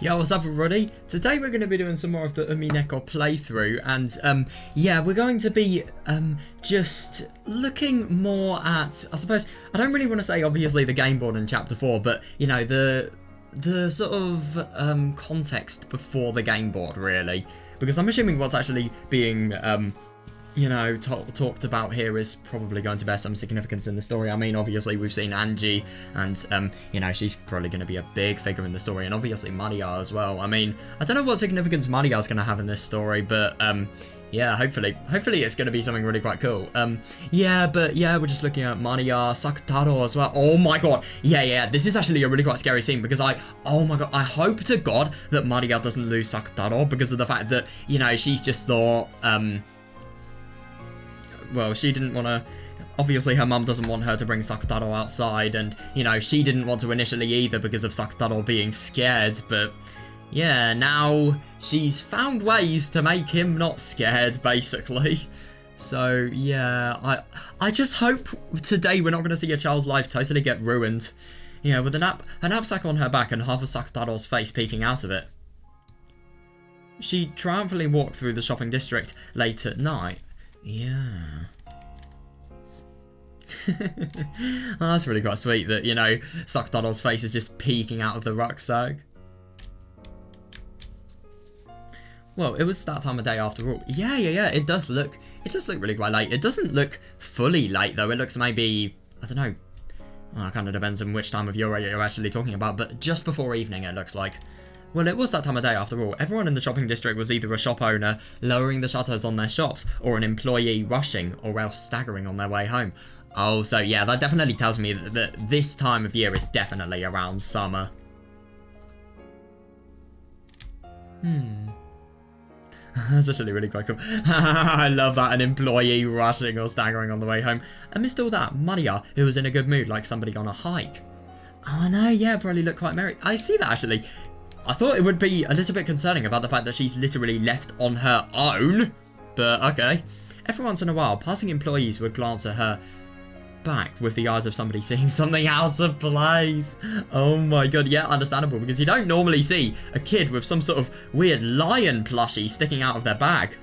Yo, what's up everybody? Today we're going to be doing some more of the Umineko playthrough, and yeah, we're going to be just looking more at, I suppose, I don't really want to say obviously the game board in chapter 4, but you know, the sort of context before the game board really, because I'm assuming what's actually being you know, talked about here is probably going to bear some significance in the story. I mean, obviously we've seen Angie, and you know, she's probably going to be a big figure in the story, and obviously Maria as well. I mean, I don't know what significance Maria's going to have in this story, but yeah, hopefully it's going to be something really quite cool. Yeah, but yeah, we're just looking at Maria, Sakutaro as well. Oh my god, yeah, this is actually a really quite scary scene, because oh my god, I hope to god that Maria doesn't lose Sakutaro, because of the fact that, you know, she's just thought, well, she didn't want to, obviously her mum doesn't want her to bring Sakutaro outside, and, you know, she didn't want to initially either because of Sakutaro being scared, but yeah, now she's found ways to make him not scared, basically. So, yeah, I just hope today we're not going to see a child's life totally get ruined. Yeah, with a knapsack on her back and half of Sakutaro's face peeking out of it. She triumphantly walked through the shopping district late at night. Yeah. Oh, that's really quite sweet that, you know, Sakutaro's face is just peeking out of the rucksack. Well, it was that time of day after all. Yeah, it does look really quite late. It doesn't look fully late though. It looks maybe, I don't know. Well, it kind of depends on which time of year you're actually talking about, but just before evening it looks like. Well, it was that time of day after all. Everyone in the shopping district was either a shop owner lowering the shutters on their shops, or an employee rushing or else staggering on their way home. Oh, so yeah, that definitely tells me that this time of year is definitely around summer. That's actually really quite cool. I love that, an employee rushing or staggering on the way home. Amidst all that, Maria, who was in a good mood like somebody on a hike. Oh no, yeah, probably looked quite merry. I see that actually. I thought it would be a little bit concerning about the fact that she's literally left on her own, but okay. Every once in a while, passing employees would glance at her back with the eyes of somebody seeing something out of place. Oh my god, yeah, understandable, because you don't normally see a kid with some sort of weird lion plushie sticking out of their bag.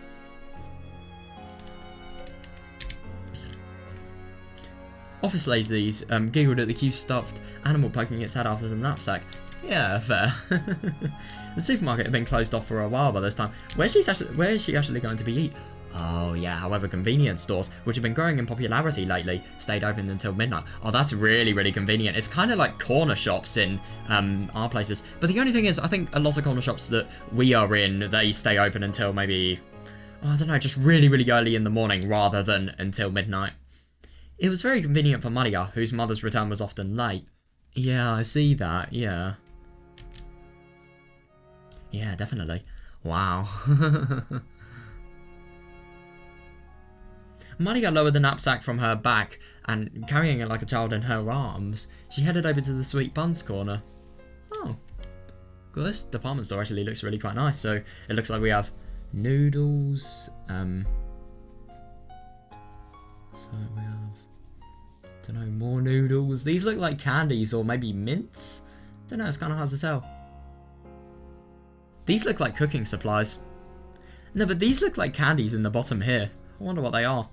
Office ladies giggled at the cute stuffed animal poking its head out of the knapsack. Yeah, fair. The supermarket had been closed off for a while by this time. Where is she actually going to be eat? Oh yeah, however, convenience stores, which have been growing in popularity lately, stayed open until midnight. Oh, that's really, really convenient. It's kind of like corner shops in our places. But the only thing is, I think a lot of corner shops that we are in, they stay open until maybe, oh, I don't know, just really, really early in the morning rather than until midnight. It was very convenient for Maria, whose mother's return was often late. Yeah, I see that, yeah. Yeah, definitely. Wow. Maria lowered the knapsack from her back and, carrying it like a child in her arms, she headed over to the sweet buns corner. Oh. Well, this department store actually looks really quite nice. So it looks like we have noodles. So we have, don't know, more noodles. These look like candies or maybe mints. Don't know, it's kind of hard to tell. These look like cooking supplies. No, but these look like candies in the bottom here. I wonder what they are.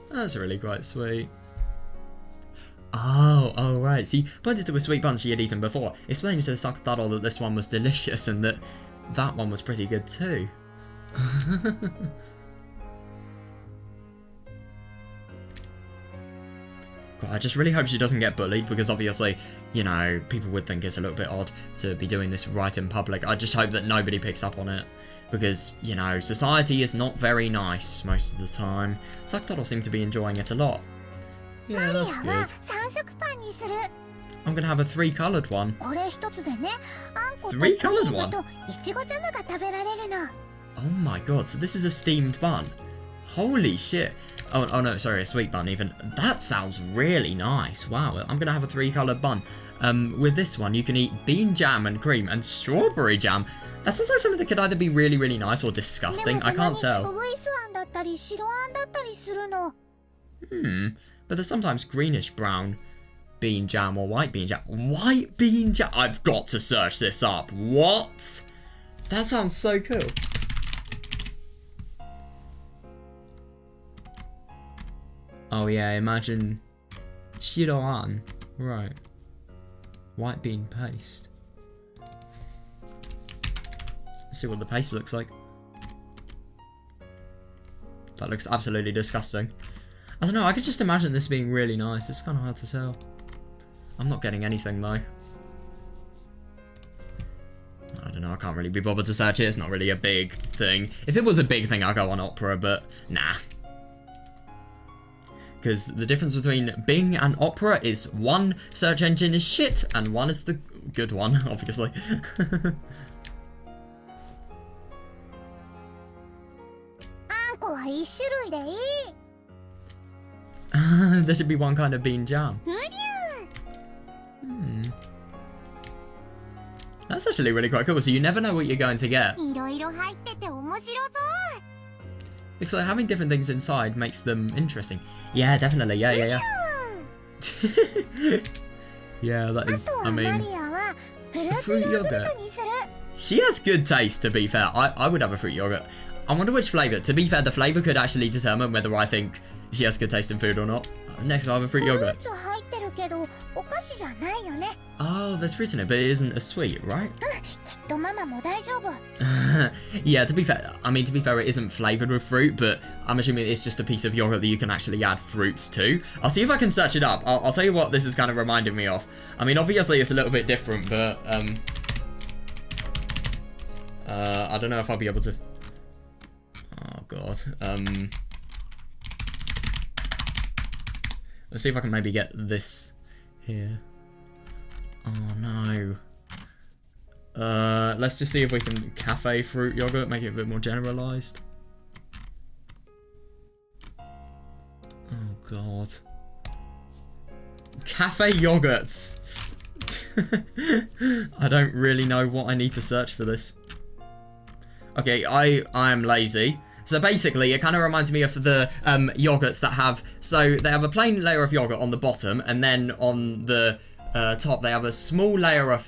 That's really quite sweet. Oh right. She pointed to a sweet bun she had eaten before, explaining to Sakutaro that this one was delicious and that one was pretty good too. God, I just really hope she doesn't get bullied, because obviously, you know, people would think it's a little bit odd to be doing this right in public. I just hope that nobody picks up on it, because, you know, society is not very nice most of the time. Sakutaro seemed to be enjoying it a lot. Yeah, that's good. I'm gonna have a 3-coloured one. 3-coloured one? Oh my god, so this is a steamed bun. Holy shit. Oh no, sorry, a sweet bun even. That sounds really nice. Wow, I'm gonna have a 3-coloured bun. With this one, you can eat bean jam and cream and strawberry jam. That sounds like something that could either be really, really nice or disgusting. I can't tell. But there's sometimes greenish brown bean jam or white bean jam. White bean jam? I've got to search this up. What? That sounds so cool. Oh yeah, imagine shiroan. Right. White bean paste. Let's see what the paste looks like. That looks absolutely disgusting. I don't know, I could just imagine this being really nice. It's kind of hard to tell. I'm not getting anything though. I don't know, I can't really be bothered to search it. It's not really a big thing. If it was a big thing, I'd go on Opera, but nah. Because the difference between Bing and Opera is one search engine is shit and one is the good one, obviously. There should be one kind of bean jam. That's actually really quite cool, so you never know what you're going to get. Looks like having different things inside makes them interesting. Yeah, definitely. Yeah. Yeah, that is, I mean, fruit yogurt. She has good taste, to be fair. I would have a fruit yogurt. I wonder which flavour. To be fair, the flavour could actually determine whether I think she has good taste in food or not. Next, I'll have a fruit yogurt. Oh, there's fruit in it, but it isn't a sweet, right? Yeah, to be fair, it isn't flavoured with fruit, but I'm assuming it's just a piece of yogurt that you can actually add fruits to. I'll see if I can search it up. I'll tell you what this is kind of reminding me of. I mean, obviously it's a little bit different, but I don't know if I'll be able to. Oh god. Let's see if I can maybe get this here. Oh no. Let's just see if we can cafe fruit yogurt, make it a bit more generalized. Oh god. Cafe yogurts. I don't really know what I need to search for this. Okay, I am lazy. So basically, it kind of reminds me of the yogurts that have... So they have a plain layer of yogurt on the bottom, and then on the top they have a small layer of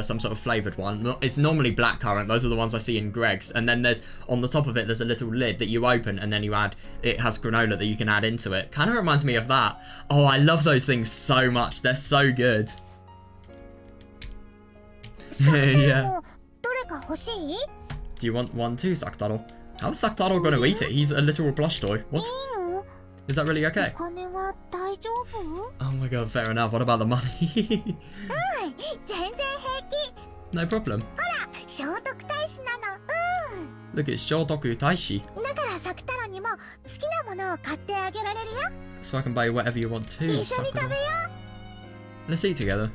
some sort of flavoured one. It's normally blackcurrant. Those are the ones I see in Greg's. And then there's, on the top of it, there's a little lid that you open, and then you add... It has granola that you can add into it. Kind of reminds me of that. Oh, I love those things so much. They're so good. Yeah. Do you want one too, Sakutaro? How is Sakutaro going to eat it? He's a literal plush toy. What? Is that really okay? Oh my god, fair enough. What about the money? No problem. Look, it's Shotoku Taishi. So I can buy whatever you want too, Sakutaro. Let's eat together.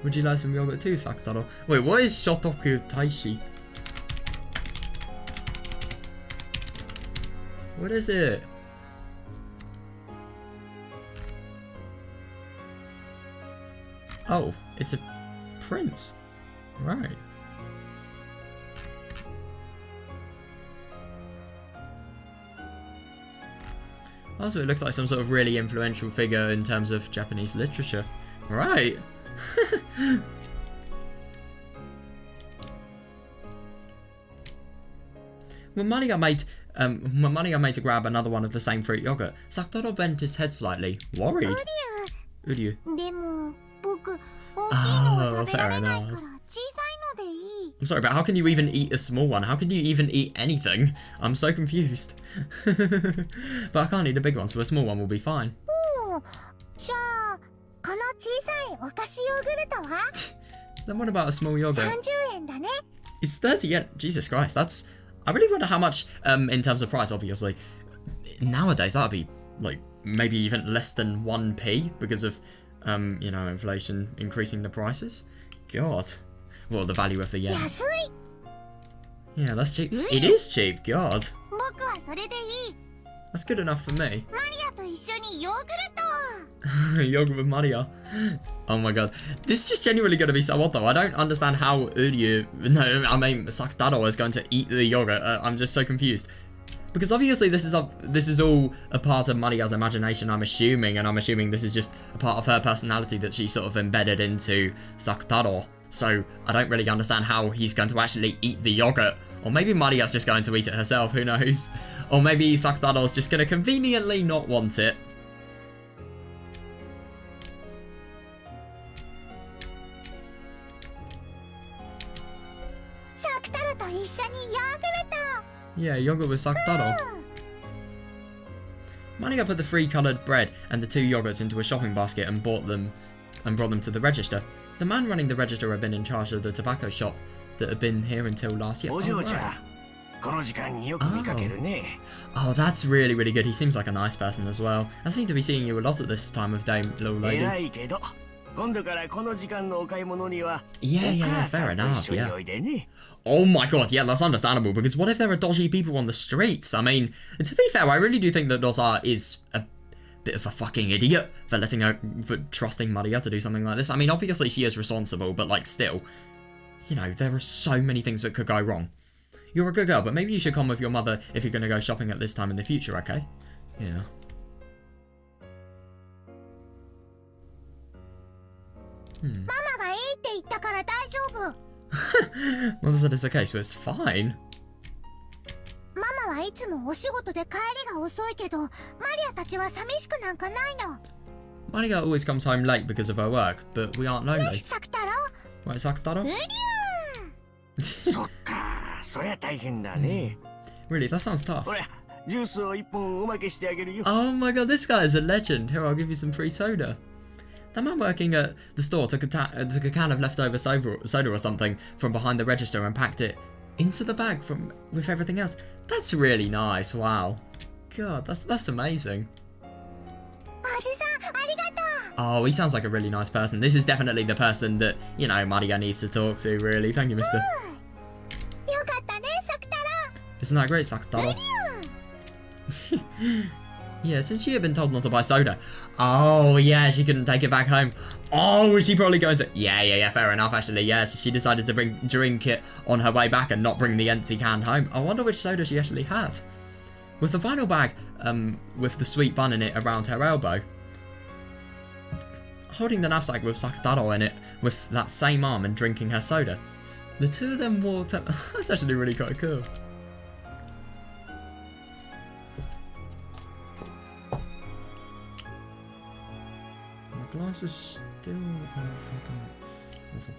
Would you like some yogurt too, Sakutaro? Wait, what is Shotoku Taishi? What is it? Oh, it's a prince. Right. Also, it looks like some sort of really influential figure in terms of Japanese literature. Right. When money got made to grab another one of the same fruit yogurt, Sakutaro bent his head slightly, worried. Uryu. Oh, fair enough. I'm sorry, but how can you even eat a small one? How can you even eat anything? I'm so confused. But I can't eat a big one, so a small one will be fine. Then what about a small yogurt? It's 30 yen. Jesus Christ, that's... I really wonder how much, in terms of price, obviously. Nowadays, that'd be, like, maybe even less than 1p because of, you know, inflation increasing the prices. God. Well, the value of the yen. Yeah, that's cheap. It is cheap, God. That's good enough for me. マリアと一緒にヨーグルト Yogurt with Maria. Oh my god. This is just genuinely going to be so odd though. I don't understand how Sakutaro is going to eat the yogurt. I'm just so confused. Because obviously this is all a part of Maria's imagination, I'm assuming, and I'm assuming this is just a part of her personality that she sort of embedded into Sakutaro. So I don't really understand how he's going to actually eat the yogurt. Or maybe Maria's just going to eat it herself, who knows? Or maybe Sakutaro's just going to conveniently not want it. Yeah, yogurt with Sakutaro. Maria put the 3 coloured bread and the 2 yogurts into a shopping basket and brought them to the register. The man running the register had been in charge of the tobacco shop that had been here until last year. Oh, right. Oh, that's really, really good. He seems like a nice person as well. I seem to be seeing you a lot at this time of day, little lady. Yeah, fair enough, yeah. Oh my god, yeah, that's understandable, because what if there are dodgy people on the streets? I mean, to be fair, I really do think that Dozar is a bit of a fucking idiot for trusting Maria to do something like this. I mean, obviously she is responsible, but like, still, you know, there are so many things that could go wrong. You're a good girl, but maybe you should come with your mother if you're going to go shopping at this time in the future, okay? Yeah. Mother said it's okay, so it's fine. Maria always comes home late because of her work, but we aren't lonely. Right, Sakutaro? Really, that sounds tough. Oh my god, this guy is a legend. Here, I'll give you some free soda. That man working at the store took a can of leftover soda or something from behind the register and packed it into the bag with everything else. That's really nice. Wow. God, that's amazing. Oh, he sounds like a really nice person. This is definitely the person that, you know, Maria needs to talk to, really. Thank you, mister. Isn't that great, Sakutaro? Yeah, since she had been told not to buy soda. Oh, yeah, she couldn't take it back home. Oh, was she probably going to... Yeah, fair enough, actually. Yeah, so she decided to drink it on her way back and not bring the empty can home. I wonder which soda she actually had. With the vinyl bag, with the sweet bun in it around her elbow. Holding the knapsack with Sakutaro in it with that same arm and drinking her soda. The two of them walked up... That's actually really quite cool. Glass is still fucking awful.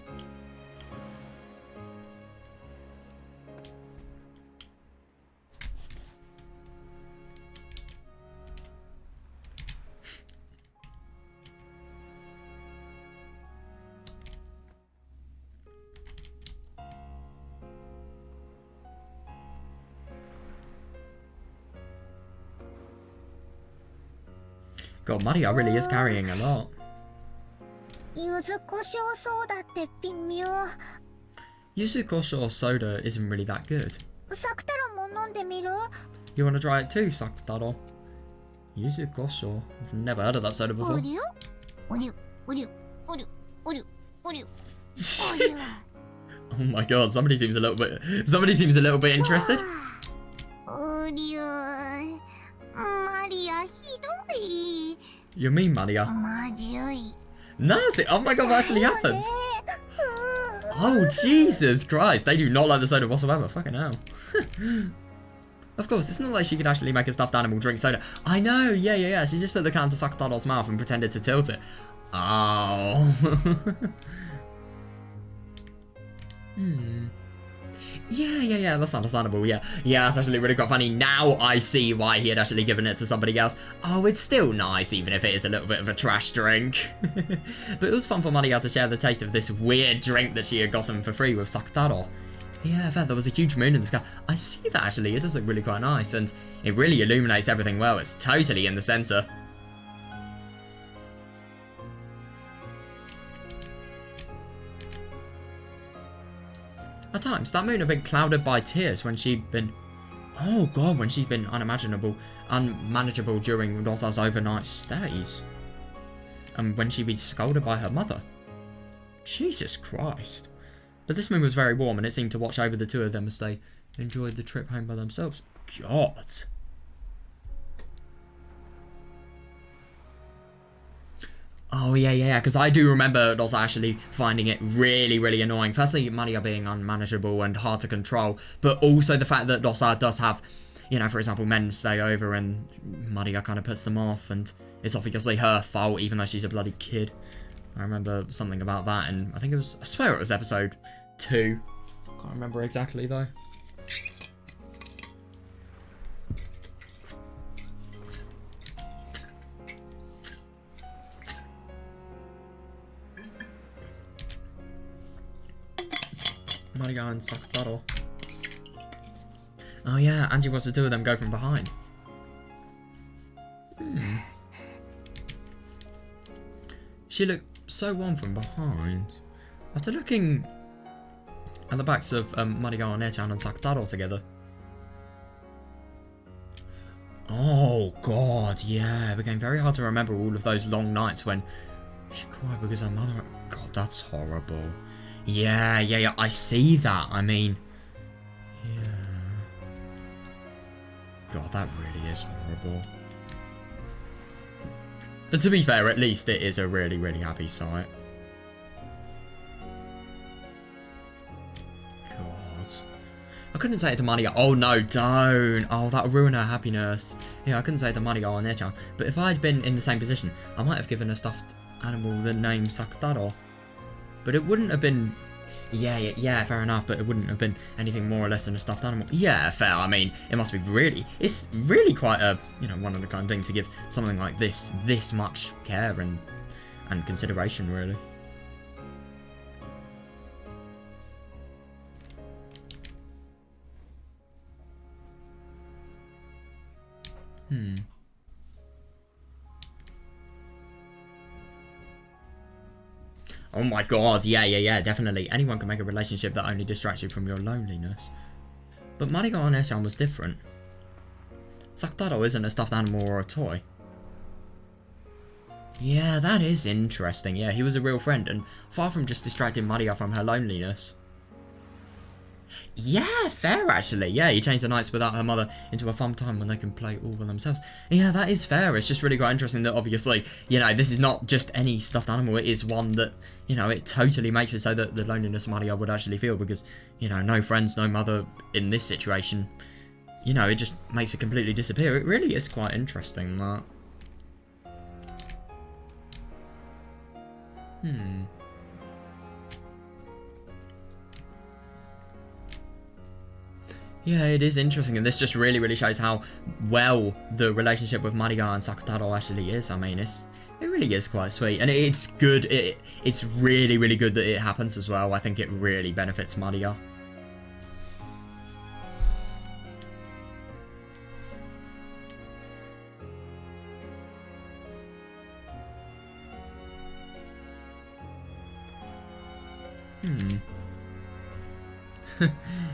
God, Maria really is carrying a lot. Yuzu kosho soda isn't really that good. You want to try it too, Sakutaro? Yuzu kosho? I've never heard of that soda before. Oh my god, somebody seems a little bit interested. You mean Maria? Nasty! Oh my god, that actually happened! Oh, Jesus Christ! They do not like the soda whatsoever. Fucking hell. Of course, it's not like she could actually make a stuffed animal drink soda. I know, yeah. She just put the can to Sakutaro's mouth and pretended to tilt it. Oh. Yeah, that's understandable, yeah. Yeah, that's actually really quite funny. Now I see why he had actually given it to somebody else. Oh, it's still nice, even if it is a little bit of a trash drink. But it was fun for Maria to share the taste of this weird drink that she had gotten for free with Sakutaro. Yeah, I bet there was a huge moon in the sky. I see that, actually. It does look really quite nice, and it really illuminates everything well. It's totally in the centre. At times, that moon had been clouded by tears when she'd been... Oh god, when she's been unmanageable during Rosa's overnight stays. And when she'd been scolded by her mother. Jesus Christ. But this moon was very warm and it seemed to watch over the two of them as they enjoyed the trip home by themselves. God. Oh, yeah, because I do remember Rosa actually finding it really, really annoying. Firstly, Maria being unmanageable and hard to control, but also the fact that Rosa does have, you know, for example, men stay over and Maria kind of puts them off, and it's obviously her fault, even though she's a bloody kid. I remember something about that, and I think it was, I swear it was episode 2. Can't remember exactly, though. Maria and Sakutaro. Oh yeah, Angie wants the two of them go from behind. She looked so warm from behind. After looking at the backs of Maria and Echan and Sakutaro together. Oh god, yeah, it became very hard to remember all of those long nights when she cried because her mother... God, that's horrible. Yeah, I see that. I mean, yeah. God, that really is horrible. But to be fair, at least it is a really, really happy sight. God. I couldn't say it to Maria. Oh, no, don't. Oh, that would ruin her happiness. Yeah, I couldn't say it to Maria or Nechan. But if I'd been in the same position, I might have given a stuffed animal the name Sakutaro. But it wouldn't have been... Yeah, fair enough, but it wouldn't have been anything more or less than a stuffed animal. Yeah, fair. I mean, it must be really... It's really quite a, you know, one of the kind of thing to give something like this much care and consideration, really. Oh my god, yeah, definitely. Anyone can make a relationship that only distracts you from your loneliness. But Maria and Echan was different. Sakutaro isn't a stuffed animal or a toy. Yeah, that is interesting. Yeah, he was a real friend and far from just distracting Maria from her loneliness. Yeah, fair actually. Yeah, he changed the nights without her mother into a fun time when they can play all by themselves. Yeah, that is fair. It's just really quite interesting that obviously, you know, this is not just any stuffed animal. It is one that, you know, it totally makes it so that the loneliness Maria would actually feel because, you know, no friends, no mother in this situation. You know, it just makes it completely disappear. It really is quite interesting, that. Yeah, it is interesting, and this just really, really shows how well the relationship with Maria and Sakutaro actually is. I mean, it really is quite sweet, and it's good. It's really, really good that it happens as well. I think it really benefits Maria.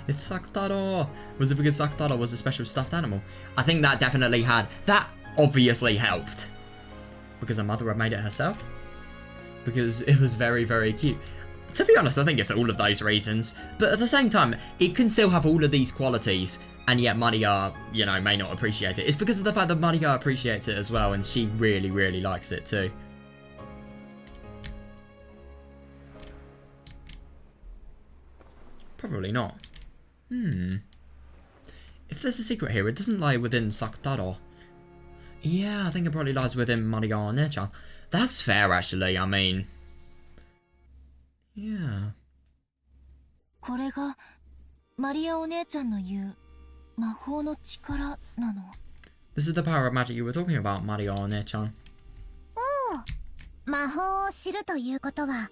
It's Sakutaro. Was it because Sakutaro was a special stuffed animal? I think that definitely had. That obviously helped. Because her mother had made it herself. Because it was very, very cute. To be honest, I think it's all of those reasons. But at the same time, it can still have all of these qualities. And yet Maria, you know, may not appreciate it. It's because of the fact that Maria appreciates it as well. And she really, really likes it too. Probably not. If there's a secret here, it doesn't lie within Sakutaro. Yeah, I think it probably lies within Maria and Nechan. That's fair, actually. I mean... Yeah. これがマリアお姉ちゃんの言う魔法の力なの。 This is the power of magic you were talking about, Maria and Nechan. 魔法を知るということは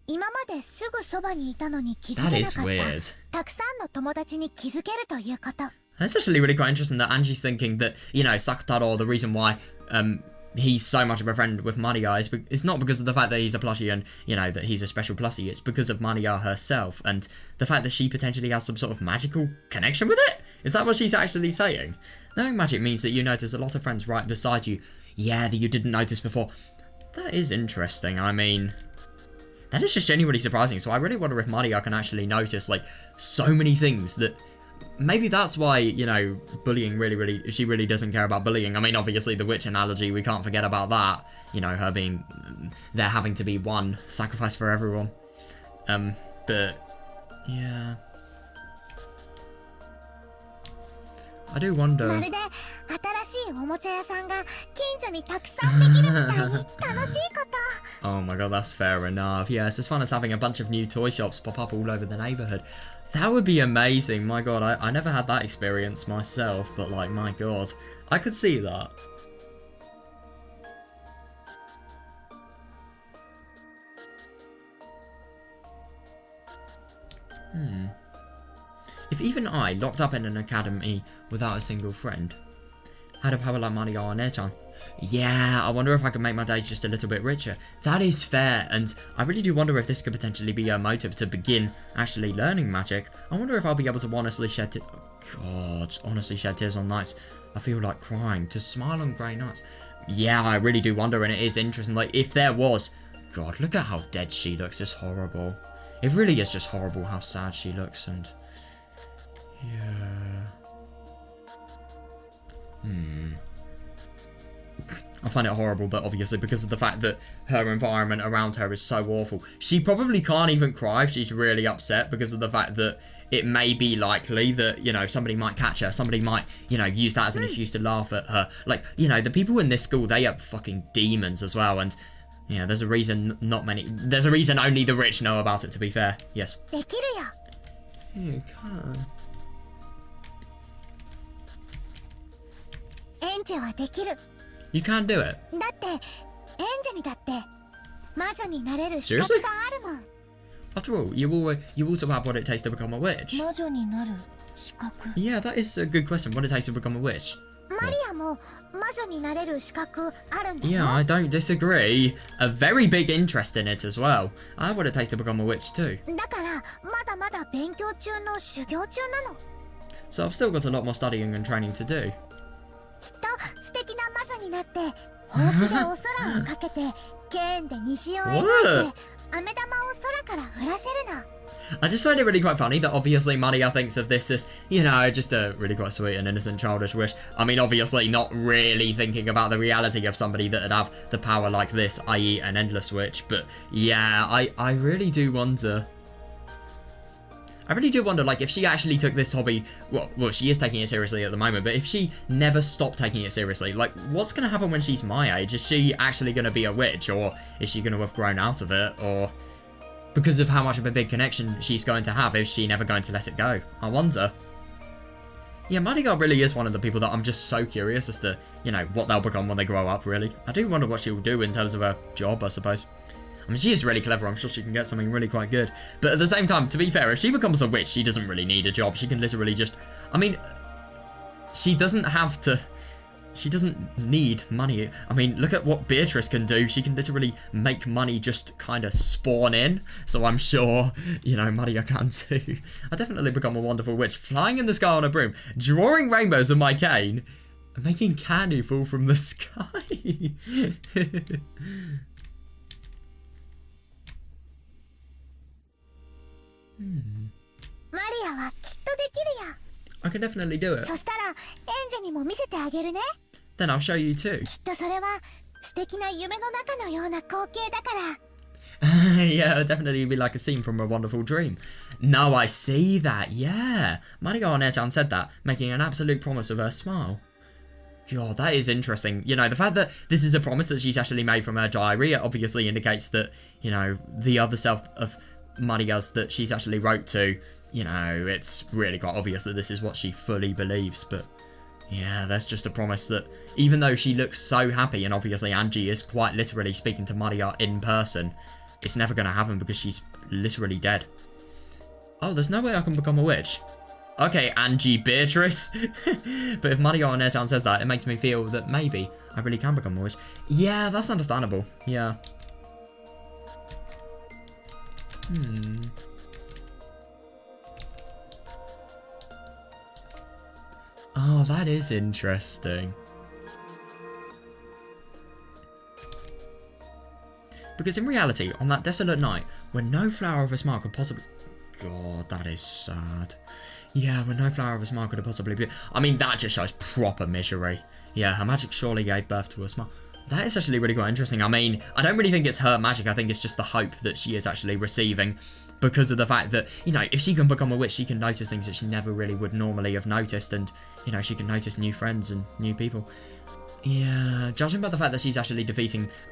今まですぐそばにいたのに気づけな That か is っ weird. たたくさんの友達に気づけるということ。 It's actually really quite interesting that Angie's thinking that, you know, Sakutaro, the reason why he's so much of a friend with Maria, it's not because of the fact that he's a plushie and, you know, that he's a special plushie. It's because of Maria herself and the fact that she potentially has some sort of magical connection with it. Is that what she's actually saying? Knowing magic means that you notice a lot of friends right beside you. Yeah, that you didn't notice before. That is interesting. I mean, that is just genuinely surprising. So I really wonder if Maria can actually notice, like, so many things that... Maybe that's why, you know, bullying she really doesn't care about bullying. I mean, obviously, the witch analogy, we can't forget about that. You know, her being... there having to be one sacrifice for everyone. But... yeah... I do wonder... Oh my god, that's fair enough. Yeah, it's as fun as having a bunch of new toy shops pop up all over the neighborhood. That would be amazing. My god, I never had that experience myself, but like, my god, I could see that. If even I, locked up in an academy without a single friend, had a power like Maria or Nechan, yeah, I wonder if I could make my days just a little bit richer. That is fair, and I really do wonder if this could potentially be a motive to begin actually learning magic. I wonder if I'll be able to honestly shed honestly shed tears on nights I feel like crying, to smile on grey nights. Yeah, I really do wonder, and it is interesting. Like, if there was... God, look at how dead she looks. It's horrible. It really is just horrible how sad she looks, and... yeah... I find it horrible that obviously because of the fact that her environment around her is so awful, she probably can't even cry if she's really upset because of the fact that it may be likely that, you know, somebody might catch her, somebody might, you know, use that as an excuse to laugh at her. Like, you know, the people in this school, they are fucking demons as well, and yeah, there's a reason there's a reason only the rich know about it, to be fair. Yes. You can. You can do it. Seriously? After all, you also have what it takes to become a witch. Yeah, that is a good question. What it takes to become a witch. Yeah, I don't disagree. A very big interest in it as well. I have what it takes to become a witch too. So I've still got a lot more studying and training to do. What? I just find it really quite funny that obviously Maria thinks of this as, you know, just a really quite sweet and innocent childish wish. I mean, obviously not really thinking about the reality of somebody that would have the power like this, i.e. an endless witch. But yeah, I really do wonder. Like, if she actually took this hobby, well, she is taking it seriously at the moment, but if she never stopped taking it seriously, like, what's going to happen when she's my age? Is she actually going to be a witch, or is she going to have grown out of it, or because of how much of a big connection she's going to have, is she never going to let it go? I wonder. Yeah, Maria really is one of the people that I'm just so curious as to, you know, what they'll become when they grow up, really. I do wonder what she'll do in terms of her job, I suppose. I mean, she is really clever. I'm sure she can get something really quite good. But at the same time, to be fair, if she becomes a witch, she doesn't really need a job. She can literally just... I mean, she doesn't have to... She doesn't need money. I mean, look at what Beatrice can do. She can literally make money just kind of spawn in. So I'm sure, you know, Maria can too. I definitely become a wonderful witch. Flying in the sky on a broom, drawing rainbows on my cane, and making candy fall from the sky. I can definitely do it. Then I'll show you too. Yeah, it'll definitely be like a scene from a wonderful dream. No, I see that, yeah. Maria One-chan said that, making an absolute promise of her smile. God, that is interesting. You know, the fact that this is a promise that she's actually made from her diary, it obviously indicates that, you know, the other self of Maria's that she's actually wrote to, you know, it's really quite obvious that this is what she fully believes. But yeah, there's just a promise that even though she looks so happy, and obviously Angie is quite literally speaking to Maria in person, it's never going to happen because she's literally dead. Oh, there's no way I can become a witch. Okay, Angie Beatrice. But if Mario Onechan says that, it makes me feel that maybe I really can become a witch. Yeah, that's understandable. Yeah. Oh, that is interesting. Because in reality, on that desolate night, when no flower of a smile could possibly... God, that is sad. Yeah, when no flower of a smile could have possibly been... I mean, that just shows proper misery. Yeah, her magic surely gave birth to a smile. That is actually really quite interesting. I mean, I don't really think it's her magic. I think it's just the hope that she is actually receiving because of the fact that, you know, if she can become a witch, she can notice things that she never really would normally have noticed. And, you know, she can notice new friends and new people. Yeah, judging by the fact that she's actually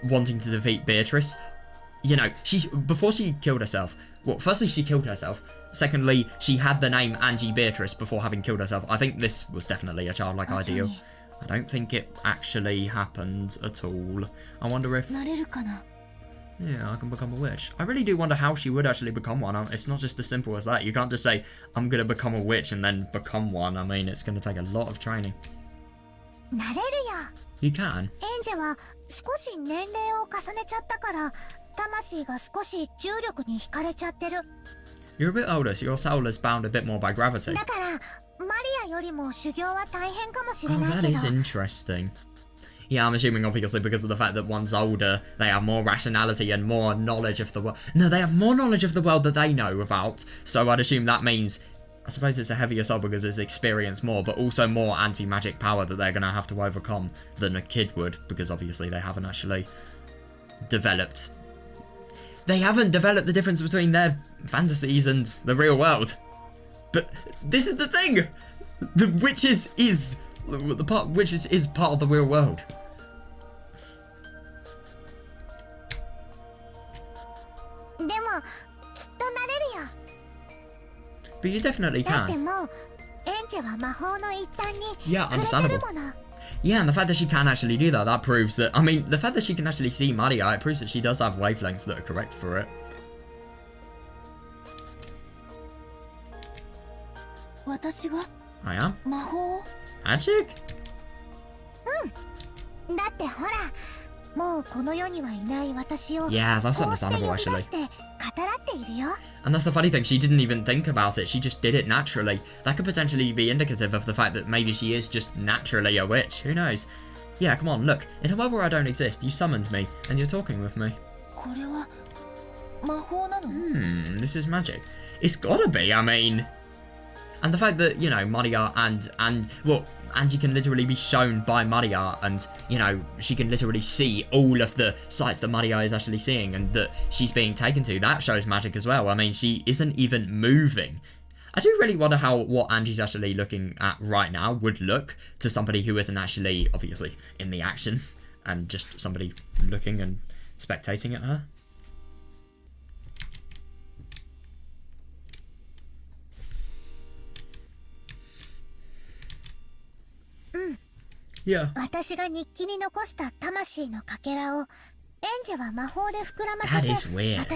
wanting to defeat Beatrice, you know, before she killed herself, well, firstly, she killed herself. Secondly, she had the name Angie Beatrice before having killed herself. I think this was definitely a childlike ideal. I don't think it actually happened at all. I wonder if... Yeah, I can become a witch. I really do wonder how she would actually become one. It's not just as simple as that. You can't just say, I'm going to become a witch and then become one. I mean, it's going to take a lot of training. You can. You're a bit older, so your soul is bound a bit more by gravity. Oh, that is interesting. Yeah, I'm assuming obviously because of the fact that one's older, they have more rationality and more knowledge of the world. No, they have more knowledge of the world that they know about. So I'd assume that means, I suppose it's a heavier soul because it's experienced more, but also more anti-magic power that they're going to have to overcome than a kid would, because obviously they haven't actually developed. They haven't developed the difference between their fantasies and the real world. But this is the thing! The witches is part of the real world. But you definitely can. Yeah, understandable. Yeah, and the fact that she can actually do that, that proves that... I mean, the fact that she can actually see Maria, it proves that she does have wavelengths that are correct for it. I am? Magic? Yeah, that's understandable actually. And that's the funny thing, she didn't even think about it, she just did it naturally. That could potentially be indicative of the fact that maybe she is just naturally a witch, who knows? Yeah, come on, look, in a world where I don't exist, you summoned me, and you're talking with me. This is magic. It's gotta be, I mean... And the fact that, you know, Maria well, Angie can literally be shown by Maria and, you know, she can literally see all of the sights that Maria is actually seeing and that she's being taken to. That shows magic as well. I mean, she isn't even moving. I do really wonder what Angie's actually looking at right now would look to somebody who isn't actually, obviously, in the action and just somebody looking and spectating at her. Yeah. That is weird.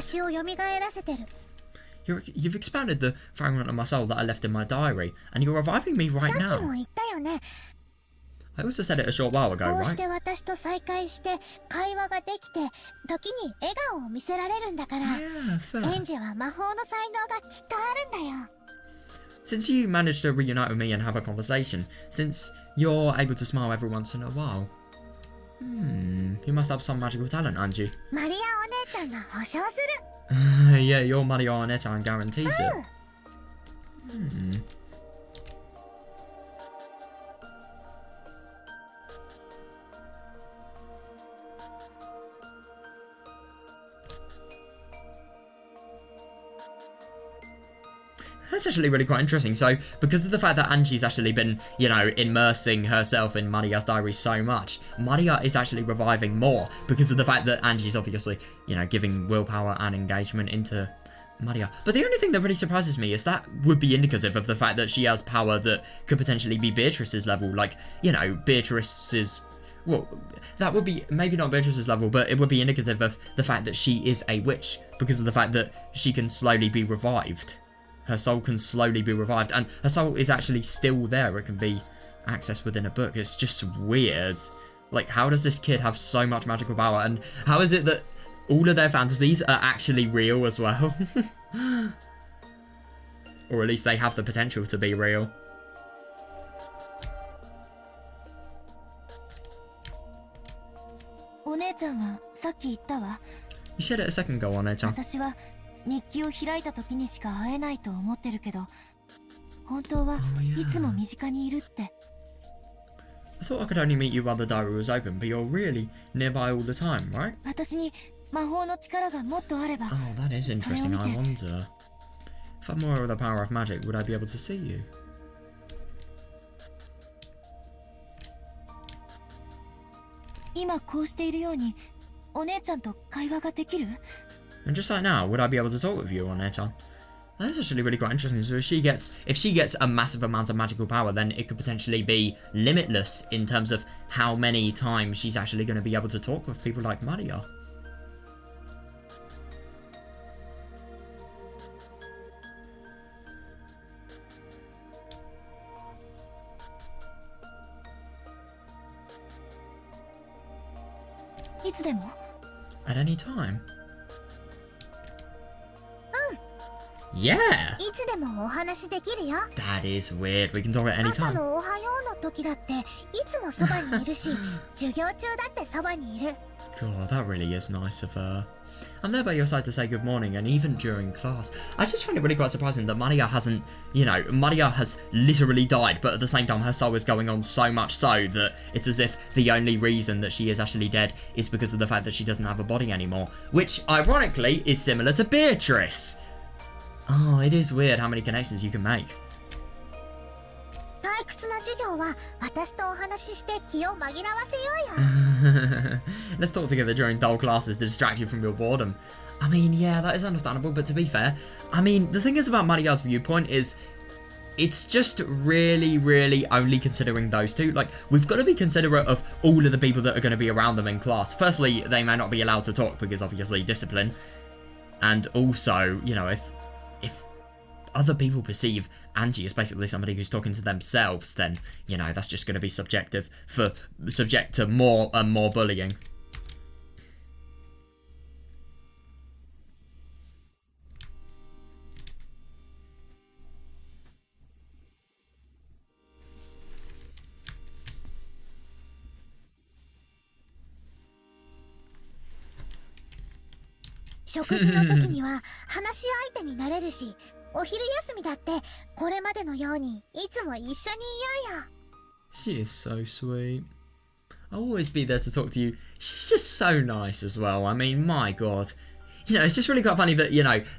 You've expanded the fragment of my soul that I left in my diary, and you're reviving me right now. I also said it a short while ago, right? Yeah, fair. Since you managed to reunite with me and have a conversation, since you're able to smile every once in a while, you must have some magical talent, Angie. Yeah, your Maria Onechan guarantees it. That's actually really quite interesting. So, because of the fact that Angie's actually been, you know, immersing herself in Maria's diary so much, Maria is actually reviving more because of the fact that Angie's obviously, you know, giving willpower and engagement into Maria. But the only thing that really surprises me is that would be indicative of the fact that she has power that could potentially be Beatrice's level. Like, you know, Beatrice's... Well, that would be maybe not Beatrice's level, but it would be indicative of the fact that she is a witch because of the fact that she can slowly be revived. her soul can slowly be revived, and her soul is actually still there. It can be accessed within a book. It's just weird. Like, how does this kid have so much magical power, and how is it that all of their fantasies are actually real as well? Or at least they have the potential to be real. お姉ちゃんはさっき言ったわ。 You said it a second ago, One-chan. 私は日記を開いた時にしか会えないと思ってるけど、本当は yeah. いつも身近にいるって。 I thought I could only meet you while the diary was open, but you're really nearby all the time, right? 私に魔法の力がもっとあれば。 Oh, that is interesting. I wonder. If I'm more of the power of magic, would I be able to see you? 今こうしているようにお姉ちゃんと会話ができる？ And just like now, would I be able to talk with you, One-chan? That's actually really quite interesting. So if she gets a massive amount of magical power, then it could potentially be limitless in terms of how many times she's actually going to be able to talk with people like Maria. At any time? Yeah! いつでもお話できるよ。 That is weird. We can talk at any 朝 time. のおはようの時だっていつもそばにいるし、授業中だってそばにいる。 God, that really is nice of her. I'm there by your side to say good morning, and even during class. I just find it really quite surprising that Maria hasn't, Maria has literally died, but at the same time her soul is going on so much so that it's as if the only reason that she is actually dead is because of the fact that she doesn't have a body anymore. Which, ironically, is similar to Beatrice. Oh, it is weird how many connections you can make. 退屈な授業は私とお話しして気を紛らわせようよ。 Let's talk together during dull classes to distract you from your boredom. I mean, yeah, that is understandable, but to be fair, I mean, the thing is about Maria's viewpoint is it's just really, really only considering those two. Like, we've got to be considerate of all of the people that are going to be around them in class. Firstly, they may not be allowed to talk because obviously discipline. And also, if other people perceive Angie as basically somebody who's talking to themselves, then, that's just going to be subject to more and more bullying.「食事の時には話し相手になれるし、お昼休みだってこれまでのようにいつも一緒にいようよ。 She is so sweet. I'll always be there to talk to you. She's just so nice as well. I mean, my god. It's just really quite funny that,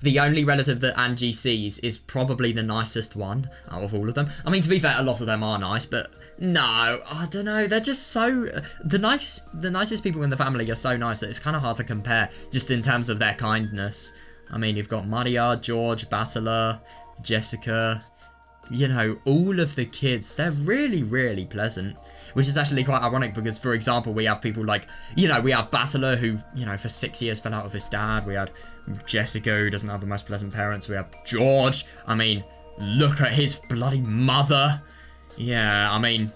the only relative that Angie sees is probably the nicest one out of all of them. I mean, to be fair, a lot of them are nice, but no, I don't know. They're just so... The nicest people in the family are so nice that it's kind of hard to compare just in terms of their kindness. I mean, you've got Maria, George, Basilar, Jessica... all of the kids, they're really, really pleasant. Which is actually quite ironic because, for example, we have people like, we have Basilar who, for 6 years fell out with his dad. We had Jessica who doesn't have the most pleasant parents. We have George. I mean, look at his bloody mother. Yeah, I mean,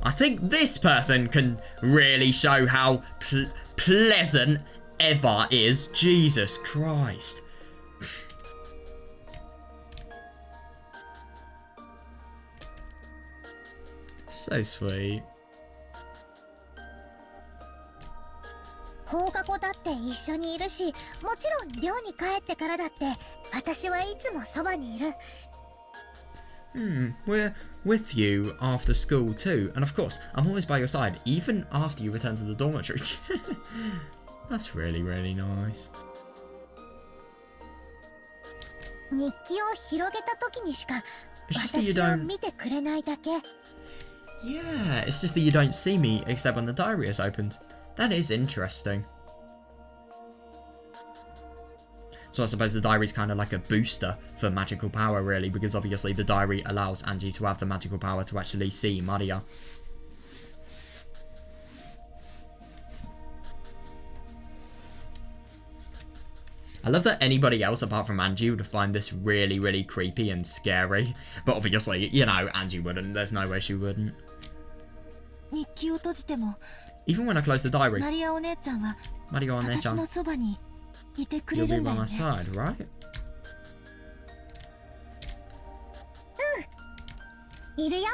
I think this person can really show how pleasant Eva is. Jesus Christ. So sweet. 放課後だって一緒にいるし、もちろん寮に帰ってからだって私はいつもそばにいる。 We're with you after school too, and of course, I'm always by your side, even after you return to the dormitory. That's really, really nice. 日記を広げた時にしか It's just that you 私を don't... 見てくれないだけ。 Yeah, it's just that you don't see me except when the diary is opened. That is interesting. So I suppose the diary is kind of like a booster for magical power, really, because obviously the diary allows Angie to have the magical power to actually see Maria. I I love that anybody else apart from Angie would find this really, really creepy and scary. But obviously, you know, Angie wouldn't. There's no way she wouldn't. 日記を閉じても Even when I close the diary, マリアお姉ちゃんは Mario 私 One-chan, のそばにいてく you'll れ be るんだ by よ my ね。 side, right? いるよ。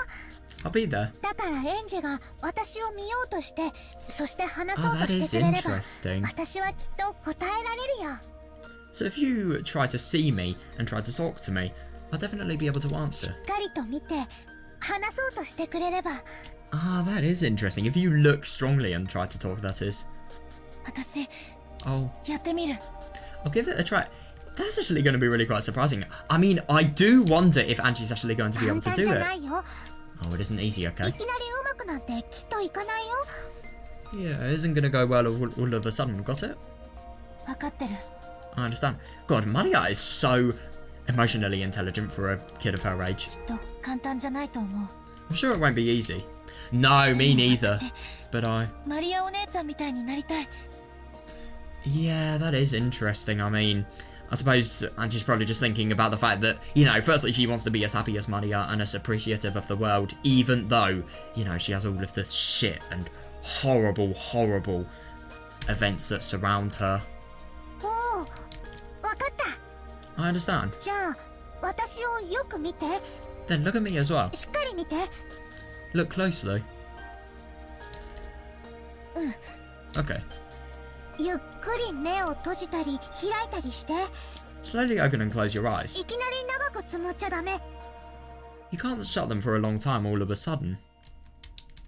I'll be there. だからエンジが私を見ようとして、そして話そう Oh, と that し is てくれれば、 interesting. 私はきっと答えられるよ。 So if you try to see me and try to talk to me, I'll definitely be able to し answer. っかりと見て、話そうとしてくれれば、 Ah, that is interesting. If you look strongly and try to talk, that is. 私 Oh, やってみる。 I'll give it a try. That's actually going to be really quite surprising. I mean, I do wonder if Angie's actually going to be 簡 able to 単じ do ゃ it. ないよ。 Oh, it isn't easy, い okay? きなり上手くなんてきっといかないよ。 Yeah, it isn't going to go well all of a sudden. Got it? 分かってる。 I understand. God, Maria is so emotionally intelligent for a kid of her age. きっと簡単じゃないと思う。 I'm sure it won't be easy. No, me neither. 私 But I... マリアお姉ちゃんみたいになりたい。 Yeah, that is interesting. I mean, I suppose Angie's probably just thinking about the fact that, you know, firstly, she wants to be as happy as Maria and as appreciative of the world, even though, you know, she has all of the shit and horrible, horrible events that surround her. おお、わかった。 I understand. じゃあ、私をよく見て。 Then look at me as well. しっかり見て。 Look closely. うん。 Okay. ゆっくり目を閉じたり開いたりして。 Slowly open and close your eyes. いきなり長くつむっちゃダメ。 You can't shut them for a long time all of a sudden.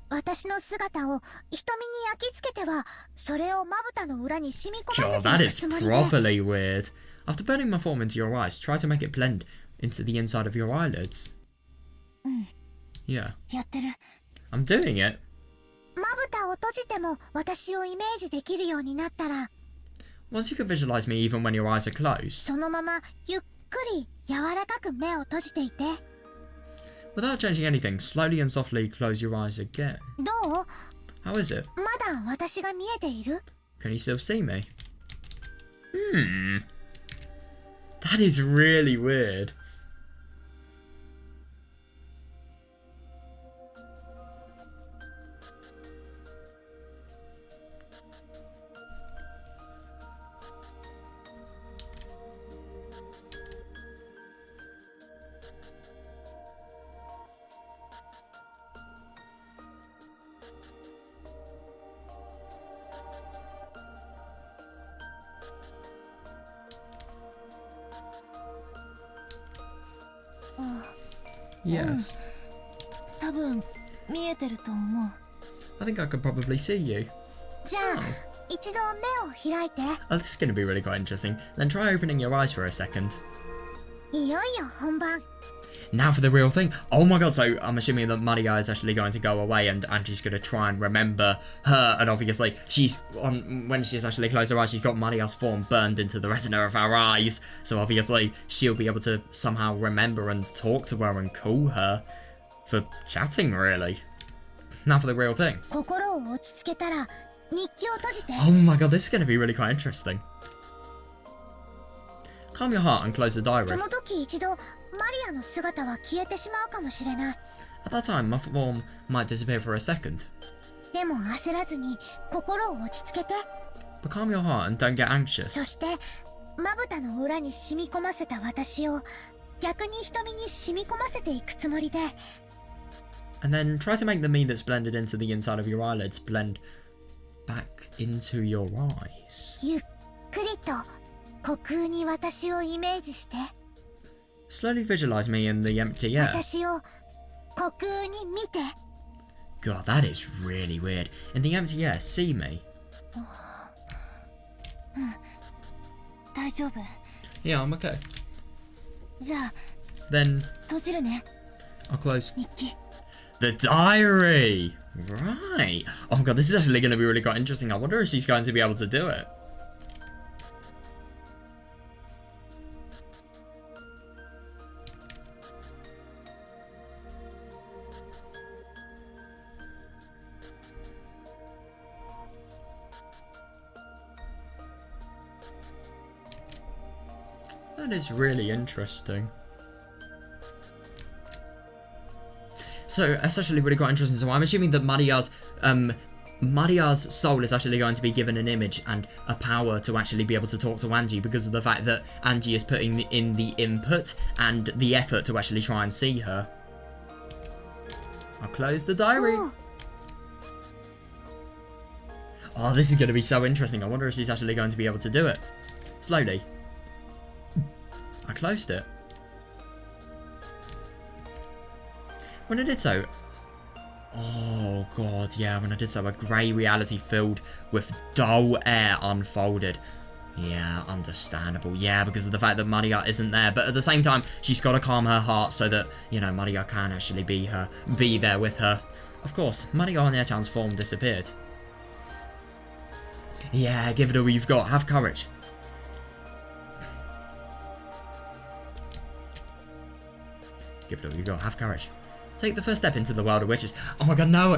私の姿を瞳に焼き付けては、それをまぶたの裏に染み込ま God, せ that ていく is つもりで。 properly weird. After burning my form into your eyes, try to make it blend into the inside of your eyelids. うん。 Yeah. やってる。 I'm doing it. まぶたを閉じても私をイメージできるようになったら、 Once you can visualize me even when your eyes are closed, そのままゆっくり柔らかく目を閉じていて。 without changing anything, slowly and softly close your eyes again. どう？ How is it? まだ私が見えている？ Can you still see me? That is really weird. Yes. 多分見えてると思う。 I think I could probably see you. じゃあ、一度目を開いて。 Oh, this is going to be really quite interesting. Then try opening your eyes for a second. いよいよ本番。 Now for the real thing. Oh my god, so I'm assuming that Maria is actually going to go away and Angie's going to try and remember her. And obviously, when she's actually closed her eyes, she's got Maria's form burned into the retina of her eyes. So obviously, she'll be able to somehow remember and talk to her and call her for chatting, really. Now for the real thing. 心を落ち着けたら、日記を閉じて。 Oh my god, this is going to be really quite interesting. Calm your heart and close the diary. その時一度、マリアの姿は消えてしまうかもしれない。 At that time, my form might disappear for a second. でも焦らずに、心を落ち着けて。 But calm your heart and don't get そ anxious. して、まぶたの裏に染み込ませた私を、逆に瞳に染み込ませていくつもりで。 And then try to make the me that's blended into the inside of your eyelids blend back into your eyes. ゆっくりと、虚空に私をイメージして。 Slowly visualize me in the empty air. 私を虚空に見て。 God, that is really weird. In the empty air, see me. 大丈夫。 Yeah, I'm okay. じゃあ Then 閉じるね。 I'll close 日記。 the diary. Right. Oh god, this is actually going to be really quite interesting. I wonder if she's going to be able to do it. That is really interesting. So that's actually really quite interesting. So I'm assuming that Maria's soul is actually going to be given an image and a power to actually be able to talk to Angie because of the fact that Angie is putting in the input and the effort to actually try and see her. I'll close the diary. Oh, this is going to be so interesting. I wonder if she's actually going to be able to do it. Slowly. I closed it. When I did so... Oh, God, yeah, when I did so, a grey reality filled with dull air unfolded. Yeah, understandable. Yeah, because of the fact that Maria isn't there. But at the same time, she's got to calm her heart so that, you know, Maria can actually be there with her. Of course, Maria on Echan's form disappeared. Yeah, give it all you've got. Have courage. Give it all you've got. Have courage. Take the first step into the world of witches. Oh my god, no.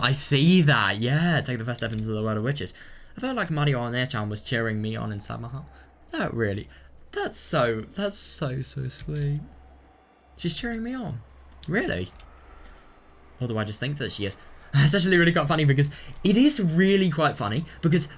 I see that. Yeah, take the first step into the world of witches. I felt like Mario on Air-chan was cheering me on inside my heart. That's so sweet. She's cheering me on. Really? Or do I just think that she is? It's actually really quite funny because it is really quite funny because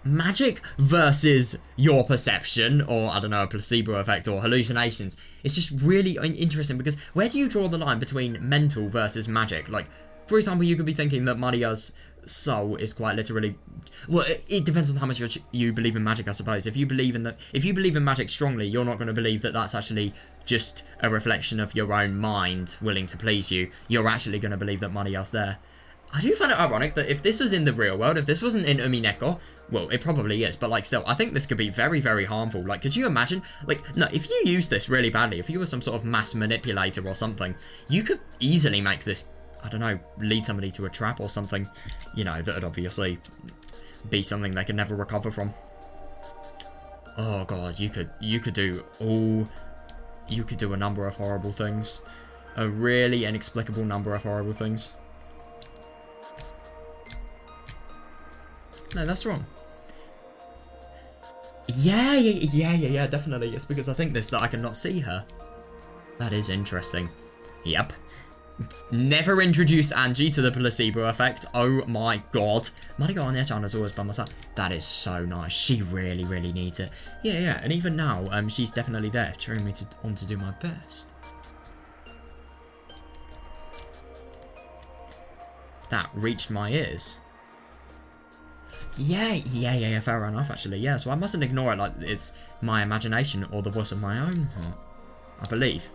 magic versus your perception or, I don't know, a placebo effect or hallucinations. It's just really interesting because where do you draw the line between mental versus magic? Like, for example, you could be thinking that Maria's soul is quite literally... Well, it depends on how much you believe in magic, I suppose. If you believe in magic strongly, you're not going to believe that that's actually just a reflection of your own mind willing to please you. You're actually going to believe that Maria's there. I do find it ironic that if this was in the real world, if this wasn't in Umineko, well, it probably is, but like still, I think this could be very, very harmful. Like, could you imagine, like, no, if you use this really badly, if you were some sort of mass manipulator or something, you could easily make this, I don't know, lead somebody to a trap or something, you know, that would obviously be something they could never recover from. Oh god, you could do a number of horrible things. A really inexplicable number of horrible things. No, that's wrong. Yeah, definitely. It's because I think this that I cannot see her. That is interesting. Yep. Never introduced Angie to the placebo effect. Oh my god. Mariko on Echan is always by my side. That is so nice. She really, really needs it. Yeah. And even now, she's definitely there, cheering me on to do my best. That reached my ears. Yeah, fair enough, actually. Yeah, so I mustn't ignore it like it's my imagination or the voice of my own heart. I believe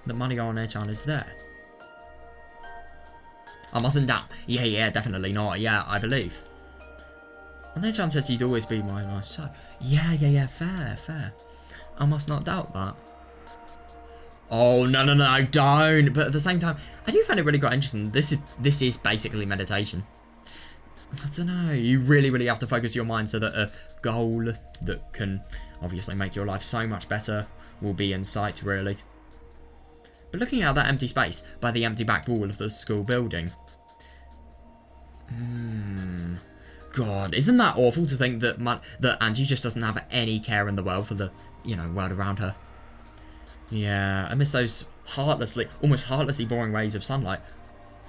that Mario on Echan is there. I mustn't doubt. Yeah, definitely not. Yeah, I believe. And Echan says you'd always be my son. Yeah, fair. I must not doubt that. Oh, no, don't. But at the same time, I do find it really quite interesting. This is basically meditation. I don't know, you really have to focus your mind so that a goal that can obviously make your life so much better will be in sight, really. But looking at that empty space by the empty back wall of the school building... God, isn't that awful to think that Angie just doesn't have any care in the world for the, you know, world around her? Yeah, I miss those almost heartlessly boring rays of sunlight.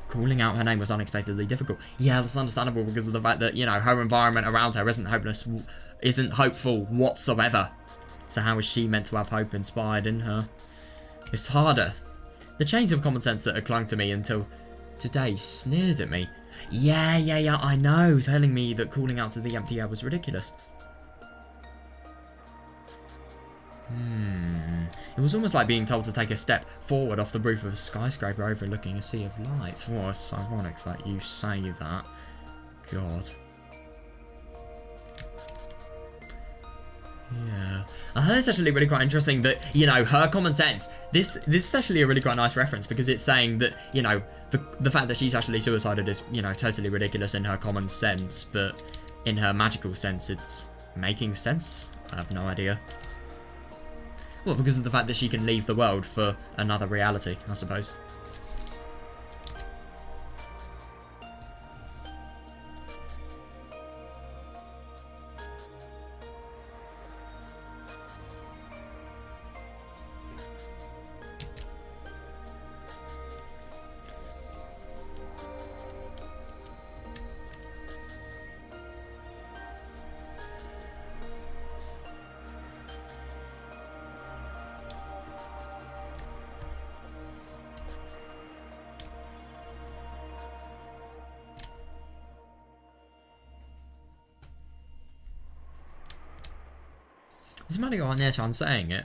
Calling out her name was unexpectedly difficult. Yeah, that's understandable because of the fact that, you know, her environment around her isn't hopeful whatsoever. So how is she meant to have hope inspired in her? It's harder. The chains of common sense that had clung to me until today sneered at me. Yeah, I know, telling me that calling out to the empty air was ridiculous. It was almost like being told to take a step forward off the roof of a skyscraper overlooking a sea of lights. Oh, it's ironic that you say that. God. Yeah. It's actually really quite interesting that, you know, her common sense, this is actually a really quite nice reference because it's saying that, you know, the fact that she's actually suicided is, you know, totally ridiculous in her common sense, but in her magical sense, it's making sense. I have no idea. Well, because of the fact that she can leave the world for another reality, I suppose. Is Mario on Nechan saying it?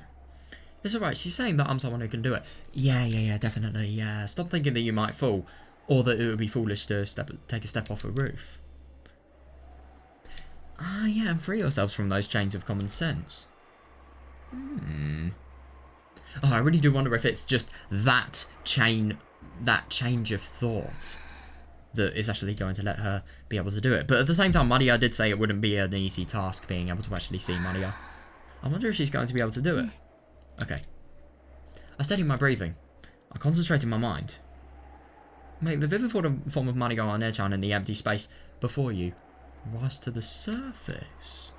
It's alright, she's saying that I'm someone who can do it. Yeah, definitely, yeah. Stop thinking that you might fall, or that it would be foolish to take a step off a roof. Ah, yeah, and free yourselves from those chains of common sense. Oh, I really do wonder if it's just that change of thought that is actually going to let her be able to do it. But at the same time, Maria did say it wouldn't be an easy task being able to actually see Maria. I wonder if she's going to be able to do it. Okay. I steadied my breathing. I concentrated my mind. Make the vivid form of Maria Arnechan in the empty space before you rise to the surface.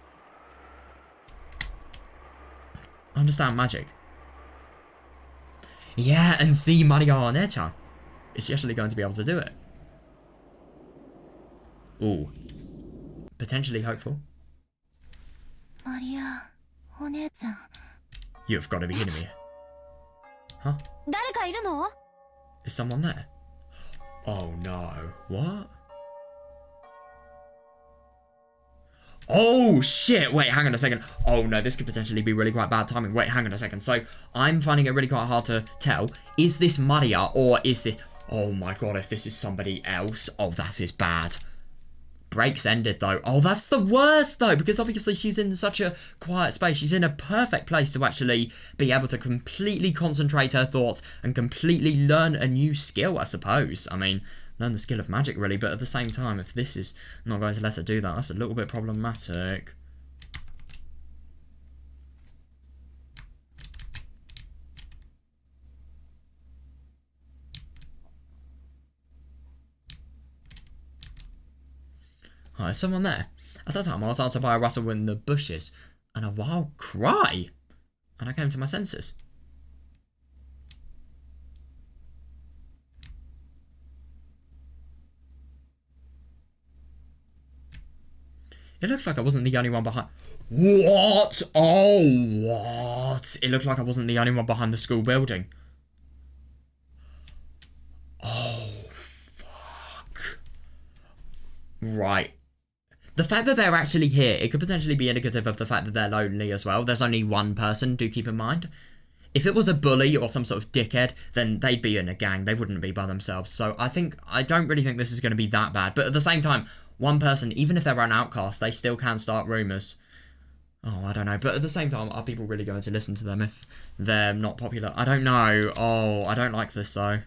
Understand magic. Yeah, and see Maria Arnechan. Is she actually going to be able to do it? Ooh. Potentially hopeful. Maria, お姉ちゃん。 You've got to be kidding me. Huh? 誰かいるの？ Is someone there? Oh no. What? Oh shit! Wait, hang on a second. Oh no, this could potentially be really quite bad timing. Wait, hang on a second. So, I'm finding it really quite hard to tell. Is this Maria or is this... Oh my god, if this is somebody else. Oh, that is bad. Breaks ended though. Oh, that's the worst though, because obviously she's in such a quiet space. She's in a perfect place to actually be able to completely concentrate her thoughts and completely learn a new skill, I suppose. I mean, learn the skill of magic really, but at the same time, if this is not going to let her do that, that's a little bit problematic. Oh, is someone there? At that time, I was answered by a rustle in the bushes and a wild cry, and I came to my senses. It looked like I wasn't the only one behind... What? Oh, what? It looked like I wasn't the only one behind the school building. Oh, fuck. Right. The fact that they're actually here, it could potentially be indicative of the fact that they're lonely as well. There's only one person, do keep in mind. If it was a bully or some sort of dickhead, then they'd be in a gang. They wouldn't be by themselves. So I don't really think this is going to be that bad. But at the same time, one person, even if they're an outcast, they still can start rumours. Oh, I don't know. But at the same time, are people really going to listen to them if they're not popular? I don't know. Oh, I don't like this though.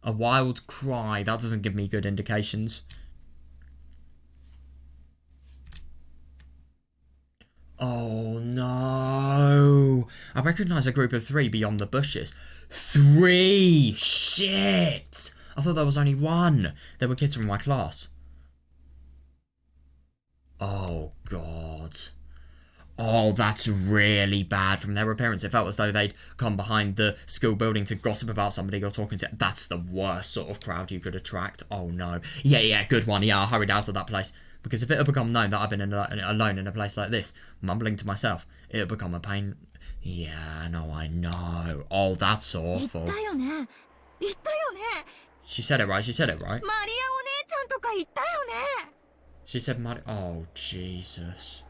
A wild cry. That doesn't give me good indications. Oh no! I recognise a group of 3 beyond the bushes. 3! Shit! I thought there was only 1. There were kids from my class. Oh god. Oh, that's really bad. From their appearance, it felt as though they'd come behind the school building to gossip about somebody or talking to... That's the worst sort of crowd you could attract. Oh no. Yeah, good one. Yeah, I hurried out of that place. Because if it had become known that I've been alone in a place like this, mumbling to myself, it would become a pain. Yeah, no, I know. Oh, that's awful. She said it right, she said it right. She said Maria... Oh, Jesus.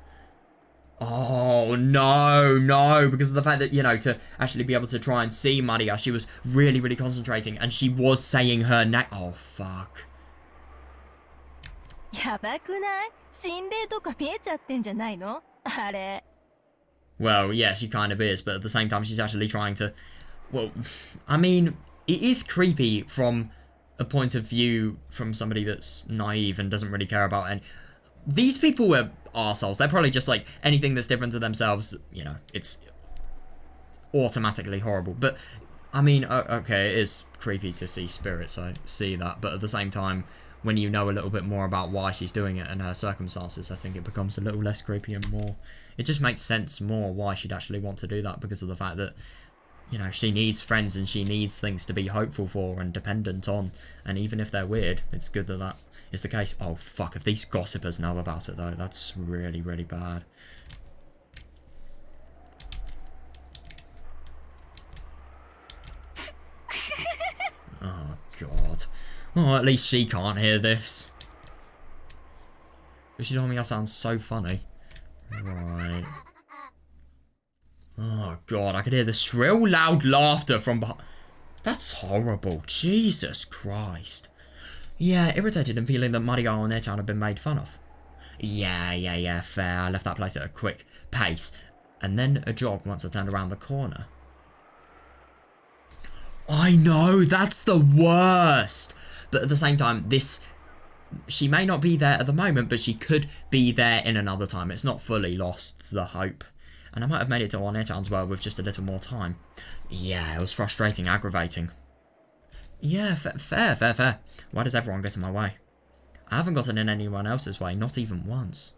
Oh, no, because of the fact that, you know, to actually be able to try and see Maria, she was really, really concentrating, and she was saying her name. Oh, fuck. やばくない？心霊とか見えちゃってんじゃないの？あれ。Well, yeah, she kind of is, but at the same time, she's actually trying to... Well, I mean, it is creepy from a point of view from somebody that's naive and doesn't really care about... And these people were arseholes. They're probably just like anything that's different to themselves, you know, it's automatically horrible. But, I mean, okay, it is creepy to see spirits, I see that, but at the same time... When you know a little bit more about why she's doing it and her circumstances, I think it becomes a little less creepy and more... It just makes sense more why she'd actually want to do that, because of the fact that, you know, she needs friends and she needs things to be hopeful for and dependent on. And even if they're weird, it's good that that is the case. Oh, fuck, if these gossipers know about it, though, that's really, really bad. Oh, God. Oh, at least she can't hear this. But she told me I sound so funny. Right. Oh god, I could hear the shrill, loud laughter from behind. That's horrible. Jesus Christ. Yeah, irritated and feeling that Mario Onechan had been made fun of. Yeah, fair. I left that place at a quick pace. And then a jog once I turned around the corner. I know, that's the worst. But at the same time, she may not be there at the moment, but she could be there in another time. It's not fully lost, the hope. And I might have made it to Onechan's world with just a little more time. Yeah, it was frustrating, aggravating. Yeah, fair. Why does everyone get in my way? I haven't gotten in anyone else's way, not even once.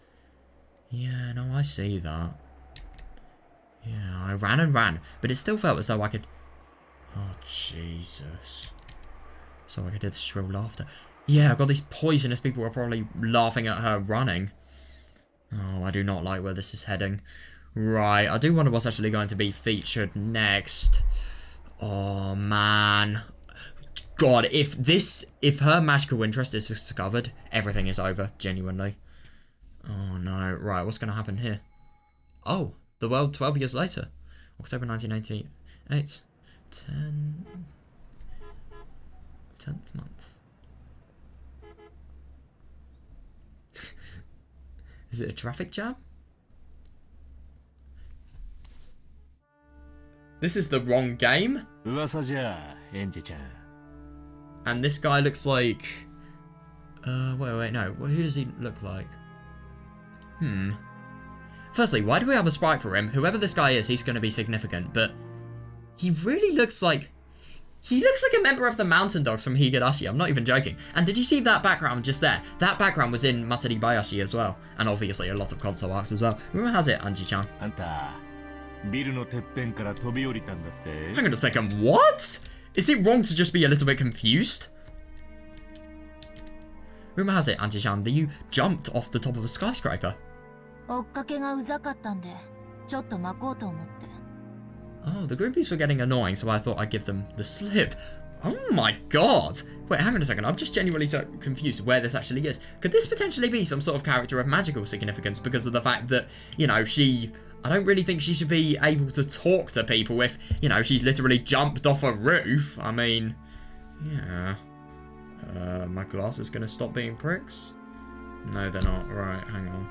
Yeah, no, I see that. Yeah, I ran and ran, but it still felt as though I could... Oh, Jesus. So I could hear the shrill laughter. Yeah, God, these poisonous people were probably laughing at her running. Oh, I do not like where this is heading. Right, I do wonder what's actually going to be featured next. Oh, man. God, if her magical interest is discovered, everything is over, genuinely. Oh, no. Right, what's going to happen here? Oh, the world 12 years later. October 1988. 10th month. Is it a traffic jam? This is the wrong game. And this guy looks like... wait, no. Who does he look like? Firstly, why do we have a sprite for him? Whoever this guy is, he's going to be significant, but... He really looks like... He looks like a member of the Mountain Dogs from Higurashi, I'm not even joking. And did you see that background just there? That background was in Matsuri Bayashi as well. And obviously a lot of console arcs as well. Rumor has it, Anji-chan. Hang on a second, what? Is it wrong to just be a little bit confused? Rumor has it, Anji-chan, that you jumped off the top of a skyscraper. Oh, the groupies were getting annoying, so I thought I'd give them the slip. Oh my god! Wait, hang on a second, I'm just genuinely so confused where this actually is. Could this potentially be some sort of character of magical significance because of the fact that, you know, I don't really think she should be able to talk to people if, you know, she's literally jumped off a roof. I mean, yeah. My glass is gonna stop being pricks? No, they're not. Right, hang on.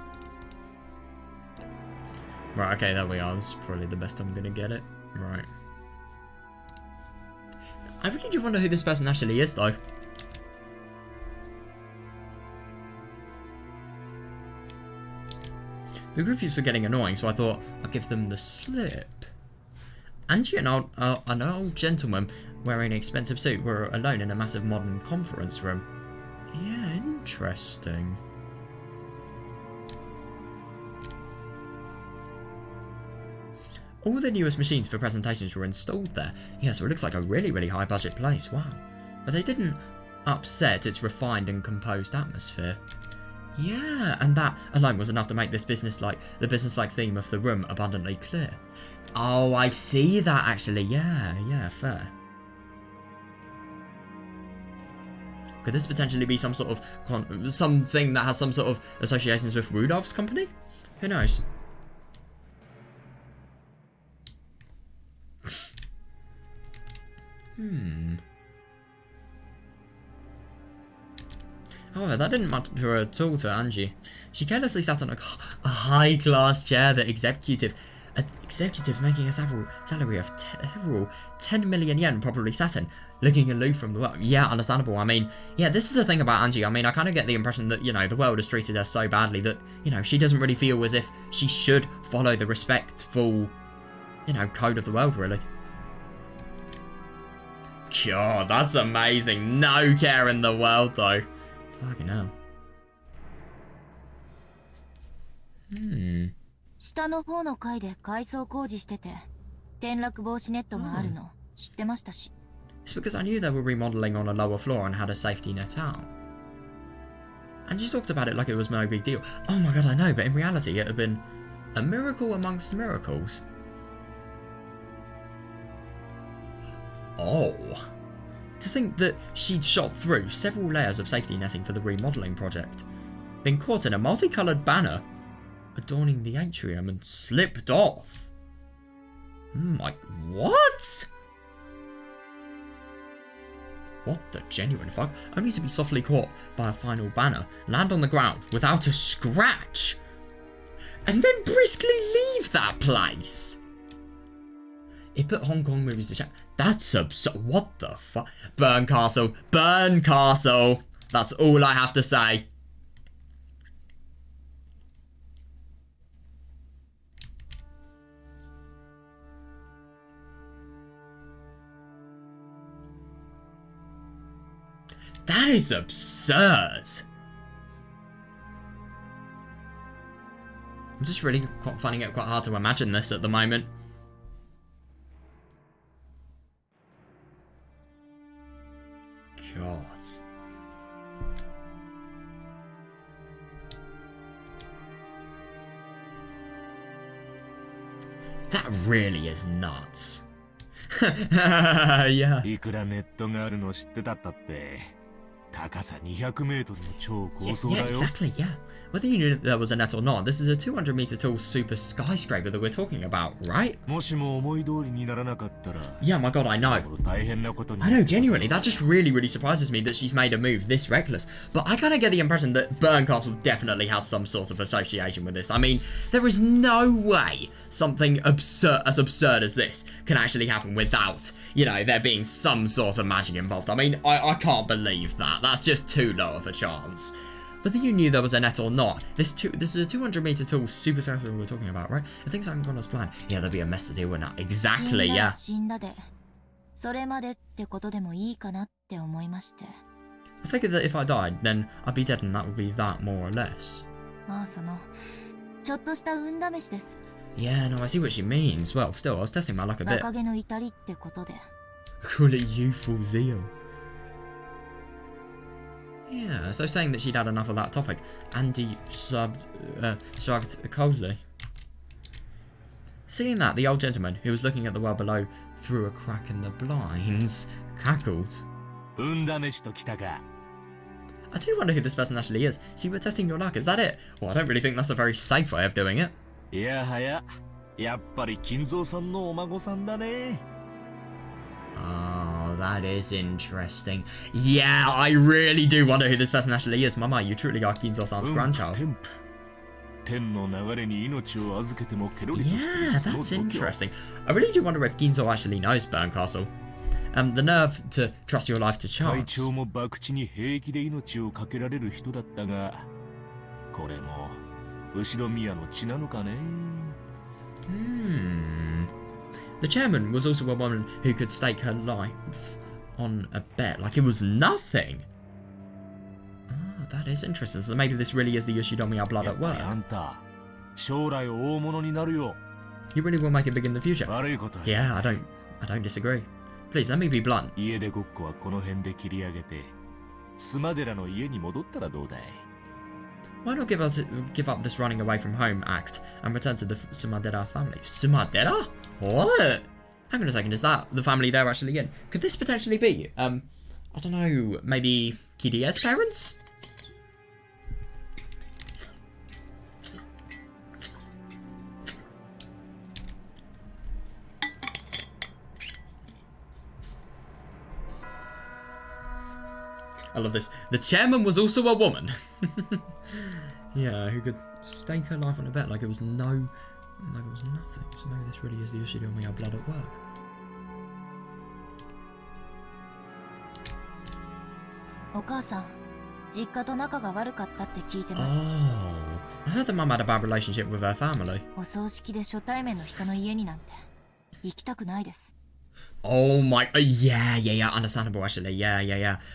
Right, okay, there we are. This is probably the best I'm gonna get it. Right. I really do wonder who this person actually is, though. The groupies were getting annoying, so I thought I'd give them the slip. Angie and an old gentleman wearing an expensive suit were alone in a massive modern conference room. Yeah, interesting. All the newest machines for presentations were installed there. Yeah, so it looks like a really, really high budget place. Wow. But they didn't upset its refined and composed atmosphere. Yeah, and that alone was enough to make the business-like theme of the room abundantly clear. Oh, I see that actually. Yeah, fair. Could this potentially be some sort of something that has some sort of associations with Rudolph's company? Who knows? However, that didn't matter at all to Angie. She carelessly sat on a high-class chair that executive making a salary of 10 million yen probably sat in, looking aloof from the world. Yeah, understandable. I mean, yeah, this is the thing about Angie. I mean, I kind of get the impression that, you know, the world has treated her so badly that, you know, she doesn't really feel as if she should follow the respectful, you know, code of the world, really. God, that's amazing. No care in the world, though. Fucking hell. 下の方の階で改装工事してて、転落防止ネットがあるの知ってましたし。It's because I knew they were remodeling on a lower floor and had a safety net out. And you talked about it like it was no big deal. Oh my god, I know, but in reality it had been a miracle amongst miracles. Oh. To think that she'd shot through several layers of safety netting for the remodeling project, been caught in a multicoloured banner adorning the atrium and slipped off. Like, what? What the genuine fuck? Only to be softly caught by a final banner, land on the ground without a scratch, and then briskly leave that place. It put Hong Kong movies to shame. That's absurd. What the fuck? Burn Castle. Burn Castle. That's all I have to say. That is absurd. I'm just really finding it quite hard to imagine this at the moment. God. That really is nuts. Yeah. いくらネットがあるの知ってたったって、高さ200メートルの超高層だ Yeah, よ。 exactly, yeah. Whether you knew there was a net or not, this is a 200-meter tall super skyscraper that we're talking about, right? もしも思い通りにならなかったら、 Yeah, my god, I know. 大変なことに。 I know, genuinely, that just really, really surprises me that she's made a move this reckless. But I kind of get the impression that Burncastle definitely has some sort of association with this. I mean, there is no way something as absurd as this can actually happen without, you know, there being some sort of magic involved. I mean, I can't believe that. That's just too low of a chance. Whether you knew there was a net or not, this is a 200-meter tall super skyscraper we're talking about, right? If things haven't gone as planned, yeah, there'll be a mess to deal with now. Exactly, yeah. 死んだで、それまでってことでもいいかなって思いまして。I figured that if I died, then I'd be dead and that would be that, more or less. まあその、ちょっとした運試しです。 Yeah, no, I see what she means. Well, still, I was testing my luck a bit. 若気の至りってことで。Call it youthful zeal. Yeah, so saying that she'd had enough of that topic, Andy shrugged coldly. Seeing that, the old gentleman, who was looking at the world below through a crack in the blinds, cackled. 運試しときたか。 I do wonder who this person actually is. See, we're testing your luck, is that it? Well, I don't really think that's a very safe way of doing it. いやはや、やっぱり金蔵さんのお孫さんだね。 Oh, that is interesting. Yeah, I really do wonder who this person actually is. Mama, you truly are Kinzo-san's grandchild. 天の流れに命を預けてもケロリとして Yeah, that's interesting. I really do wonder if Ginzo actually knows Burncastle. The nerve to trust your life to 会 chance. 長も博打に平気で命をかけられる人だったが、これも後ろ宮の血なのかね。The chairman was also a woman who could stake her life on a bet like it was nothing. Ah, that is interesting. So maybe this really is the Yoshidomiya blood やっ at ぱり work. あんた、将来大物になるよ。 You really will make it big in the future. 悪いことは。 Yeah, I don't disagree. Please, let me be blunt. 家出ごっこはこの辺で切り上げて、須磨寺の家に戻ったらどうだい？ Why not give up this running away from home act and return to the Sumadera family? Sumadera? What? Hang on a second, is that the family they're actually in? Could this potentially be, I don't know, maybe Kiria's parents? I love this. The chairman was also a woman. Yeah, who could stake her life on a bet like it was nothing. So maybe this really is the Yoshidomiya blood at work. Oh, I heard that Mum had a bad relationship with her family. お葬式で初対面の人の家になんて行きたくないです。 Oh my, yeah, understandable actually, yeah.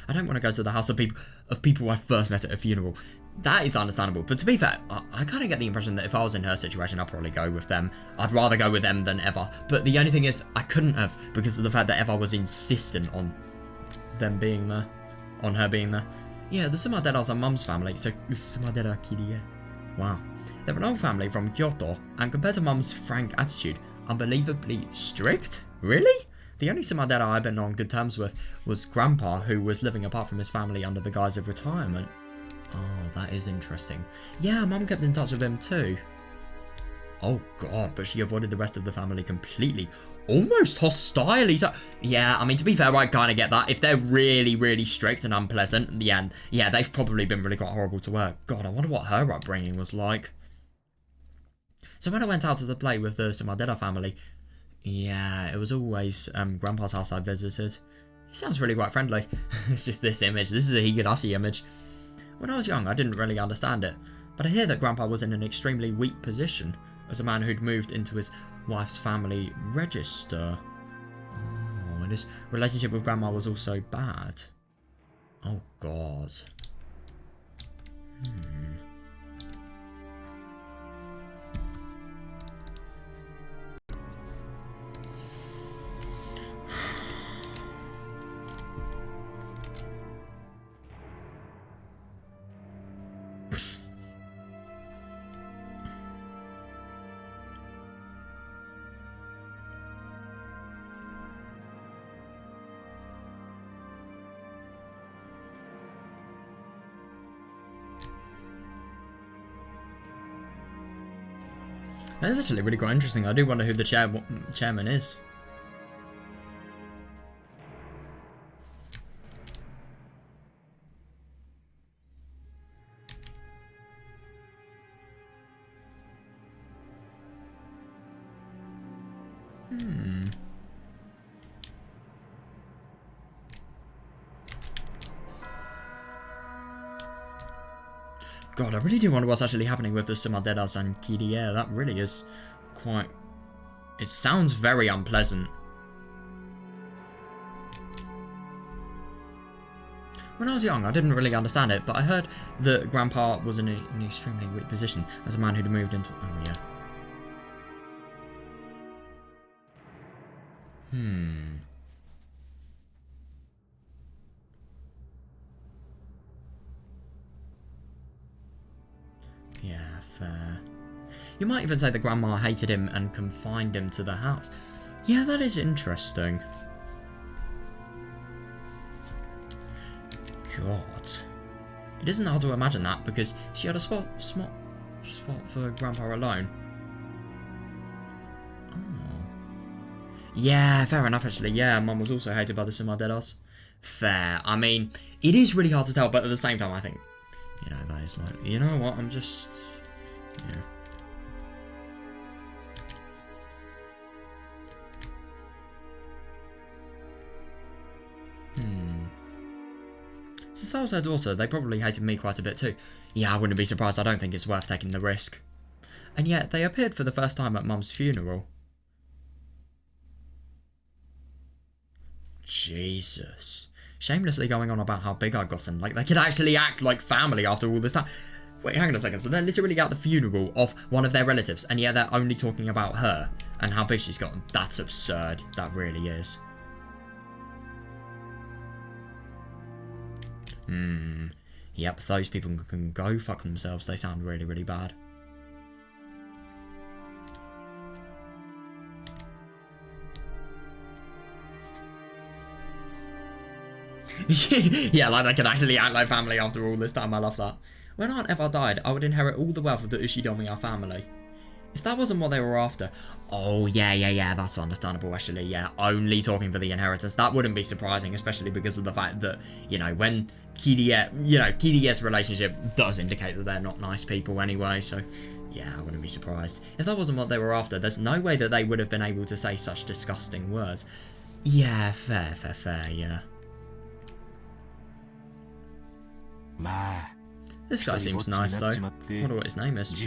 I don't want to go to the house of people I first met at a funeral. That is understandable, but to be fair, I kind of get the impression that if I was in her situation, I'd probably go with them. I'd rather go with them than Eva, but the only thing is, I couldn't have, because of the fact that Eva was insistent on them being there, on her being there. Yeah, the Sumaderas are Mum's family, so Sumadera Kirie. Wow. They're an old family from Kyoto, and compared to Mum's frank attitude, unbelievably strict? Really? The only Sumadera I've been on good terms with was Grandpa, who was living apart from his family under the guise of retirement. Oh, that is interesting. Yeah, Mum kept in touch with him too. Oh god, but she avoided the rest of the family completely. Almost hostile. Yeah, I mean, to be fair, I kind of get that. If they're really, really strict and unpleasant, yeah, they've probably been really quite horrible to her. God, I wonder what her upbringing was like. So when I went out to the play with the Sumadera family, yeah, it was always Grandpa's house I visited. He sounds really quite friendly. It's just this image. This is a Higurashi image. When I was young, I didn't really understand it, but I hear that Grandpa was in an extremely weak position as a man who'd moved into his wife's family register. Oh, and his relationship with Grandma was also bad. Oh, God. That is actually really quite interesting. I do wonder who the chairman is. God, I really do wonder what's actually happening with the Sumaderas and Kirie. That really is quite... It sounds very unpleasant. When I was young, I didn't really understand it, but I heard that Grandpa was in an extremely weak position as a man who'd moved into... Oh, yeah. Yeah, fair. You might even say that Grandma hated him and confined him to the house. Yeah, that is interesting. God. It isn't hard to imagine that, because she had a spot for Grandpa alone. Oh. Yeah, fair enough, actually. Yeah, Mum was also hated by the Sumaderas. Fair. I mean, it is really hard to tell, but at the same time, I think, you know, that is like, you know what, I'm just... Yeah. Since I was her daughter, they probably hated me quite a bit too. Yeah, I wouldn't be surprised. I don't think it's worth taking the risk. And yet, they appeared for the first time at Mum's funeral. Jesus. Shamelessly going on about how big I'd gotten. Like, they could actually act like family after all this time. Wait, hang on a second. So they're literally at the funeral of one of their relatives, and yet they're only talking about her and how big she's gotten. That's absurd. That really is. Yep, those people can go fuck themselves. They sound really, really bad. Yeah, like they can actually act like family after all this time. I love that. When Aunt Eva died, I would inherit all the wealth of the Ushidomiya family. If that wasn't what they were after... Oh, yeah, that's understandable, actually, yeah. Only talking for the inheritance. That wouldn't be surprising, especially because of the fact that, you know, when Kirie's relationship does indicate that they're not nice people anyway, so... Yeah, I wouldn't be surprised. If that wasn't what they were after, there's no way that they would have been able to say such disgusting words. Yeah, fair, yeah. This guy seems nice, though. I wonder what his name is.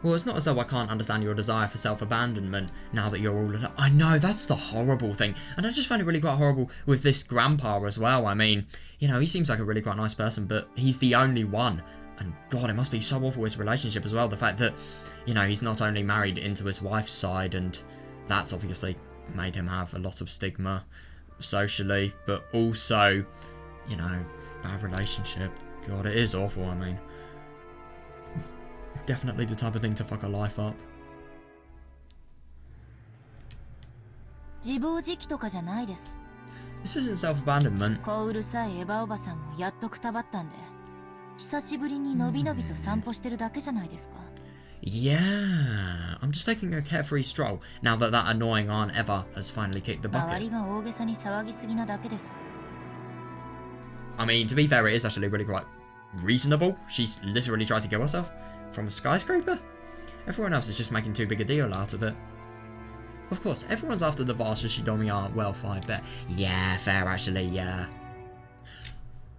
Well, it's not as though I can't understand your desire for self-abandonment now that you're all alone. I know, that's the horrible thing. And I just find it really quite horrible with this grandpa as well. I mean, you know, he seems like a really quite nice person, but he's the only one. And God, it must be so awful, his relationship as well. The fact that, you know, he's not only married into his wife's side, and that's obviously made him have a lot of stigma socially, but also, you know, bad relationship. God, it is awful. I mean, definitely the type of thing to fuck a life up. 自暴自棄とかじゃないです。 This isn't self-abandonment. こううるさいエヴァおばさんもやっとくたばったんで、久しぶりにのびのびと散歩してるだけじゃないですか。Yeah, I'm just taking a carefree stroll now that that annoying Aunt Eva has finally kicked the 周り bucket. が大げさに騒ぎすぎなだけです。 I mean, to be fair, it is actually really quite reasonable. She's literally tried to kill herself from a skyscraper. Everyone else is just making too big a deal out of it. Of course, everyone's after the vast Shidomiya wealth, I bet. Yeah, fair actually, yeah.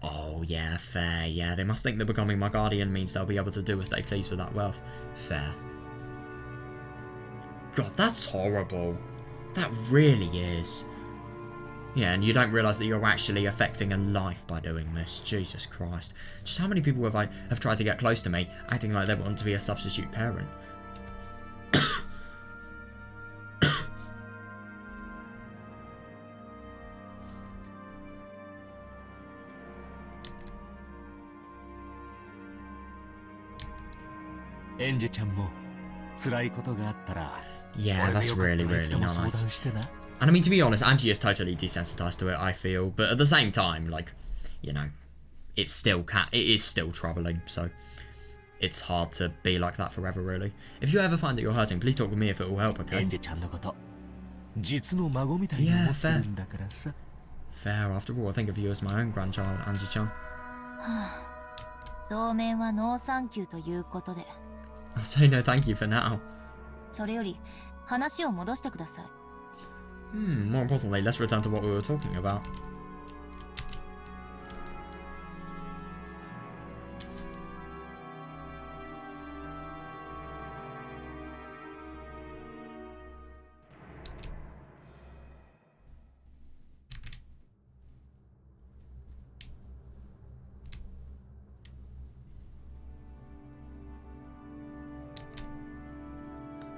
Oh, yeah, fair, yeah. They must think that becoming my guardian means they'll be able to do as they please with that wealth. Fair. God, that's horrible. That really is. Yeah, and you don't realise that you're actually affecting a life by doing this. Jesus Christ. Just how many people have tried to get close to me, acting like they want to be a substitute parent? Yeah, that's really, really nice. And I mean, to be honest, Angie is totally desensitized to it, I feel. But at the same time, like, you know, it is still troubling. So it's hard to be like that forever, really. If you ever find that you're hurting, please talk with me if it will help, okay? Yeah, fair. Fair, after all, I think of you as my own grandchild, Angie-chan. 当面はノーサンキューということで。 I'll say no thank you for now. それより話を戻してください。 More importantly, let's return to what we were talking about.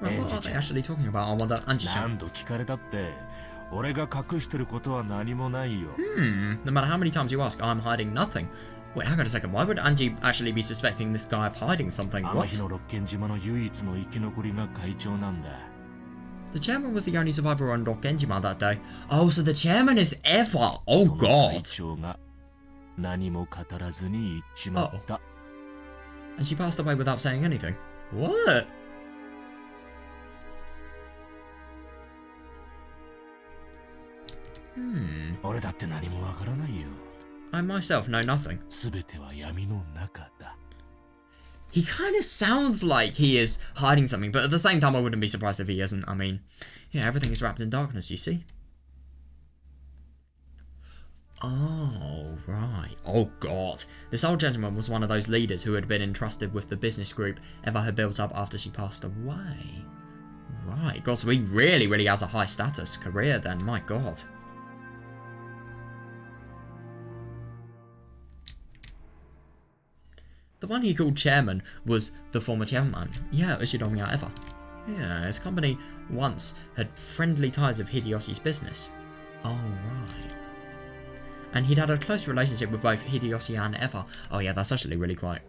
Well, what are they actually talking about? I wonder, Angie-chan. No matter how many times you ask, I'm hiding nothing. Wait, hang on a second. Why would Angie actually be suspecting this guy of hiding something? What? The chairman was the only survivor on Rokkenjima that day. Oh, so the chairman is Eva. Oh, God. Oh. And she passed away without saying anything. What? I myself know nothing. He kind of sounds like he is hiding something, but at the same time I wouldn't be surprised if he isn't. I mean, yeah, everything is wrapped in darkness, you see. Oh, right. Oh, God. This old gentleman was one of those leaders who had been entrusted with the business group Eva had built up after she passed away. Right. God, so he really, really has a high status career then. My God. The one he called chairman was the former chairman. Yeah, Ushinomiya Eva. Yeah, his company once had friendly ties with Hideyoshi's business. Oh, right. And he'd had a close relationship with both Hideyoshi and Eva. Oh yeah, that's actually really quite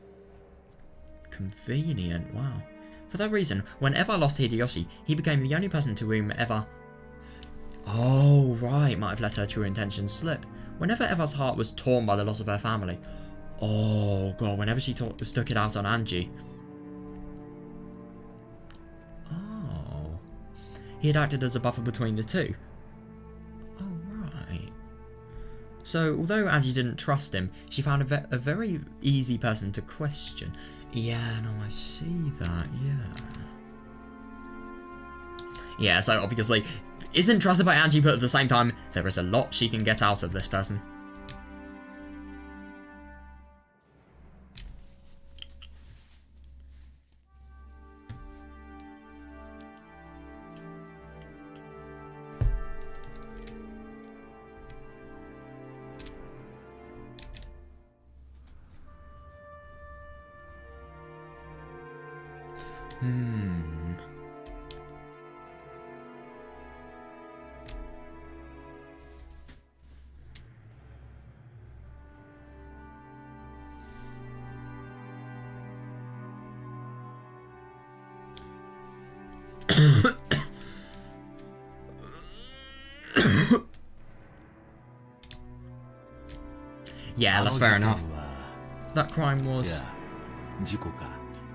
convenient. Wow. For that reason, when Eva lost Hideyoshi, he became the only person to whom Eva... Oh, right, might have let her true intentions slip. Whenever Eva's heart was torn by the loss of her family... Oh, God, whenever she stuck it out on Angie... Oh. He had acted as a buffer between the two. So, although Angie didn't trust him, she found a very easy person to question. Yeah, no, I see that, yeah. Yeah, so obviously, isn't trusted by Angie, but at the same time, there is a lot she can get out of this person. Yeah, that's fair enough. that crime い was? や、事故か。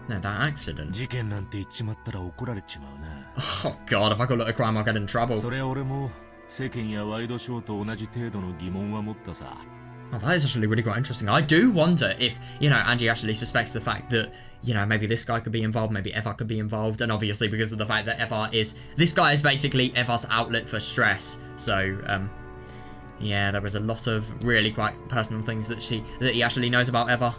No, that accident. 事件なんて言っちまったら怒られちまうな。 Oh god, if I call it a crime, I'll get in trouble. それは俺も世間やワイドショーと同じ程度の疑問は持ったさ。 Oh, that is actually really quite interesting. I do wonder if, you know, Angie actually suspects the fact that, you know, maybe this guy could be involved, maybe Eva could be involved, and obviously because of the fact that Eva is... This guy is basically Eva's outlet for stress, so, yeah, there is a lot of really quite personal things that he actually knows about Eva,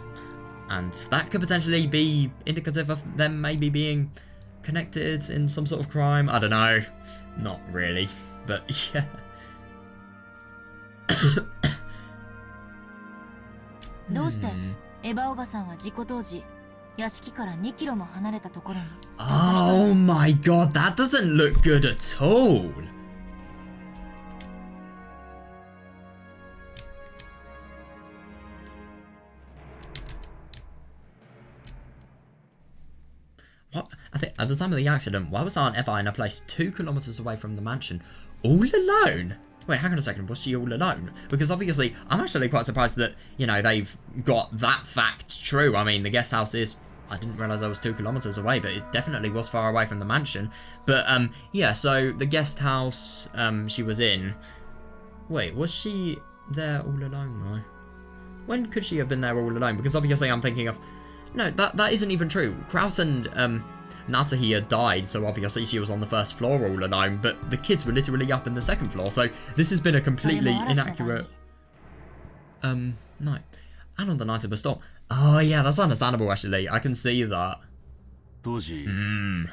and that could potentially be indicative of them maybe being connected in some sort of crime. I don't know. Not really, but yeah. どうしてエヴァおばさんは事故当時屋敷から2キロも離れたところに Oh my god, that doesn't look good at all. What? I think at the time of the accident, why was Aunt Eva in a place 2 kilometers away from the mansion, all alone? Wait, hang on a second, was she all alone? Because obviously, I'm actually quite surprised that, you know, they've got that fact true. I mean, the guest house is... I didn't realise I was 2 kilometers away, but it definitely was far away from the mansion. But, yeah, so the guest house she was in... Wait, was she there all alone, though? When could she have been there all alone? Because obviously I'm thinking of... No, that isn't even true. Kraus and Natsuhi died, so obviously she was on the first floor all alone, but the kids were literally up in the second floor, so this has been a completely inaccurate night. And on the night of the storm. Oh yeah, that's understandable actually. I can see that. 当時、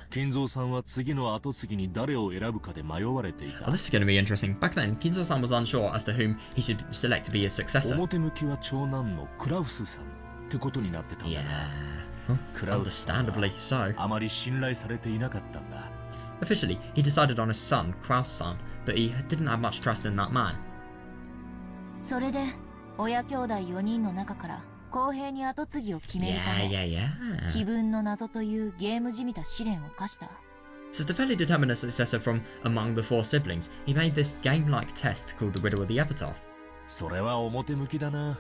金蔵さんは次の後継ぎに誰を選ぶかで迷われていた。 Oh, this is going to be interesting. Back then, Kinzo-san was unsure as to whom he should select to be his successor. 表向きは長男のクラウスさんってことになってたんだが、 Yeah. クラウスさんは Understandably so. あまり信頼されていなかったんだ。 Officially, he decided on his son, Kraus-san, but he didn't have much trust in that man. それで親兄弟4人の中から公平に跡継ぎを決めるた Yeah, め yeah, 気 yeah. 分の謎というゲームじみた試練を課した。 So to fairly determine a successor from among the 4 siblings, he made this game-like test called the Riddle of the Epitaph. それは表向きだな。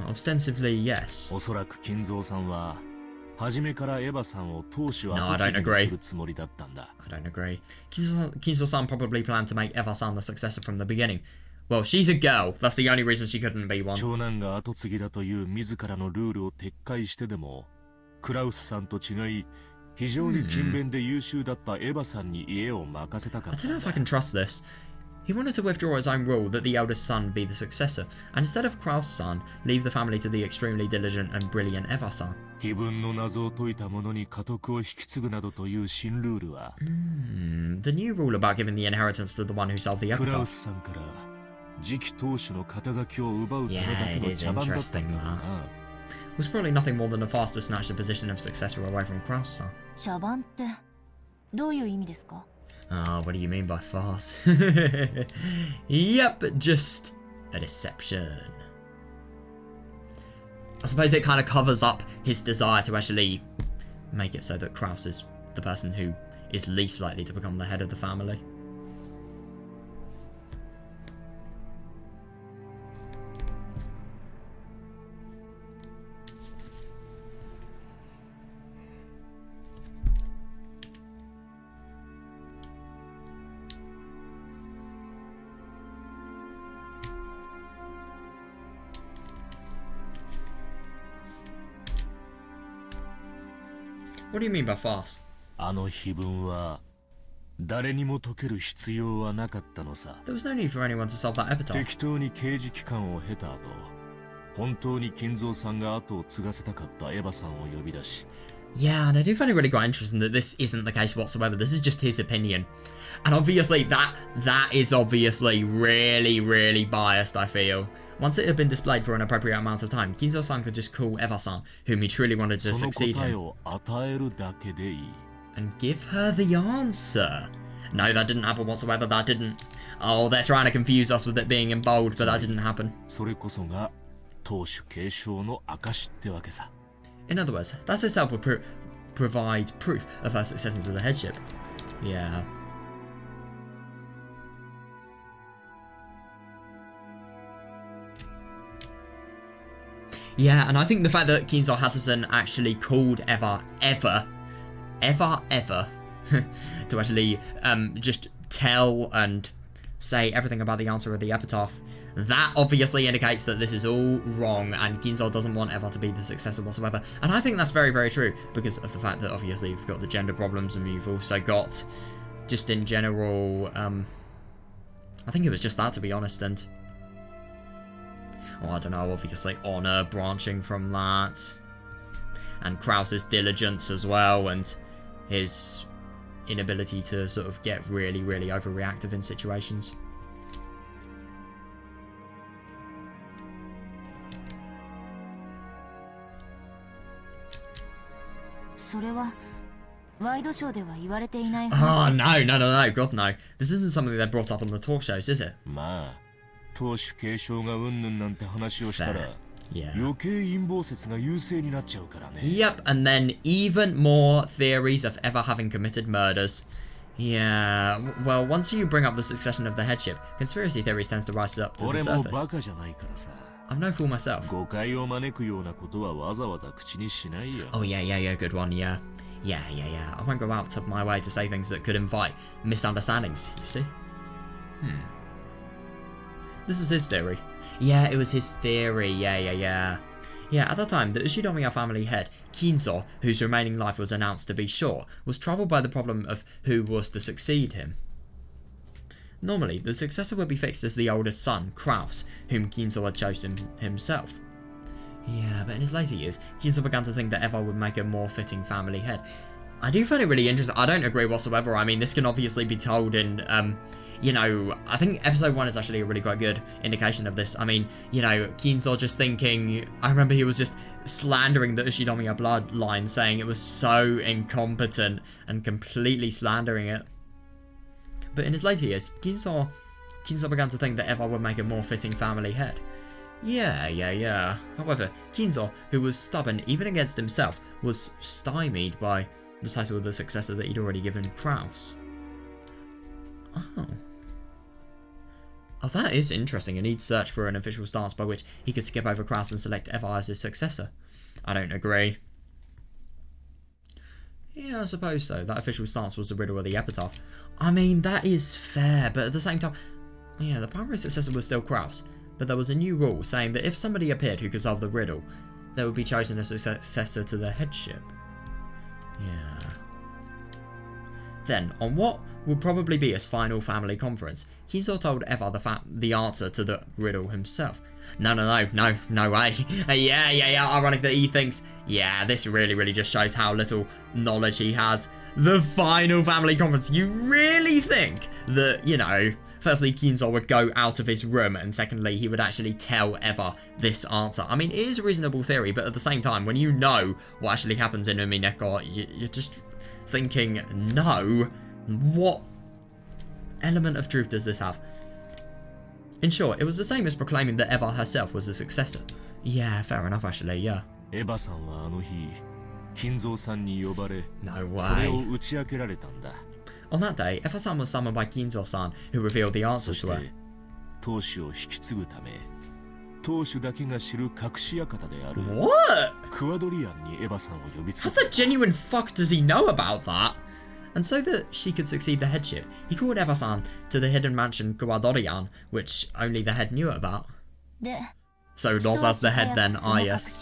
Ostensibly, yes. おそらく金蔵さんは初めからエヴァさんを当主は No, I 後 don't 継ぎに agree. するつもりだったんだ。 I don't agree. Kinzo-san probably planned to make Eva-san the successor from the beginning. Well, she's a girl. That's the only reason she couldn't be one. 長男が後継ぎだという自らのルールを撤回してでも、クラウスさんと違い、非常に勤勉で優秀だったエヴァさんに家を任せたか I っ don't た know ん if だ I can trust this. He wanted to withdraw his own rule that the eldest son be the successor, and instead of Kraus-san, leave the family to the extremely diligent and brilliant Eva-san. 気分の謎を解いた者に家督を引き継ぐなどという新ルールは、 The new rule about giving the inheritance to the one who solved the クラウ epitaph. スさんから次期当主の肩書きを奪うためだ Yeah, け it の is 茶番だったん interesting だろうな。 Was probably nothing more than a fast to snatch the position of successor away from Kraus-san. 茶番ってどういう意味ですか？ Oh, what do you mean by farce? Yep, just a deception. I suppose it kind of covers up his desire to actually make it so that Kraus is the person who is least likely to become the head of the family. What do you mean by farce? あの碑文は誰にも解ける必要はなかったのさ。 There was no need for anyone to solve that epitaph. 適当に刑事期間を経た後、本当に金蔵さんが後を継がせたかったエヴァさんを呼び出し、 Yeah, and I do find it really quite interesting that this isn't the case whatsoever. This is just his opinion. And obviously that is obviously really biased, I feel. Once it had been displayed for an appropriate amount of time, Kizo-san could just call Eva-san, whom he truly wanted to その succeed 答え him, を与えるだけでいい。 and give her the answer. No, that didn't happen whatsoever. That didn't... Oh, they're trying to confuse us with it being in bold, but that didn't happen. それこそが当主継承の証ってわけさ。 In other words, that itself would provide proof of her succession to the headship. Yeah. Yeah, and I think the fact that Kinzo Hatterson actually called Eva to actually just tell and say everything about the answer of the epitaph, that obviously indicates that this is all wrong and Kinzo doesn't want Eva to be the successor whatsoever. And I think that's very, very true because of the fact that obviously you've got the gender problems and you've also got just in general, I think it was just that, to be honest, and I don't know, obviously honor branching from that, and Krause's diligence as well, and his inability to sort of get really, really overreactive in situations. Oh, no, God no. This isn't something they brought up on the talk shows, is it? Yeah. Yep, and then even more theories of Eva having committed murders. Yeah, well, once you bring up the succession of the headship, conspiracy theories tends to rise up to the surface. I'm no fool myself. Oh yeah, good one, yeah. I won't go out of my way to say things that could invite misunderstandings, you see? This is his theory. Yeah, it was his theory, yeah. Yeah, at that time, the Ushinomiya family head, Kinzo, whose remaining life was announced to be short, was troubled by the problem of who was to succeed him. Normally, the successor would be fixed as the oldest son, Krause, whom Kinzo had chosen himself. Yeah, but in his later years, Kinzo began to think that Eva would make a more fitting family head. I do find it really interesting. I don't agree whatsoever. I mean, this can obviously be told in, you know, I think episode 1 is actually a really quite good indication of this. I mean, you know, Kinzo just thinking, I remember he was just slandering the Ushinomiya bloodline, saying it was so incompetent and completely slandering it. But in his later years, Kinzo began to think that Eva would make a more fitting family head. Yeah. However, Kinzo, who was stubborn even against himself, was stymied by the title of the successor that he'd already given Krause. Oh, that is interesting, and he'd search for an official stance by which he could skip over Krause and select Eva as his successor. I don't agree. Yeah, I suppose so. That official stance was the riddle of the epitaph. I mean, that is fair, but at the same time, yeah, the primary successor was still Krause, but there was a new rule saying that if somebody appeared who could solve the riddle, they would be chosen as a successor to the headship. Yeah. Then, on what would probably be his final family conference, Kinzo told Eva the answer to the riddle himself. No way. Yeah, ironic that he thinks, yeah, this really just shows how little knowledge he has. The final family conference. You really think that, you know, firstly, Kinzo would go out of his room, and secondly, he would actually tell Eva this answer? I mean, it is a reasonable theory, but at the same time, when you know what actually happens in Umineko, you're just thinking, no, what element of truth does this have? In short, it was the same as proclaiming that Eva herself was the successor. Yeah, fair enough, actually, yeah. No way. On that day, Eva-san was summoned by Kinzo-san, who revealed the answer to her. What? How the genuine fuck does he know about that? And so that she could succeed the headship, he called Eva-san to the hidden mansion Kuwadorian, which only the head knew about. So Roz as the head then, yes.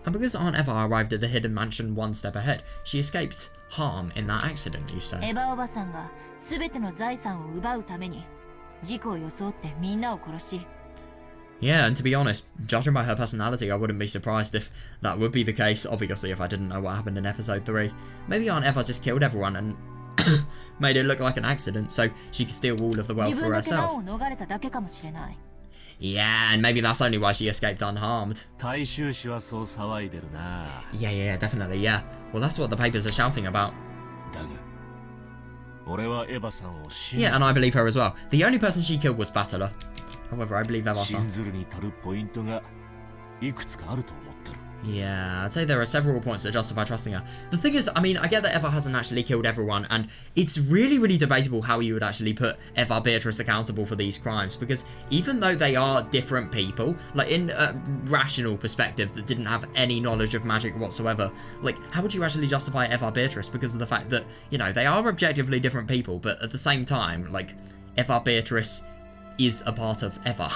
And because Aunt Eva arrived at the hidden mansion one step ahead, she escaped harm in that accident, you say. Yeah, and to be honest, judging by her personality, I wouldn't be surprised if that would be the case, obviously if I didn't know what happened in episode 3. Maybe Aunt Eva just killed everyone and made it look like an accident so she could steal all of the wealth for herself. Yeah, and maybe that's only why she escaped unharmed. Yeah, definitely, yeah. Well, that's what the papers are shouting about. Yeah, and I believe her as well. The only person she killed was Battler. However, I believe Eva-san. Yeah, I'd say there are several points that justify trusting her. The thing is, I mean, I get that Eva hasn't actually killed everyone, and it's really, really debatable how you would actually put Eva Beatrice accountable for these crimes, because even though they are different people, like in a rational perspective that didn't have any knowledge of magic whatsoever, like, how would you actually justify Eva Beatrice because of the fact that, you know, they are objectively different people, but at the same time, like, Eva Beatrice is a part of Eva.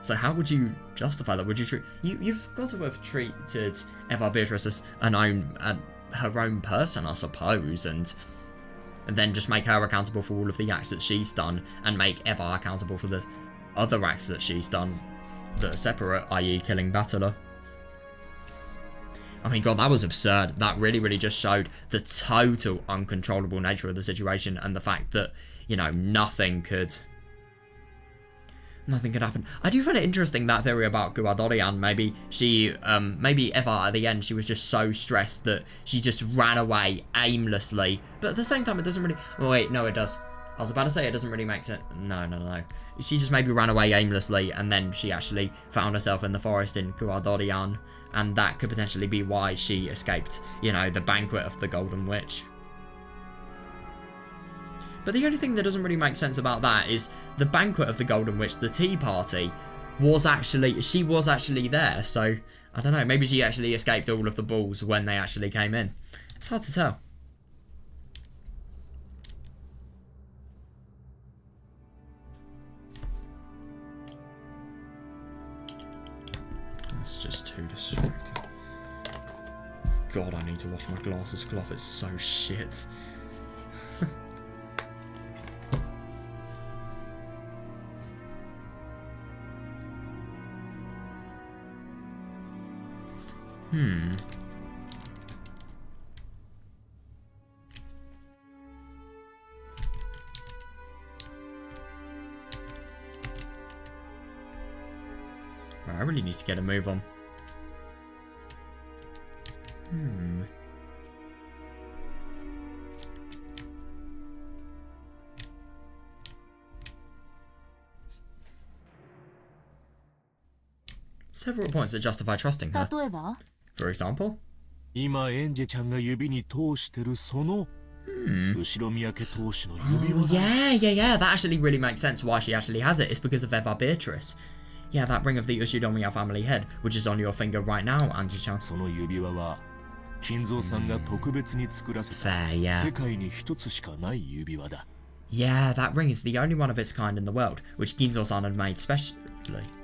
So how would you justify that? Would you treat... You've got to have treated Eva Beatrice as her own person, I suppose, and then just make her accountable for all of the acts that she's done, and make Eva accountable for the other acts that she's done that are separate, i.e. killing Battler. I mean, God, that was absurd. That really, really just showed the total uncontrollable nature of the situation, and the fact that, you know, nothing could happen. I do find it interesting, that theory about Guadorian. Maybe maybe Eva at the end, she was just so stressed that she just ran away aimlessly. But at the same time, it doesn't really... Oh, wait, no, it does. I was about to say it doesn't really make sense. No. She just maybe ran away aimlessly, and then she actually found herself in the forest in Guadorian, and that could potentially be why she escaped, you know, the banquet of the Golden Witch. But the only thing that doesn't really make sense about that is the banquet of the Golden Witch, the tea party, she was actually there. So, I don't know, maybe she actually escaped all of the balls when they actually came in. It's hard to tell. That's just too distracting. God, I need to wash my glasses cloth, it's so shit. Right, I really need to get a move on. Several points that justify trusting her. 例えば For example? 今エンジェちゃんが指に通してるその後ろ宮家当主の指輪だ。 Yeah. That actually really makes sense why she actually has it. It's because of Eva Beatrice. Yeah, that ring of the Ushidomiya family head, which is on your finger right now, Anji-chan. その指輪は金蔵さんが特別に作らせた Fair, yeah. 世界に一つしかない指輪だ。 Yeah, that ring is the only one of its kind in the world, which Ginzo-san had made specially.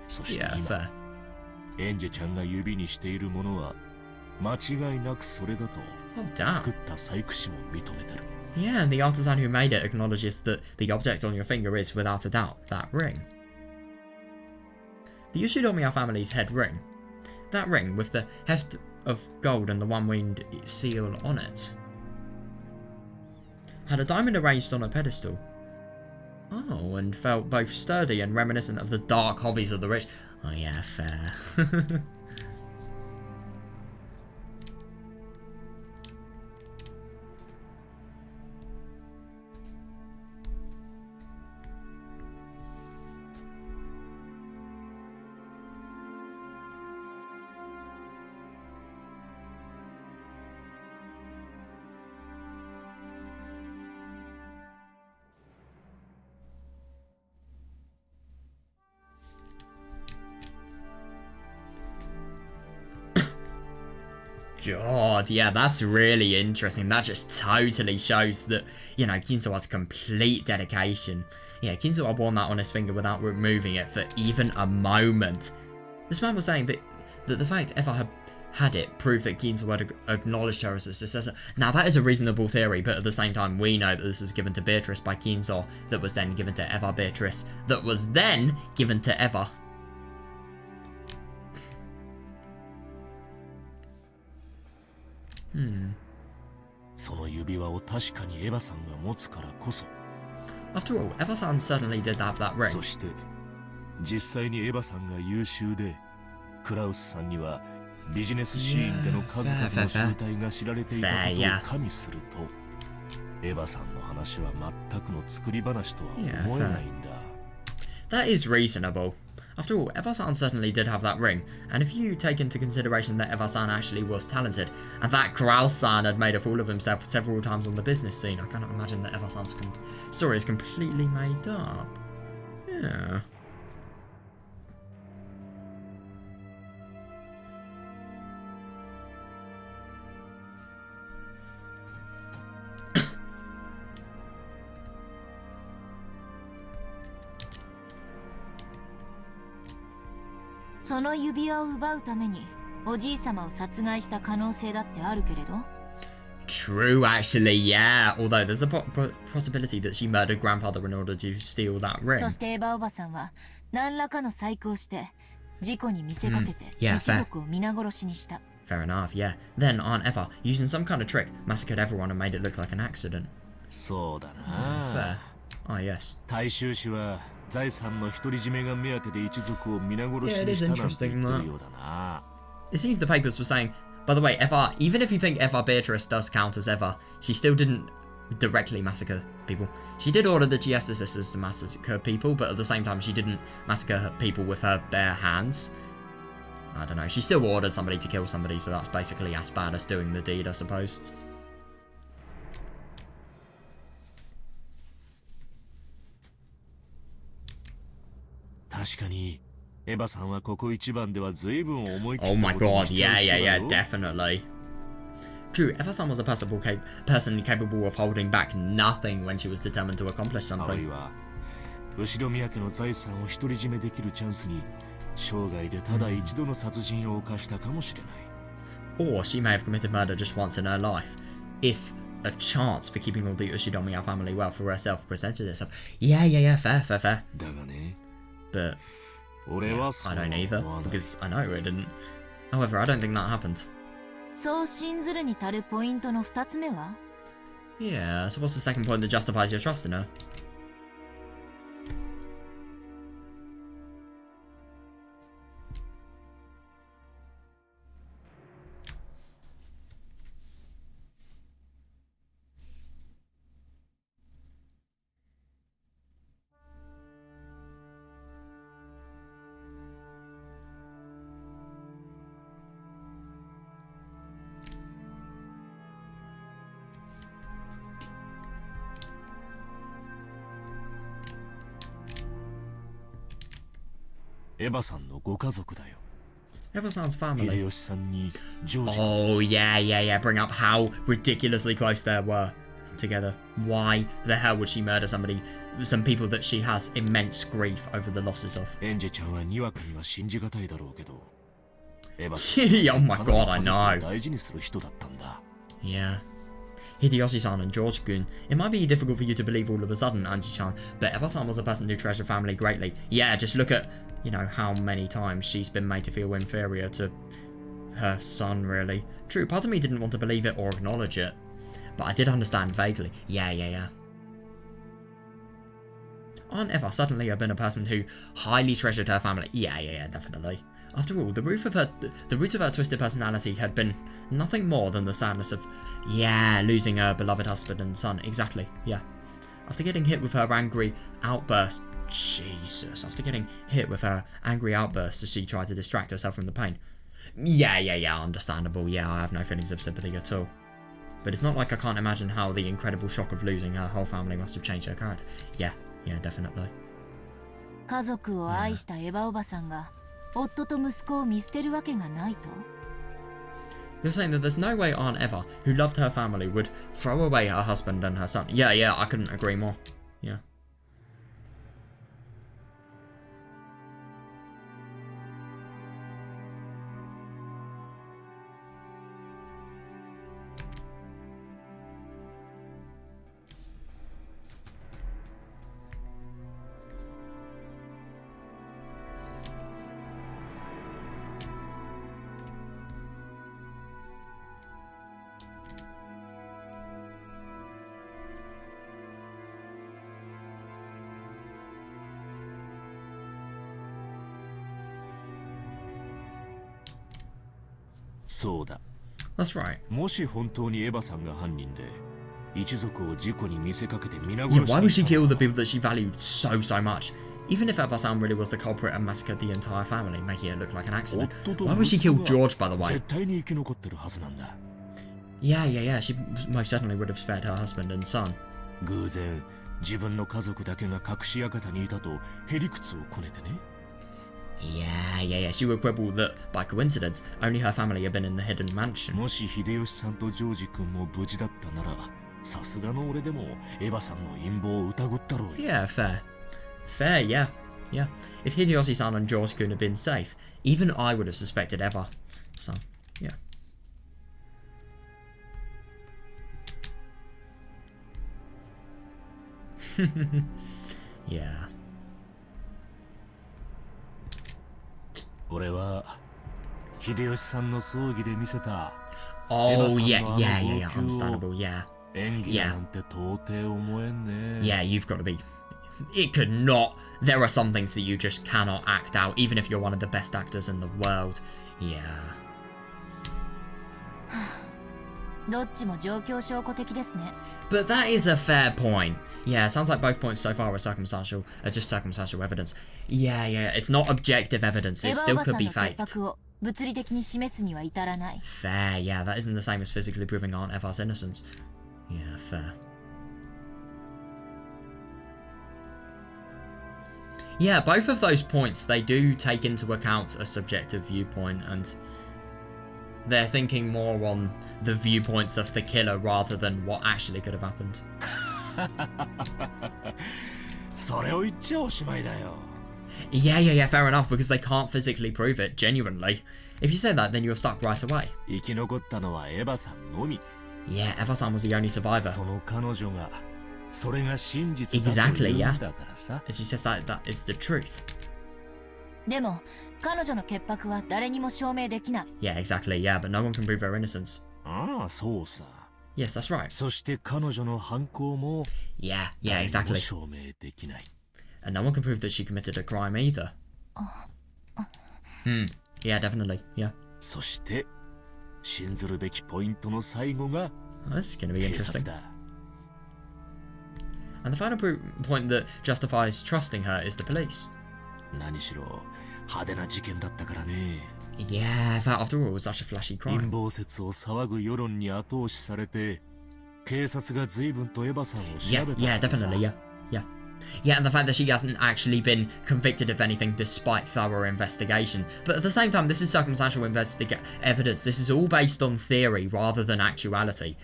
そして Yeah, 今 fair. エンジェちゃんが指にしているものは間違いなくそれだと Oh, damn. 作った細工師も認めてる。 Yeah, and the artisan who made it acknowledges that the object on your finger is, without a doubt, that ring. The Ushidomiya family's head ring. That ring, with the heft of gold and the one-winged seal on it, had a diamond arranged on a pedestal. Oh, and felt both sturdy and reminiscent of the dark hobbies of the rich. Oh yeah, fair. God, yeah, that's really interesting. That just totally shows that, you know, Ginzo has complete dedication. Yeah, Ginzo had worn that on his finger without removing it for even a moment. This man was saying that the fact Eva had it proved that Ginzo had acknowledged her as a successor. Now, that is a reasonable theory, but at the same time, we know that this was given to Beatrice by Ginzo, that was then given to Eva Beatrice, that was then given to Eva. その指輪を確かにエヴァさんが持つからこそ。 After all, Eva-san certainly did have that ring. そして実際にエヴァさんが優秀で、クラウスさんにはビジネスシーンでの数々の集大が知られていたことを加味すると、エヴァさんの話は全くの作り話とは思えないんだ。 That is reasonable. After all, Eva-san certainly did have that ring, and if you take into consideration that Eva-san actually was talented, and that Growl-san had made a fool of himself several times on the business scene, I cannot imagine that Eva-san's story is completely made up. Yeah. So その指輪を奪うためにおじいさまを殺害した可能性だってあるけれど True, actually, yeah. Although there's a possibility that she murdered grandfather in order to steal that ring. そしてエヴァおばさんは何らかの細工をして事故に見せかけて Yeah, 一族を皆殺しにした Fair enough, yeah. Then Aunt Eva, using some kind of trick, massacred everyone and made it look like an accident. そうだな。 Fair. Ah, yes. 大衆紙は財産の独り占めが目当てで一族を皆殺し Yeah, it に is したなんて interesting, 言ってるようだな。It seems the papers were saying, by the way, Eva, even if you think Eva Beatrice does count as Eva, she still didn't directly massacre people. She did order the Giesta sisters to massacre people, but at the same time she didn't massacre people with her bare hands. I don't know, she still ordered somebody to kill somebody, so that's basically as bad as doing the deed, I suppose. 確かにエヴァさんはここ一番では随分思い切 Oh った my ことを god, しちゃう yeah, 人 yeah, だ yeah, よ。 definitely. True, Eva-san was a person capable of holding back nothing when she was determined to accomplish あるい something. は後ろ宮家の財産を独り占めできるチャンスに生涯でただ一度の殺人を犯したかもしれない。 Or she may have committed murder just once in her life, if a chance for keeping all the Ushidomiya family wealth for herself presented itself. Yeah, yeah, yeah, fair, fair, fair. だがね、 But 俺はそ I うは don't either, 思わない。 because I know it didn't. However, I don't think that happened. そう信ずるに足るポイントの2つ目は Yeah, so what's the second point that justifies your trust in her?エヴァさんのご家族だよ。 Eva-san's 秀 family. 吉さんにジョージ、 Oh, yeah, yeah, yeah. Bring up how ridiculously close they were together. Why the hell would she murder some people that she has immense grief over the losses of? エンジェちゃんはにわかには信じがたいだろうけど、エヴァ Oh my さん god, I 家族を know. 大事にする人だったんだ。 Yeah. Hideyoshi-san and George-kun. It might be difficult for you to believe all of a sudden, Anji-chan, but Eva-san was a person who treasured family greatly. Yeah, just look at, you know, how many times she's been made to feel inferior to her son, really. True, part of me didn't want to believe it or acknowledge it, but I did understand vaguely. Yeah, yeah, yeah. Aunt Eva suddenly had been a person who highly treasured her family. Yeah, yeah, yeah, definitely. After all, the root of her twisted personality had been nothing more than the sadness of, yeah, losing her beloved husband and son. Exactly, yeah. After getting hit with her angry outburst, Jesus, after getting hit with her angry outburst as she tried to distract herself from the pain. Yeah, yeah, yeah, understandable. Yeah, I have no feelings of sympathy at all. But it's not like I can't imagine how the incredible shock of losing her whole family must have changed her character. Yeah, yeah, definitely. 家族を愛したエヴァおばさんが夫と息子を見捨てるわけがないと You're saying that there's no way Aunt Eva, who loved her family, would throw away her husband and her son. Yeah, yeah, I couldn't agree more. Yeah.そうだ。 That's right. もし本当にエヴァさんが犯人で、一族を事故に見せかけて皆殺 Yeah, し why に would し she たの kill the か people that she valued so much? Even if Eva-san really was the culprit and massacred the entire family, making it look like an accident, why would she kill George, by the way? 絶対に生き残ってるはずなんだ。 Yeah, she most certainly would have spared her husband and son. 偶然自分の家族だけが隠し館にいたとへりくつをこねてね。 Yeah, she would quibble that, by coincidence, only her family had been in the hidden mansion. もし秀吉さんとジョージ君も無事だったなら、さすがの俺でもエヴァさんの陰謀を疑ったろうよ。 Yeah, fair, yeah. If Hideyoshi-san and George-kun had been safe, even I would have suspected Eva. So, yeah. Yeah. 俺は秀吉さんの葬儀で見せた Oh, yeah, understandable, yeah. 演技なんて到底思えんね。 Yeah, you've got to be... It could not... There are some things that you just cannot act out, even if you're one of the best actors in the world. Yeah. どっちも状況証拠的ですね。 But that is a fair point. Yeah, it sounds like both points so far are just circumstantial evidence. Yeah, it's not objective evidence. It still could be faked. 物理的に示すには至らない。 Fair, yeah, that isn't the same as physically proving Aunt Eva's innocence. Yeah, fair. Yeah, both of those points, they do take into account a subjective viewpoint, and they're thinking more on the viewpoints of the killer rather than what actually could have happened. それを言っちゃおしまいだよ。 Yeah, fair enough, because they can't physically prove it, genuinely. If you say that, then you're stuck right away. 生き残ったのはエヴァさんのみ。 Yeah, Eva-san was the only survivor. その彼女がそれが真実だと Exactly, 言う yeah. んだからさ。 As she says that is the truth. でも彼女の潔白は誰にも証明できない。 Yeah, exactly, yeah, but no one can prove her innocence. ああ、そうさ。 Yes, that's right. そして彼女の犯行も Yeah, 誰にも exactly. 証明できない。 And no one can prove that she committed a crime either. Yeah, definitely, yeah. そして信ずるべきポイントの最後が Oh, this is going to be 警察 interesting. だ。 And the final point that justifies trusting her is the police. 何しろ派手な事件だったからね。 Yeah, that after all was such a flashy 陰 crime. 謀説を騒ぐ世論に後押しされて警察が随分とエヴァさんを調べた Yeah, からさ。 definitely, yeah. Yeah, and the fact that she hasn't actually been convicted of anything despite thorough investigation. But at the same time, this is circumstantial evidence. This is all based on theory rather than actuality.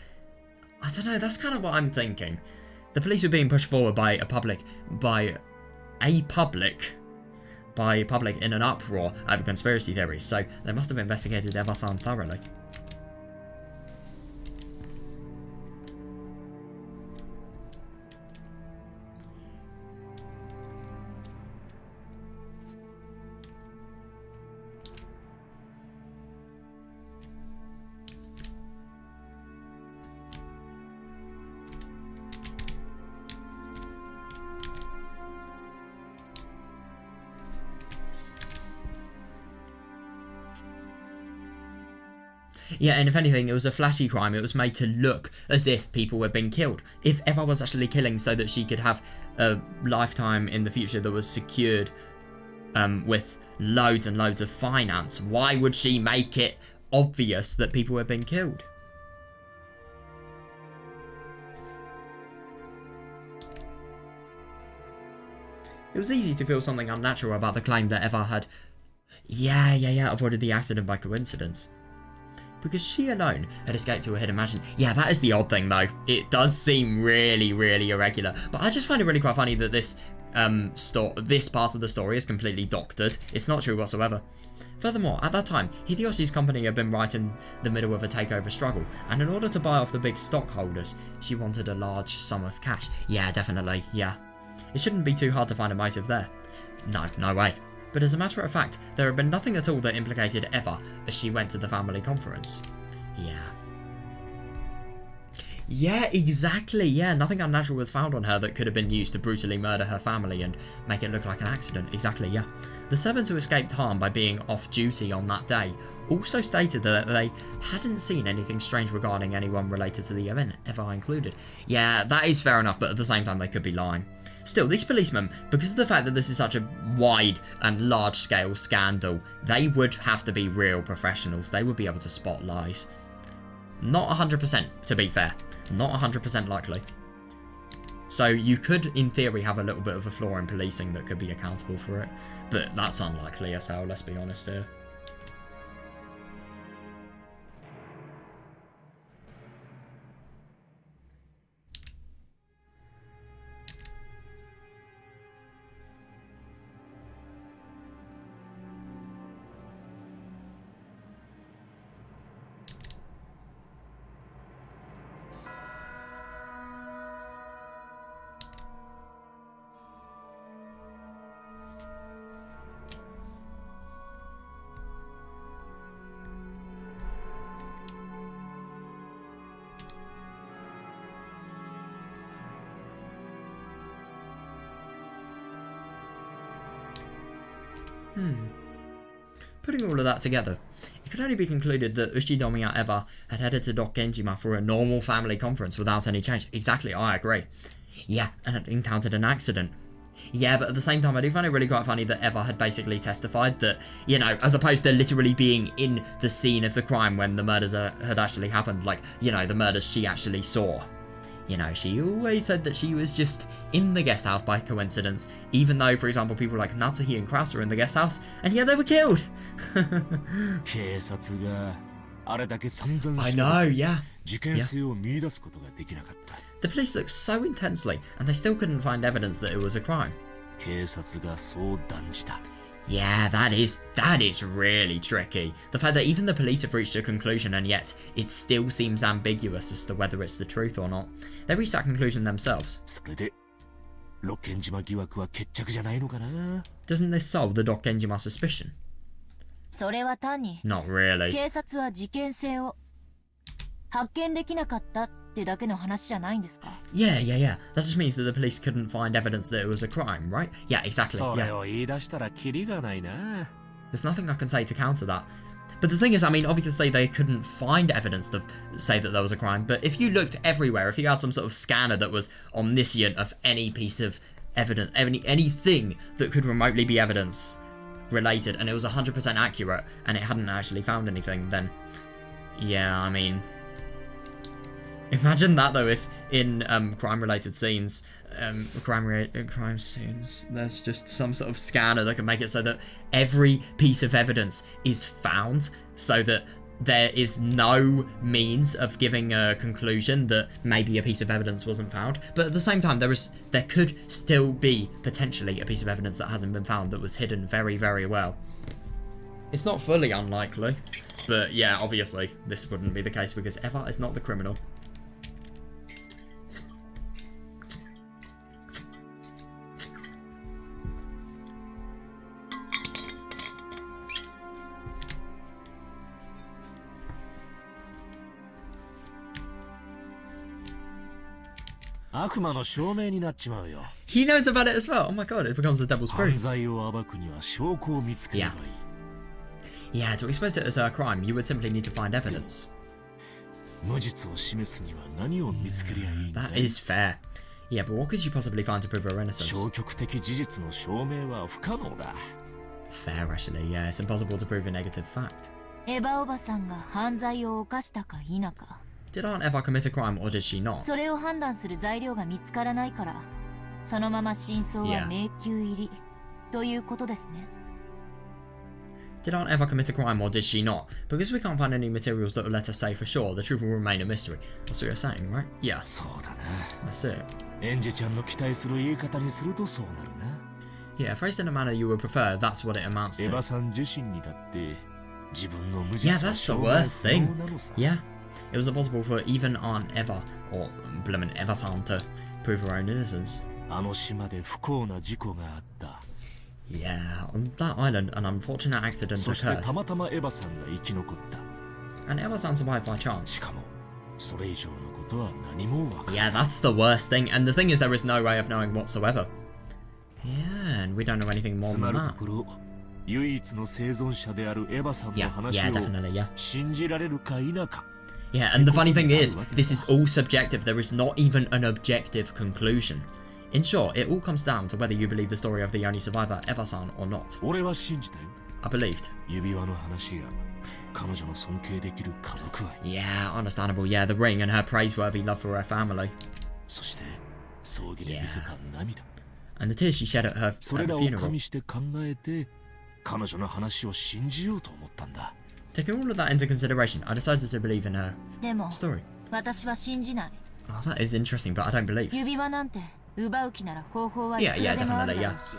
I don't know, that's kind of what I'm thinking. The police were being pushed forward by public in an uproar over conspiracy theories, so they must have investigated Eva-san thoroughly. Yeah, and if anything, it was a flashy crime. It was made to look as if people were being killed. If Eva was actually killing so that she could have a lifetime in the future that was secured with loads and loads of finance, why would she make it obvious that people were being killed? It was easy to feel something unnatural about the claim that Eva had, avoided the accident by coincidence. Because she alone had escaped to a hidden mansion. Yeah, that is the odd thing though. It does seem really, really irregular. But I just find it really quite funny that this part of the story is completely doctored. It's not true whatsoever. Furthermore, at that time, Hideyoshi's company had been right in the middle of a takeover struggle, and in order to buy off the big stockholders, she wanted a large sum of cash. Yeah, definitely, yeah. It shouldn't be too hard to find a motive there. No way. But as a matter of fact, there had been nothing at all that implicated Eva as she went to the family conference. Yeah, exactly, yeah. Nothing unnatural was found on her that could have been used to brutally murder her family and make it look like an accident. Exactly, yeah. The servants who escaped harm by being off duty on that day also stated that they hadn't seen anything strange regarding anyone related to the event, Eva included. Yeah, that is fair enough, but at the same time they could be lying. still, these policemen, because of the fact that this is such a wide and large-scale scandal, they would have to be real professionals. They would be able to spot lies. Not 100%, to be fair. Not 100% likely. So you could, in theory, have a little bit of a flaw in policing that could be accountable for it. But that's unlikely as hell, let's be honest here. Putting all of that together, it could only be concluded that Ushinomiya Eva had headed to Dock Genjima for a normal family conference without any change. Exactly, I agree. Yeah, and had encountered an accident. Yeah, but at the same time, I do find it really quite funny that Eva had basically testified that, you know, as opposed to literally being in the scene of the crime when the murders had actually happened, like, you know, the murders she actually saw. You know, she always said that she was just in the guest house by coincidence, even though, for example, people like Natsuhi and Kraus are in the guest house, and yet they were killed! I know, yeah. The police looked so intensely, and they still couldn't find evidence that it was a crime. Yeah, that is really tricky. The fact that even the police have reached a conclusion and yet it still seems ambiguous as to whether it's the truth or not. They reached that conclusion themselves. Doesn't this solve the Dock Genjima suspicion? Not really. Yeah. That just means that the police couldn't find evidence that it was a crime, right? Yeah, exactly. Yeah. There's nothing I can say to counter that. But the thing is, I mean, obviously they couldn't find evidence to say that there was a crime, but if you looked everywhere, if you had some sort of scanner that was omniscient of any piece of evidence, anything that could remotely be evidence related, and it was 100% accurate, and it hadn't actually found anything, then yeah, I mean, imagine that though, if in crime-related scenes, crime scenes, there's just some sort of scanner that can make it so that every piece of evidence is found, so that there is no means of giving a conclusion that maybe a piece of evidence wasn't found. But at the same time, there could still be potentially a piece of evidence that hasn't been found that was hidden very, very well. It's not fully unlikely, but yeah, obviously this wouldn't be the case because Eva is not the criminal. He knows about it as well. Oh my god, it becomes a devil's proof. Yeah. Yeah, to expose it as a crime, you would simply need to find evidence. That is fair. Yeah, but what could you possibly find to prove her innocence? Fair, actually, yeah. It's impossible to prove a negative fact. Did Aunt Eva commit a crime or did she not? Yeah. Did Aunt Eva commit a crime or did she not? Because we can't find any materials that will let us say for sure. The truth will remain a mystery. That's what you're saying, right? Yeah. That's it. Yeah, phrased in a manner you would prefer, that's what it amounts to. Yeah, that's the worst thing. Yeah. It was impossible for even Aunt Eva, or Bloomin' Eva-san, to prove her own innocence. Yeah, on that island, an unfortunate accident occurred. And Eva-san survived by chance. Yeah, that's the worst thing, and the thing is there is no way of knowing whatsoever. Yeah, and we don't know anything more than that. Yeah, definitely, yeah. Yeah, and the funny thing is, this is all subjective. There is not even an objective conclusion. In short, it all comes down to whether you believe the story of the only survivor, Eva-san, or not. 俺は信じたよ。 I believed. 指輪の話や彼女の尊敬できる家族愛。 Yeah, understandable. Yeah, the ring and her praiseworthy love for her family. そして葬儀で見せた涙。 And the tears she shed at her そ at れ the らを funeral. 加味して考えて彼女の話を信じようと思ったんだ。 Taking all of that into consideration, I decided to believe in her でも story. 私は信じない。 Oh, that is interesting, but I don't believe. 指輪なんて奪う気なら方法はいく Yeah, yeah, らでもある definitely, だ yeah. ろうし。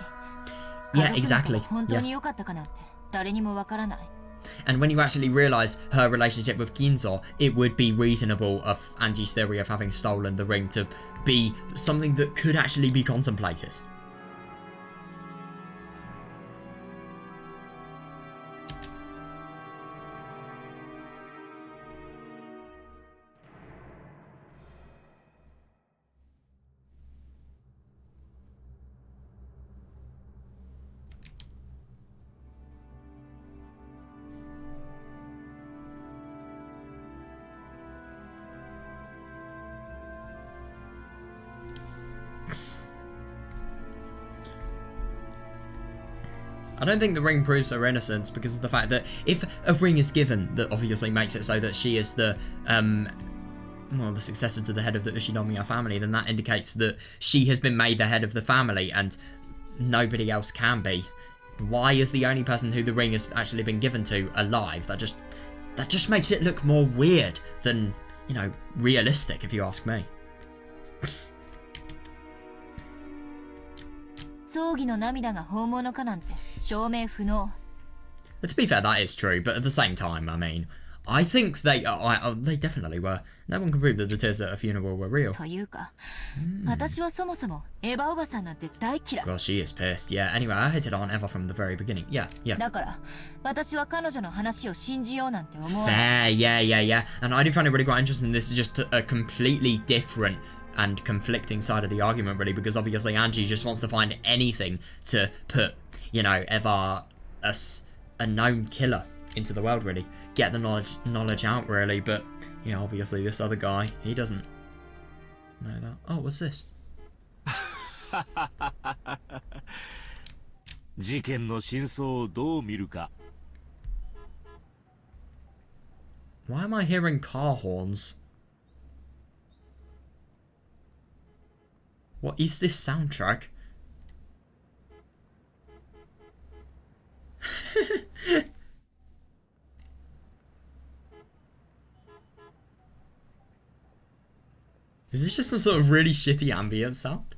Yeah, 家族 exactly. の子が本当 Yeah. に良かったかなんて誰にもわからない。 And when you actually realise her relationship with Ginzo, it would be reasonable of Angie's theory of having stolen the ring to be something that could actually be contemplated. I don't think the ring proves her innocence because of the fact that if a ring is given, that obviously makes it so that she is the the successor to the head of the Ushinomiya family, then that indicates that she has been made the head of the family and nobody else can be. Why is the only person who the ring has actually been given to alive? That just makes it look more weird than, realistic, if you ask me. 葬儀の涙が本物かなんて証明不能。 To be fair, that is true, but at the same time, I mean, I think they definitely were. No one can prove that the tears at a funeral were real. というか、私はそもそもエヴァおばさんなんて大嫌い。 Gosh, she is pissed. Yeah, anyway, I hated Aunt Eva from the very beginning. Yeah, yeah. だから私は彼女の話を信じようなんて思わない。 Fair, yeah. And I do find it really quite interesting. This is just a completely different and conflicting side of the argument, really, because obviously Angie just wants to find anything to put, Eva as a known killer into the world, really. Get the knowledge out, really, but, obviously this other guy, he doesn't know that. Oh, what's this? 事件の真相をどう見るか。 Why am I hearing car horns? What is this soundtrack? Is this just some sort of really shitty ambient sound?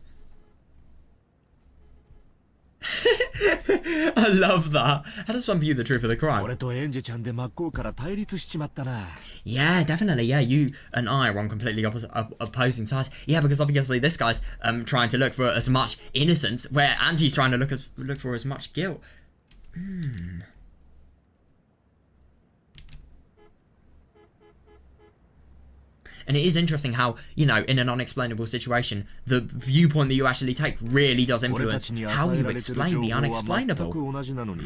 I love that. How does one view the truth of the crime? 俺とエンジェちゃんで真っ向から対立しちまったな。 Yeah, definitely. Yeah, you and I are on completely opposing sides. Yeah, because obviously this guy's trying to look for as much innocence, where Angie's trying to look for as much guilt. And it is interesting how, in an unexplainable situation, the viewpoint that you actually take really does 俺た influence ちに how 与え you られてる explain 情 the 報は全 unexplainable. く同じなのに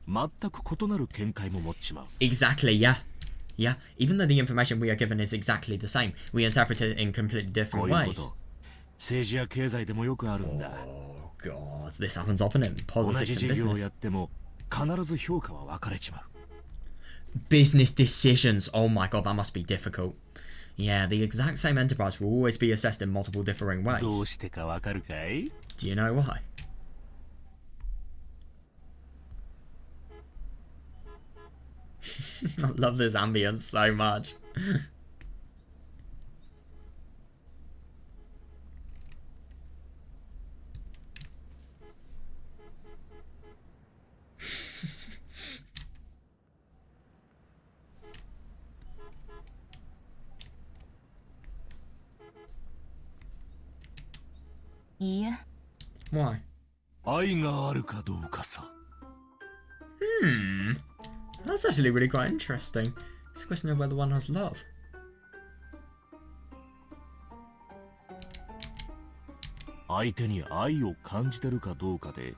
全く異なる見解も持っちまう。 Exactly, yeah. Yeah, even though the information we are given is exactly the same, we interpret it in completely こ different ういうこ ways. と政治や経済でもよくあるんだ。 Oh god, this happens often in 同 politics じ and 事業を business. やっても必ず評価は分かれちまう。 Business decisions, oh my god, that must be difficult. Yeah, the exact same enterprise will always be assessed in multiple differing ど ways. うしてか分かるかい？ Do you know why? I love this ambience so much. Why? 愛があるかどうかさ。 That's actually really quite interesting. It's a question of whether one has love. 相手に愛を感じてるかどうかで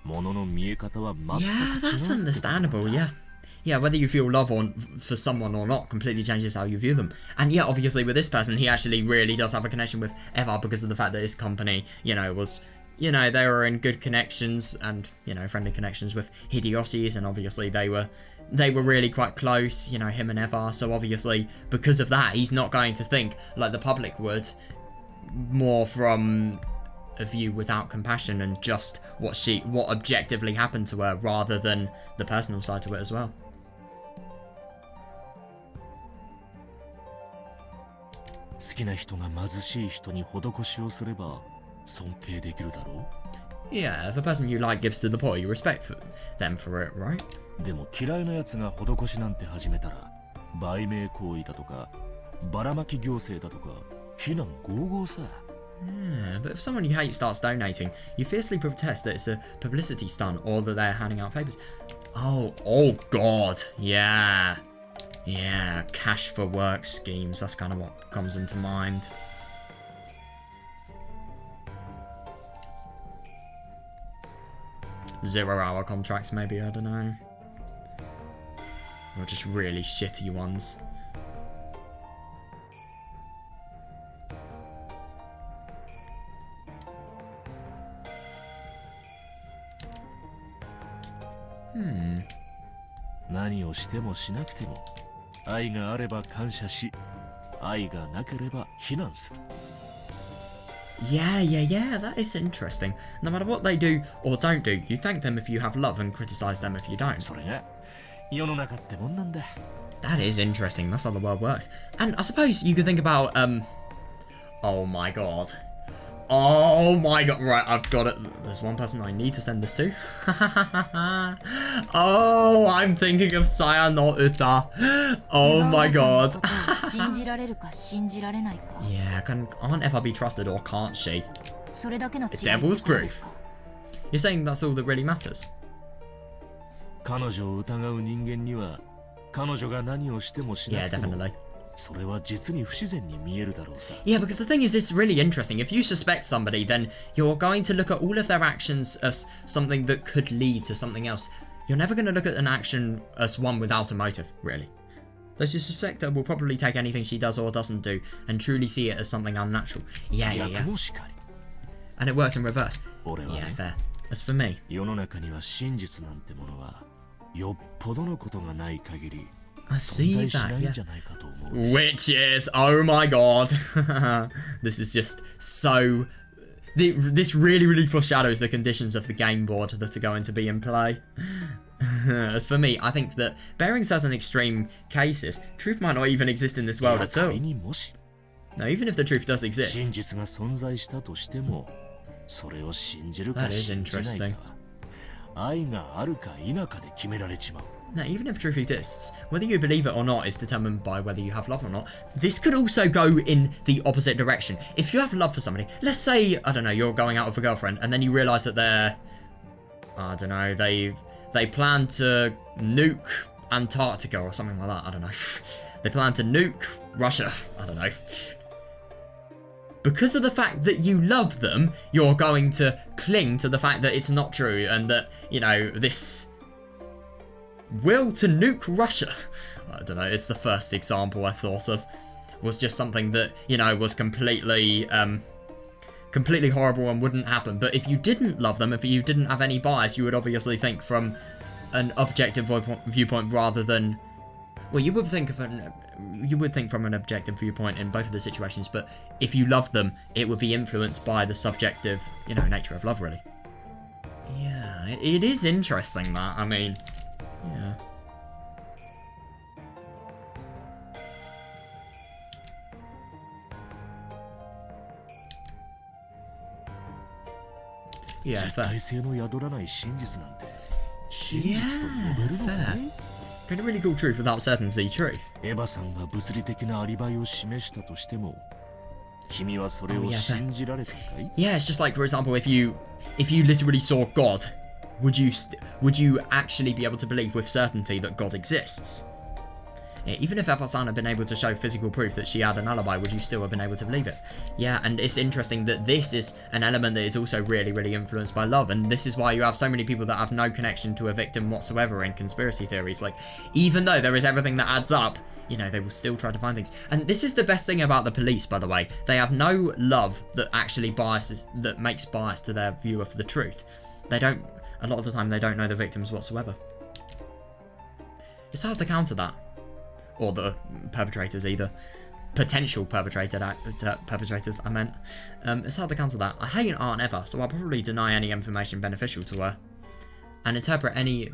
物の見え方は全く違う。 Yeah, that's understandable, yeah. yeah, whether you feel love for someone or not completely changes how you view them. And yeah, obviously with this person, he actually really does have a connection with Eva because of the fact that his company, you know, was, you know, they were in good connections and, you know, friendly connections with Hideyoshi's, and obviously they were really quite close, you know, him and Eva. So obviously because of that, he's not going to think like the public would, more from a view without compassion and just what objectively happened to her, rather than the personal side to it as well. 好きな人が貧しい人に施しをすれば尊敬できるだろう。 Yeah, if a person you like gives to the poor, you respect them for it, right? でも嫌いな奴が施しなんて始めたら売名行為だとかばらまき行政だとか非難合々さ。 Yeah, but if someone you hate starts donating, you fiercely protest that it's a publicity stunt or that they're handing out favours. Oh god, yeah. Yeah, cash for work schemes, that's kind of what comes into mind. Zero-hour contracts maybe, I don't know. Or just really shitty ones. Hmm. 何をしてもしなくても愛があれば感謝し、愛がなければ非難する。 Yeah, that is interesting. No matter what they do or don't do, you thank them if you have love and criticize them if you don't. それが世の中ってもんなんだ。 That is interesting. That's how the world works. And I suppose you could think about, oh my god. Oh my god. Right, I've got it. There's one person I need to send this to. Oh, I'm thinking of Saya no Uta. Oh my god. Yeah, can't ever be trusted, or can't she? The devil's proof. You're saying that's all that really matters? 彼女を疑う人間には彼女が何をしてもしなくても Yeah, definitely. それは実に不自然に見えるだろうさ。 Yeah, because the thing is, it's really interesting. If you suspect somebody, then you're going to look at all of their actions as something that could lead to something else. You're never going to look at an action as one without a motive, really. Those who suspect her will probably take anything she does or doesn't do and truly see it as something unnatural. Yeah. 逆もしかり。 And it works in reverse. 俺はね、 Yeah, fair. As for me, 世の中には真実なんてものはよっぽどのことがない限り I 存 see 在し that, ないん yeah. じゃないかと思う。 Witches! Oh my god! This is just so... This really foreshadows the conditions of the game board that are going to be in play. As for me, I think that bearing certain extreme cases, truth might not even exist in this world at all. 仮にもし Now, even if the truth does exist... 真実が存在したとしてもそれを信じるか That is 信じない interesting. かは愛があるか否かで決められちまう。 Now, even if truth exists, whether you believe it or not is determined by whether you have love or not. This could also go in the opposite direction. If you have love for somebody, let's say, I don't know, you're going out with a girlfriend and then you realise that they're... I don't know, they plan to nuke Antarctica or something like that, I don't know. They plan to nuke Russia, I don't know. Because of the fact that you love them, you're going to cling to the fact that it's not true and that, you know, this will to nuke Russia, I don't know, it's the first example I thought of, was just something that, you know, was completely horrible and wouldn't happen. But if you didn't love them, if you didn't have any bias, you would obviously think from an objective viewpoint rather than... Well, you would think from an objective viewpoint in both of the situations, but if you love them, it would be influenced by the subjective, you know, nature of love, really. Yeah, it is interesting that, I mean, yeah. Yeah, 絶 fair. 対性の宿らない真実なんて真実と呼べるのかね。 Can you really call truth without certainty truth? エヴァさんが物理的なアリバイを示したとしても君はそれを信じられたかい？ Yeah, it's just like, for example, if you literally saw God, would you actually be able to believe with certainty that God exists? Even if Eva-san had been able to show physical proof that she had an alibi, would you still have been able to believe it? Yeah, and it's interesting that this is an element that is also really, really influenced by love, and this is why you have so many people that have no connection to a victim whatsoever in conspiracy theories. Like, even though there is everything that adds up, you know, they will still try to find things. And this is the best thing about the police, by the way. They have no love that actually biases, that makes bias to their view of the truth. They don't, a lot of the time, they don't know the victims whatsoever. It's hard to counter that. Or the perpetrators, either. Potential perpetrators, I meant. It's hard to counter that. I hate Aunt Eva, so I'll probably deny any information beneficial to her. And interpret any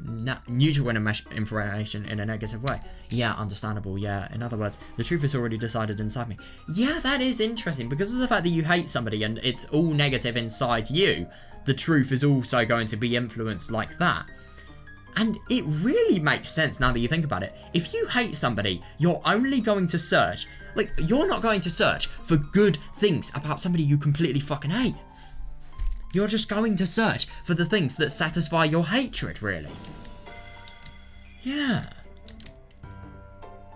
neutral information in a negative way. Yeah, understandable, yeah. In other words, the truth is already decided inside me. Yeah, that is interesting. Because of the fact that you hate somebody and it's all negative inside you, the truth is also going to be influenced like that. And it really makes sense now that you think about it. If you hate somebody, you're only going to search, like, you're not going to search for good things about somebody you completely fucking hate. You're just going to search for the things that satisfy your hatred, really. Yeah.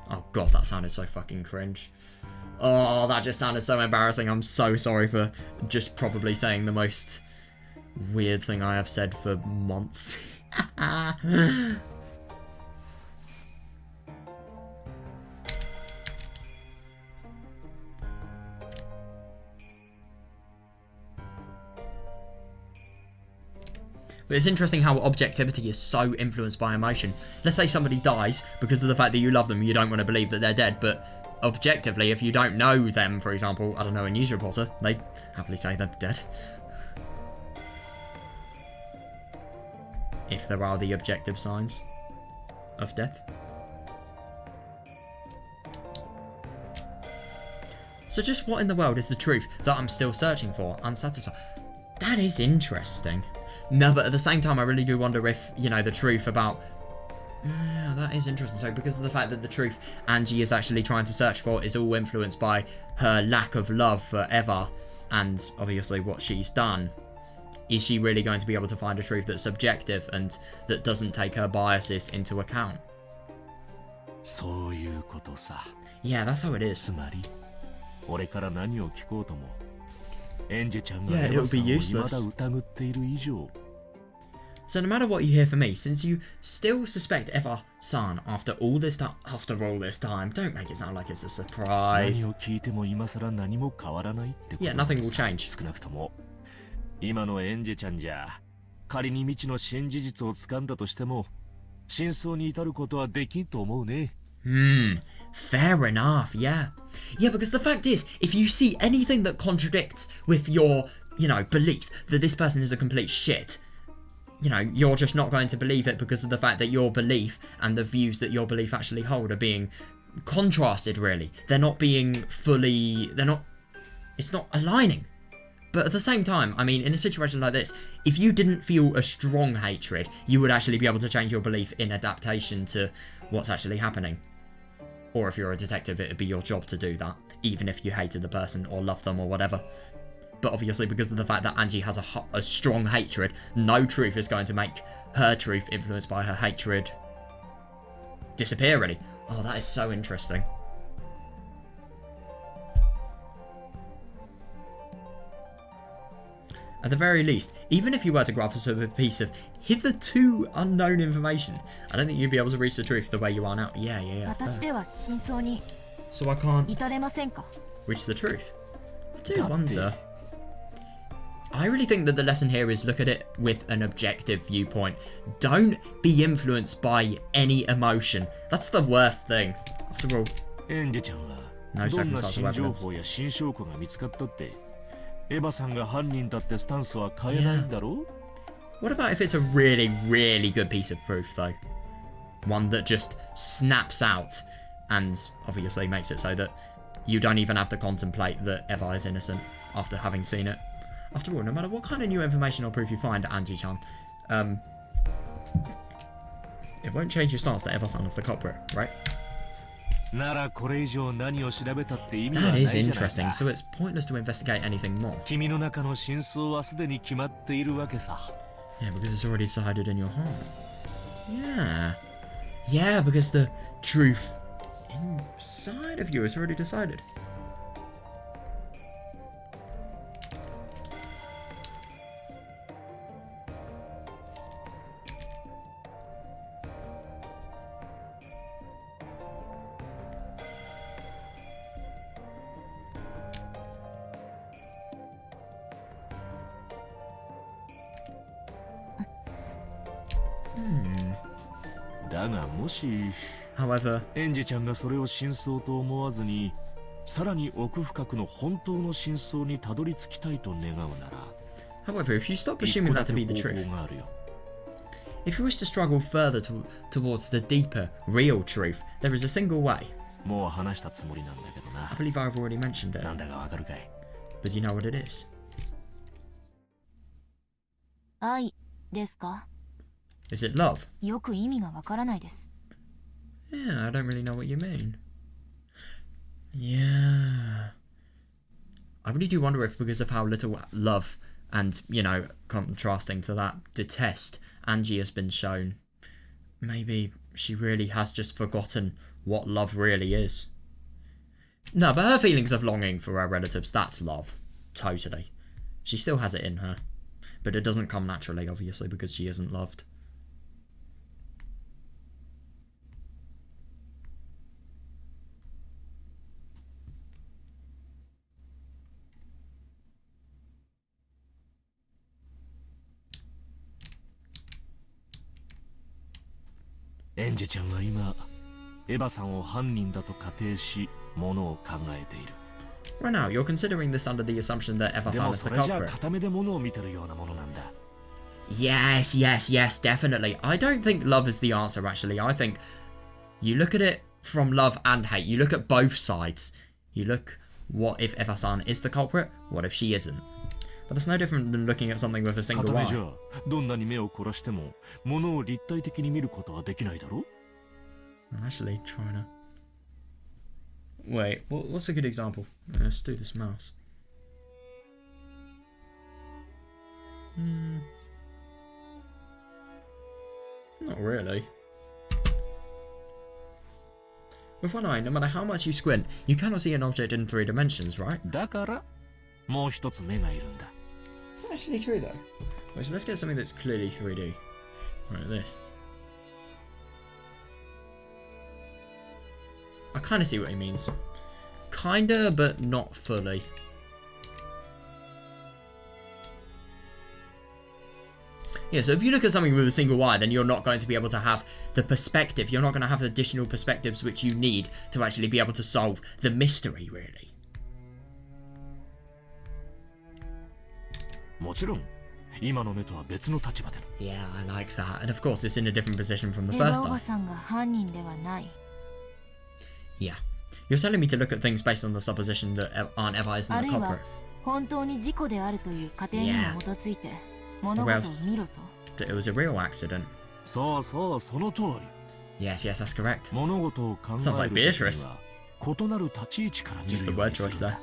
Oh god, that sounded so fucking cringe. Oh, that just sounded so embarrassing. I'm so sorry for just probably saying the most weird thing I have said for months. But it's interesting how objectivity is so influenced by emotion. Let's say somebody dies because of the fact that you love them, you don't want to believe that they're dead, but objectively, if you don't know them, for example, I don't know, a news reporter, they happily say they're dead. If there are the objective signs of death. So just what in the world is the truth that I'm still searching for, unsatisfied? That is interesting. No, but at the same time, I really do wonder if, you know, the truth about... Yeah, that is interesting. So because of the fact that the truth Angie is actually trying to search for is all influenced by her lack of love for Eva and obviously what she's done, is she really going to be able to find a truth that's subjective and that doesn't take her biases into account? Yeah, that's how it is. Yeah, it would be useless. So no matter what you hear from me, since you still suspect Eva-san after all this time, don't make it sound like it's a surprise. Yeah, nothing will change. Fair enough, yeah. Yeah, because the fact is, if you see anything that contradicts with your, you know, belief that this person is a complete shit, you know, you're just not going to believe it because of the fact that your belief and the views that your belief actually hold are being contrasted, really. They're not being fully... It's not aligning. But at the same time, I mean, in a situation like this, if you didn't feel a strong hatred, you would actually be able to change your belief in adaptation to what's actually happening. Or if you're a detective, it would be your job to do that, even if you hated the person or loved them or whatever. But obviously, because of the fact that Angie has a strong hatred, no truth is going to make her truth influenced by her hatred disappear, really. Oh, that is so interesting. At the very least, even if you were to grasp a piece of hitherto unknown information, I don't think you'd be able to reach the truth the way you are now. Yeah. Fair. So I can't reach the truth. I do wonder. I really think that the lesson here is look at it with an objective viewpoint. Don't be influenced by any emotion. That's the worst thing. After all, no circumstantial evidence. What about if it's a really, really good piece of proof, though? One that just snaps out and obviously makes it so that you don't even have to contemplate that Eva is innocent after having seen it. After all, no matter what kind of new information or proof you find, Angie-chan, it won't change your stance that Eva-san is the culprit, right? That is interesting, so it's pointless to investigate anything more. Yeah, because it's already decided in your heart. Yeah, because the truth inside of you. It's already decided. However, エンジちゃんがそれを真相と思わずに、さらに奥深くの本当の真相にたどり着きたいと願うなら、 however, if you stop assuming that to be the 一個 truth, だけ方法があるよ。 if you wish to struggle further towards the deeper, real truth, there is a single way. もう話したつもりなんだけど I な。 believe I've already mentioned it, なんだかわかるかい？ but you know what it is. 愛ですか？ Is it love? よく意味がわからないです。 Yeah, I don't really know what you mean. Yeah. I really do wonder if because of how little love and, you know, contrasting to that, detest Angie has been shown, maybe she really has just forgotten what love really is. No, but her feelings of longing for her relatives, that's love. Totally. She still has it in her. But it doesn't come naturally, obviously, because she isn't loved. Angie エンジちゃんは今、エヴァさんを犯人だと仮定し、ものを考えている。Right now, you're considering this under the assumption that で Eva-san も is そ the れじゃ culprit. 片目でものを見てるようなものなんだ。Yes, yes, yes, definitely. I don't think love is the answer, actually. I think you look at it from love and hate. You look at both sides. You look, what if Eva-san is the culprit? What if she isn't? But it's no different than looking at something with a 片 single 目じ eye. ゃ、どんなに目を凝らしても、ものを立体的に見ることはできないだろ？ I'm actually trying to... Wait, what's a good example? Let's do this mouse. Not really. With one eye, no matter how much you squint, you cannot see an object in 3 dimensions, right? だから、もう一つ目がいるんだ。Is that actually true, though? Wait, so let's get something that's clearly 3D. Like this. I kind of see what he means. Kinda, but not fully. Yeah, so if you look at something with a single eye, then you're not going to be able to have the perspective. You're not going to have additional perspectives which you need to actually be able to solve the mystery, really. もちろん、今の目とは別の立場での。 Yeah, I like that. And of course, it's in a different position from the エヴァ first おば eye. さんが犯人ではない。 Yeah. You're telling me to look at things based on the supposition that Aunt Eva あ isn't る the いは culprit. 本当に事故であるという仮定に基づいて物事を見ろと。 That it was a real accident. そうそう、その通り。 Yes, yes, that's correct. 物事を考 Sounds え like る時 Beatrice. には、異なる立ち位置から見 Just る the よう word にする choice ん there. だ。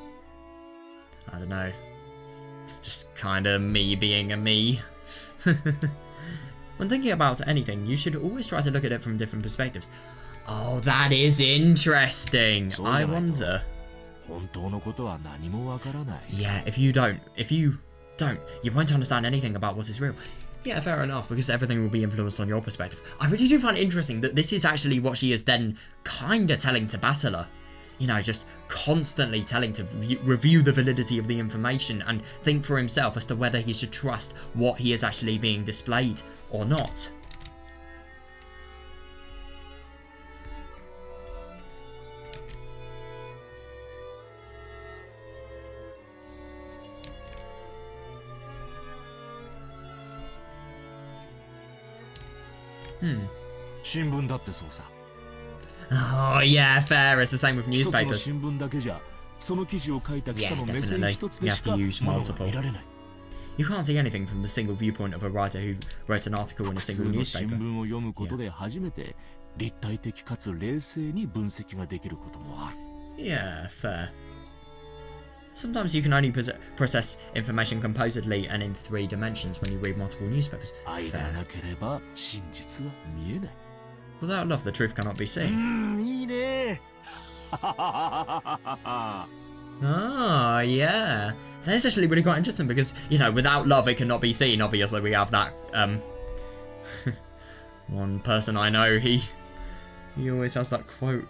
I don't know. It's just kind of me being a me. When thinking about anything, you should always try to look at it from different perspectives. Oh, that is interesting. I wonder. 本当のことは何もわからない。 Yeah, if you don't, you won't understand anything about what is real. Yeah, fair enough, because everything will be influenced on your perspective. I really do find it interesting that this is actually what she is then kinda telling to Bastila. You know, just constantly telling to review the validity of the information and think for himself as to whether he should trust what he is actually being displayed or not. Hmm. 新聞だってそうさ。 Oh, yeah, fair. It's the same with 一つの newspapers. 新聞だけじゃ、その記事を書いた記者の Yeah, 目線 definitely. 一つで You し have か to use ものが multiple. 見られない。 You can't see anything from the single viewpoint of a writer who wrote an article in a 複数 single の新 newspaper. 聞を読むことで初めて立体的かつ冷静に分析ができることもある。 Yeah, fair. Sometimes you can only process information composedly and in 3 dimensions when you read multiple newspapers. 愛が Fair. なければ真実は見えない。 Without love, the truth cannot be seen. いいね。Oh, yeah. That's actually really quite interesting because, you know, without love it cannot be seen. Obviously, we have that, one person I know, he always has that quote.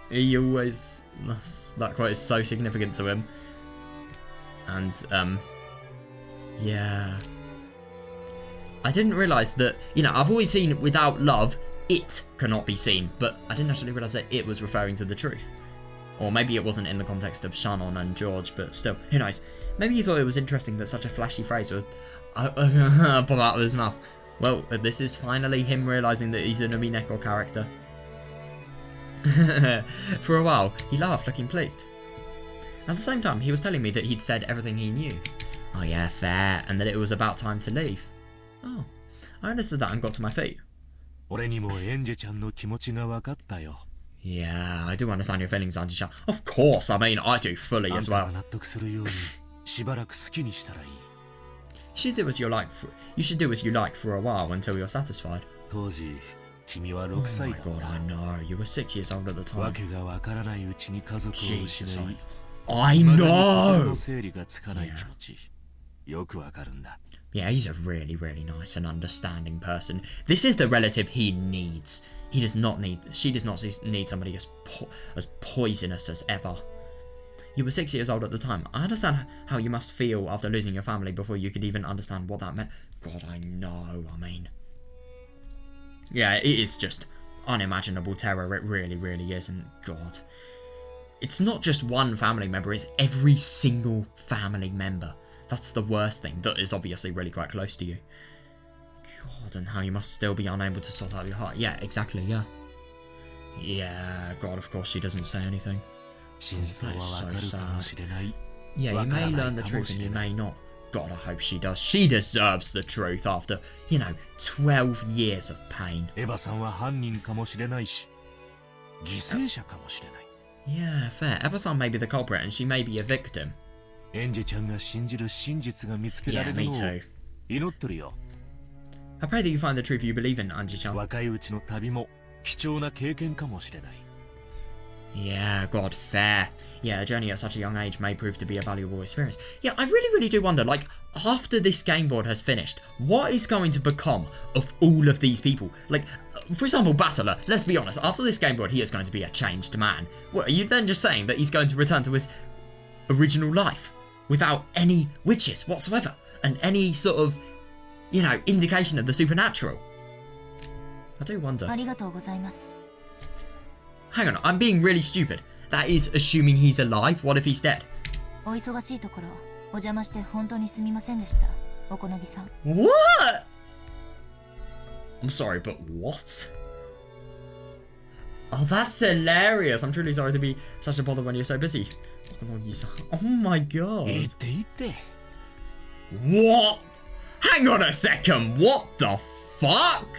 That quote is so significant to him. And, yeah. I didn't realise that, you know, I've always seen without love, it cannot be seen, but I didn't actually realise that it was referring to the truth. Or maybe it wasn't in the context of Shannon and George, but still, who knows. Maybe he thought it was interesting that such a flashy phrase would pop out of his mouth. Well, this is finally him realising that he's an Umineko character. For a while, he laughed, looking pleased. At the same time, he was telling me that he'd said everything he knew. Oh yeah, fair, and that it was about time to leave. Oh, I understood that and got to my feet. Yeah, I do understand your feelings, Anji-chan. Of course, I mean, I do fully as well. You should do as you like for a while until you're satisfied. Oh my god, I know. You were 6 years old at the time. Jesus, I know! Yeah, he's a really, really nice and understanding person. This is the relative he needs. She does not need somebody as poisonous as ever. You were 6 years old at the time. I understand how you must feel after losing your family before you could even understand what that meant. God, I know, I mean. Yeah, it is just unimaginable terror. It really, really is. And God, it's not just one family member, it's every single family member. That's the worst thing. That is obviously really quite close to you. God, and how you must still be unable to sort out your heart. Yeah, exactly, yeah. Yeah, God, of course she doesn't say anything. Oh, that is so sad. Yeah, you may learn the truth and you may not. God, I hope she does. She deserves the truth after, you know, 12 years of pain. Yeah, fair. Eva-san may be the culprit and she may be a victim. Yeah, me too. I pray that you find the truth you believe in, Anji-chan. Yeah, God, fair. Yeah, a journey at such a young age may prove to be a valuable experience. Yeah, I really, really do wonder, like, after this game board has finished, what is going to become of all of these people? Like, for example, Battler, let's be honest, after this game board, he is going to be a changed man. What, are you then just saying that he's going to return to his original life without any witches whatsoever? And any sort of, you know, indication of the supernatural? I do wonder. Hang on, I'm being really stupid. That is assuming he's alive. What if he's dead? What? I'm sorry, but what? Oh, that's hilarious. I'm truly sorry to be such a bother when you're so busy. Oh my god. What? Hang on a second. What the fuck?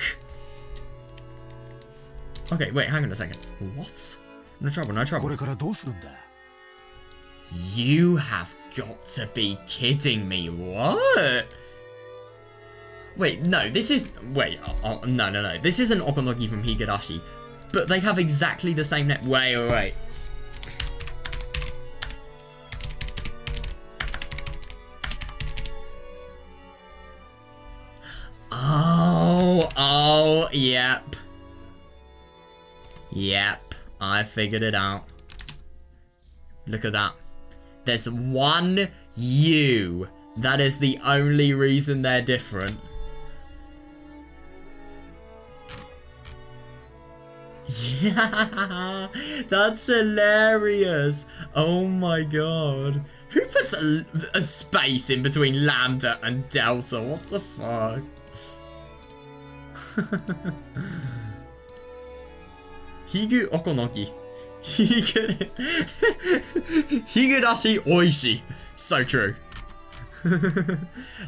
Okay, wait, hang on a second. What? No trouble, no trouble. You have got to be kidding me. What? Wait, no, this is... Wait, no. This isn't Okonoki from Higurashi. But they have exactly the same name. Wait. Oh, yep. Yep, I figured it out. Look at that. There's one U. That is the only reason they're different. Yeah, that's hilarious. Oh my god. Who puts a space in between lambda and delta? What the fuck? Higu Okonoki. Higurashi Oishi. So true.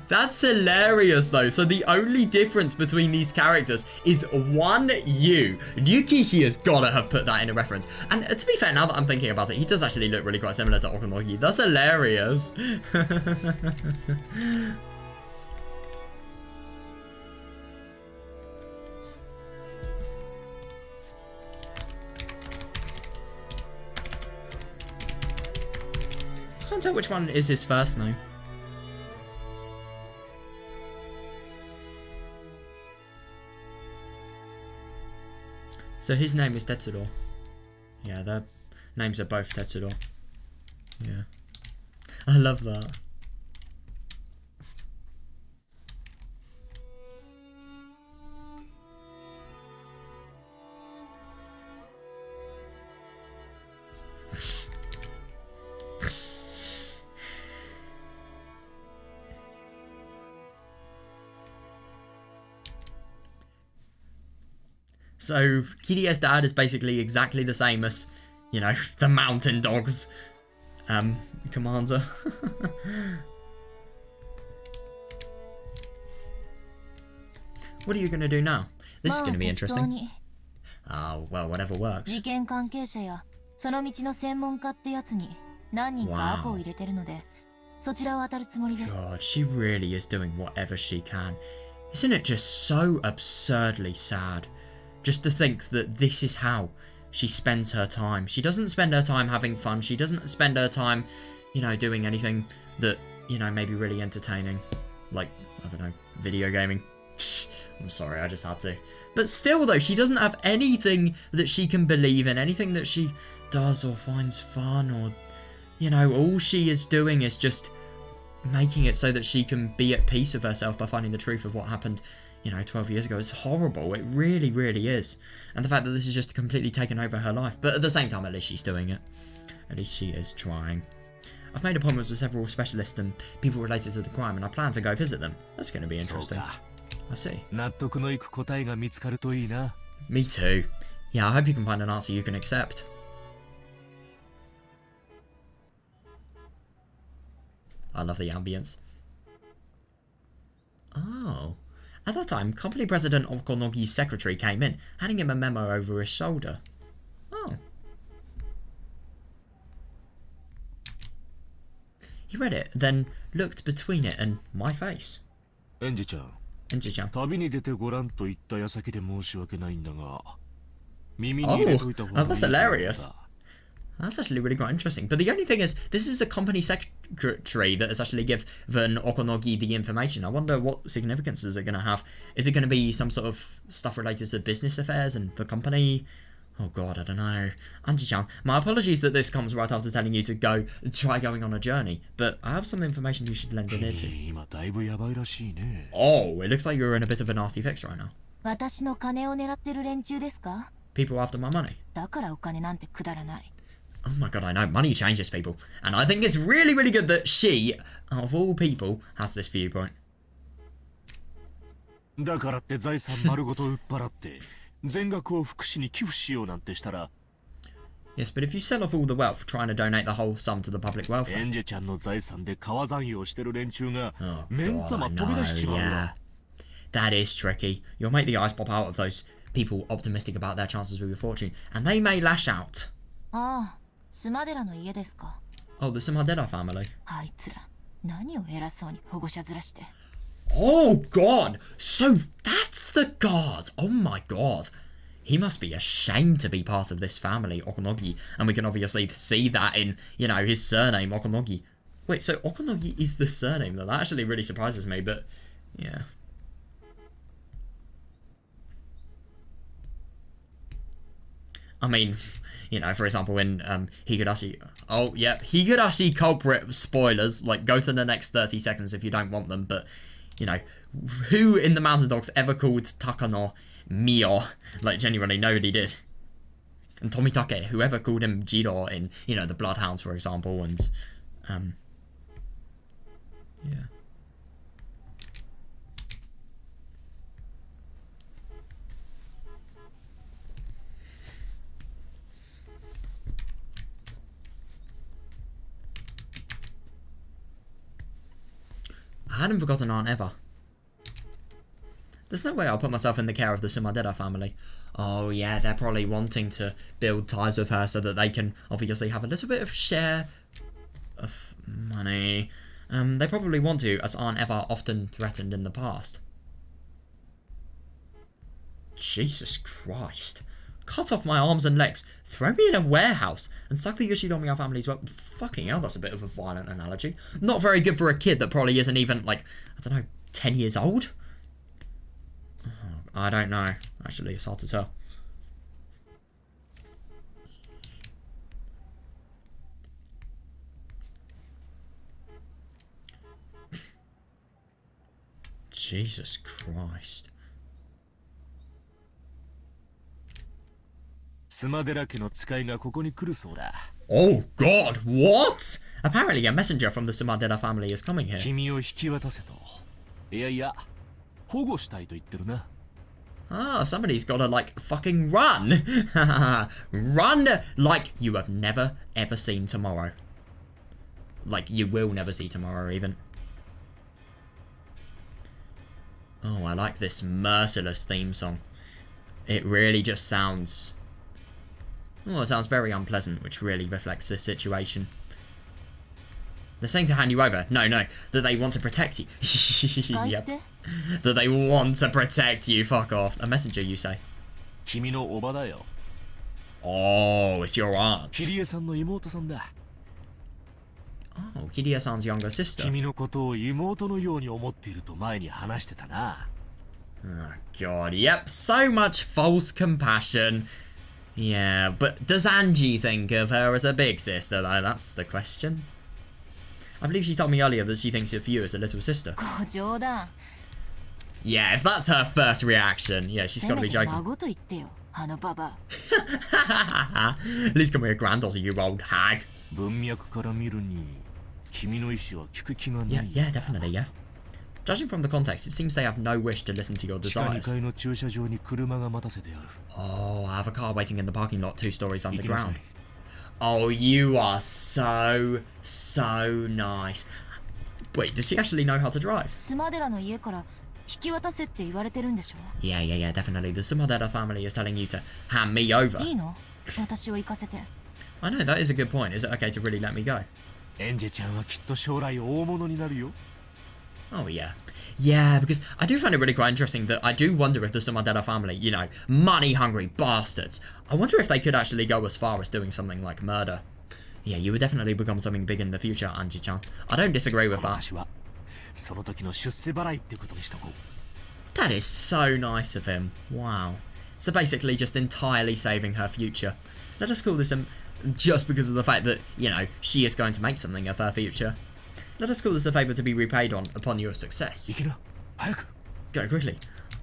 That's hilarious though. So the only difference between these characters is one U. Ryukishi has gotta have put that in a reference. And to be fair, now that I'm thinking about it, he does actually look really quite similar to Okonoki. That's hilarious. can't tell which one is his first name. So his name is Tetsuro. Yeah, their names are both Tetsuro. Yeah. I love that. So, Kirie's dad is basically exactly the same as, you know, the Mountain Dogs commander. What are you going to do now? This is going to be interesting. Oh, well, whatever works. 事件関係者やその道の専門家ってやつに何人かアポを入れてるので、そちらを当たるつもりです。 God, she really is doing whatever she can. Isn't it just so absurdly sad? Just to think that this is how she spends her time. She doesn't spend her time having fun. She doesn't spend her time, you know, doing anything that, you know, may be really entertaining. Like, I don't know, video gaming. I'm sorry, I just had to. But still, though, she doesn't have anything that she can believe in, anything that she does or finds fun, or, you know, all she is doing is just making it so that she can be at peace with herself by finding the truth of what happened, you know, 12 years ago. It's horrible. It really, really is. And the fact that this has just completely taken over her life. But at the same time, at least she's doing it. At least she is trying. I've made appointments with several specialists and people related to the crime, and I plan to go visit them. That's going to be interesting. I see. 納得のいく答えが見つかるといいな。 Me too. Yeah, I hope you can find an answer you can accept. I love the ambience. Oh. At that time, company president Okonogi's secretary came in, handing him a memo over his shoulder. Oh. He read it, then looked between it and my face. エンジちゃん、 Enji-chan. 旅に出てごらんと言った矢先で申し訳ないんだが、耳に入れといた方がいい that's hilarious. That's actually really quite interesting. But the only thing is, this is a company secretary that has actually given Okonogi the information. I wonder what significance is it going to have. Is it going to be some sort of stuff related to business affairs and the company? Oh god, I don't know. Anji-chan, my apologies that this comes right after telling you to go try going on a journey. But I have some information you should lend an ear to. 今だいぶやばいらしいね。 Oh, it looks like you're in a bit of a nasty fix right now. 私の金を狙ってる連中ですか？ People after my money. だからお金なんてくだらない。 Oh my god, I know. Money changes people. And I think it's really, really good that she, out of all people, has this viewpoint. だからって財産丸ごと売っ払って全額を福祉に寄付しようなんてしたら、 Yes, but if you sell off all the wealth trying to donate the whole sum to the public エ welfare. ンジェちゃんの財産で川残業してる連中が Oh 目ん god, 玉 I 飛び出し know, ちまう yeah. わ。 That is tricky. You'll make the eyes pop out of those people optimistic about their chances with your fortune. And they may lash out. ああ、スマデラの家ですか。 Oh, the Sumadera family. あいつら、何を偉そうに保護者面して。 Oh god! So that's the guard! Oh my god. He must be ashamed to be part of this family, Okonogi. And we can obviously see that in, you know, his surname, Okonogi. Wait, so Okonogi is the surname though? That actually really surprises me, but yeah. I mean, you know, for example, in Higurashi... Oh, yeah, Higurashi culprit spoilers. Like, go to the next 30 seconds if you don't want them, but, you know, who in the Mountain Dogs ever called Takano Mio? Like, genuinely, nobody did. And Tomitake, whoever called him Jiro in, you know, the Bloodhounds, for example, and, yeah. I hadn't forgotten Aunt Eva. There's no way I'll put myself in the care of the Sumadera family. Oh yeah, they're probably wanting to build ties with her so that they can obviously have a little bit of share of money. They probably want to, as Aunt Eva often threatened in the past. Jesus Christ. cut off my arms and legs, throw me in a warehouse, and suck the Yoshinomiya family's well. Fucking hell, that's a bit of a violent analogy. Not very good for a kid that probably isn't even, like, I don't know, 10 years old? Oh, I don't know. Actually, it's hard to tell. Jesus Christ. Oh God, what? Apparently a messenger from the Sumadera family is coming here. Ah, somebody's gotta, like, fucking run! Run like you have never, ever seen tomorrow. Like, you will never see tomorrow, even. Oh, I like this merciless theme song. It really just sounds... Oh, it sounds very unpleasant, which really reflects this situation. They're saying to hand you over. No, no. That they want to protect you. Yep. That they want to protect you. Fuck off. A messenger, you say. Oh, it's your aunt. Oh, Kiria-san's younger sister. Oh, God. Yep, so much false compassion. Yeah, but does Angie think of her as a big sister, though? That's the question. I believe she told me earlier that she thinks of you as a little sister. Yeah, if that's her first reaction, yeah, she's got to be joking. At least come here, granddaughter, you old hag. Yeah, definitely, yeah. Judging from the context, it seems they have no wish to listen to your desires. Oh, I have a car waiting in the parking lot 2 stories underground. Oh, you are so nice. Wait, does she actually know how to drive? Yeah, definitely. The Sumadera family is telling you to hand me over. I know, that is a good point. Is it okay to really let me go? Oh, yeah. Yeah, because I do find it really quite interesting that I do wonder if the Sumadera family, you know, money-hungry bastards, I wonder if they could actually go as far as doing something like murder. Yeah, you would definitely become something big in the future, Anji-chan. I don't disagree with that. That is so nice of him. Wow. So basically just entirely saving her future. Let us call this just because of the fact that, you know, she is going to make something of her future. Let us call this a favour to be repaid upon your success. Go quickly.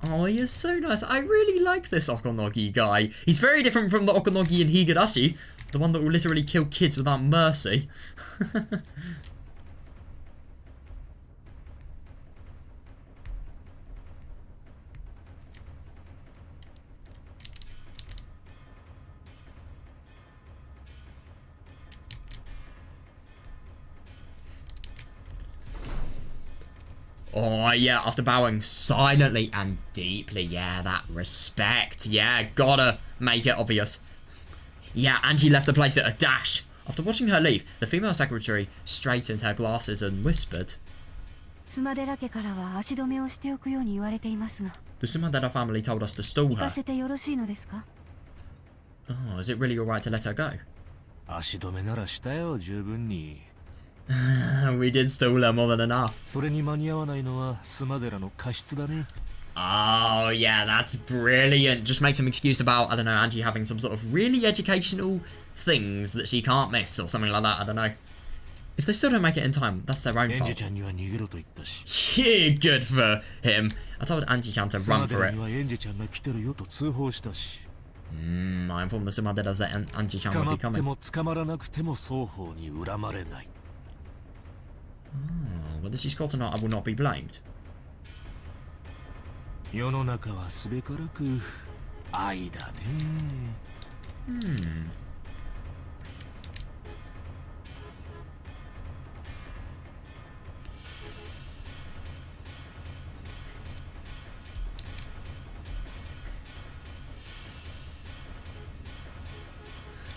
Oh, he is so nice. I really like this Okonogi guy. He's very different from the Okonogi in Higurashi, the one that will literally kill kids without mercy. Oh, yeah, after bowing silently and deeply. Yeah, that respect. Yeah, gotta make it obvious. Yeah, Angie left the place at a dash. After watching her leave, the female secretary straightened her glasses and whispered. The Sumadera family told us to stall her. Oh, is it really alright to let her go? We did stall her more than enough. Oh, yeah, that's brilliant. Just make some excuse about, I don't know, Angie having some sort of really educational things that she can't miss or something like that, I don't know. If they still don't make it in time, that's their own fault. Yeah, good for him. I told Angie-chan to run for it. I informed the Sumaderas that Angie-chan would be coming. Oh, whether she's caught or not, I will not be blamed.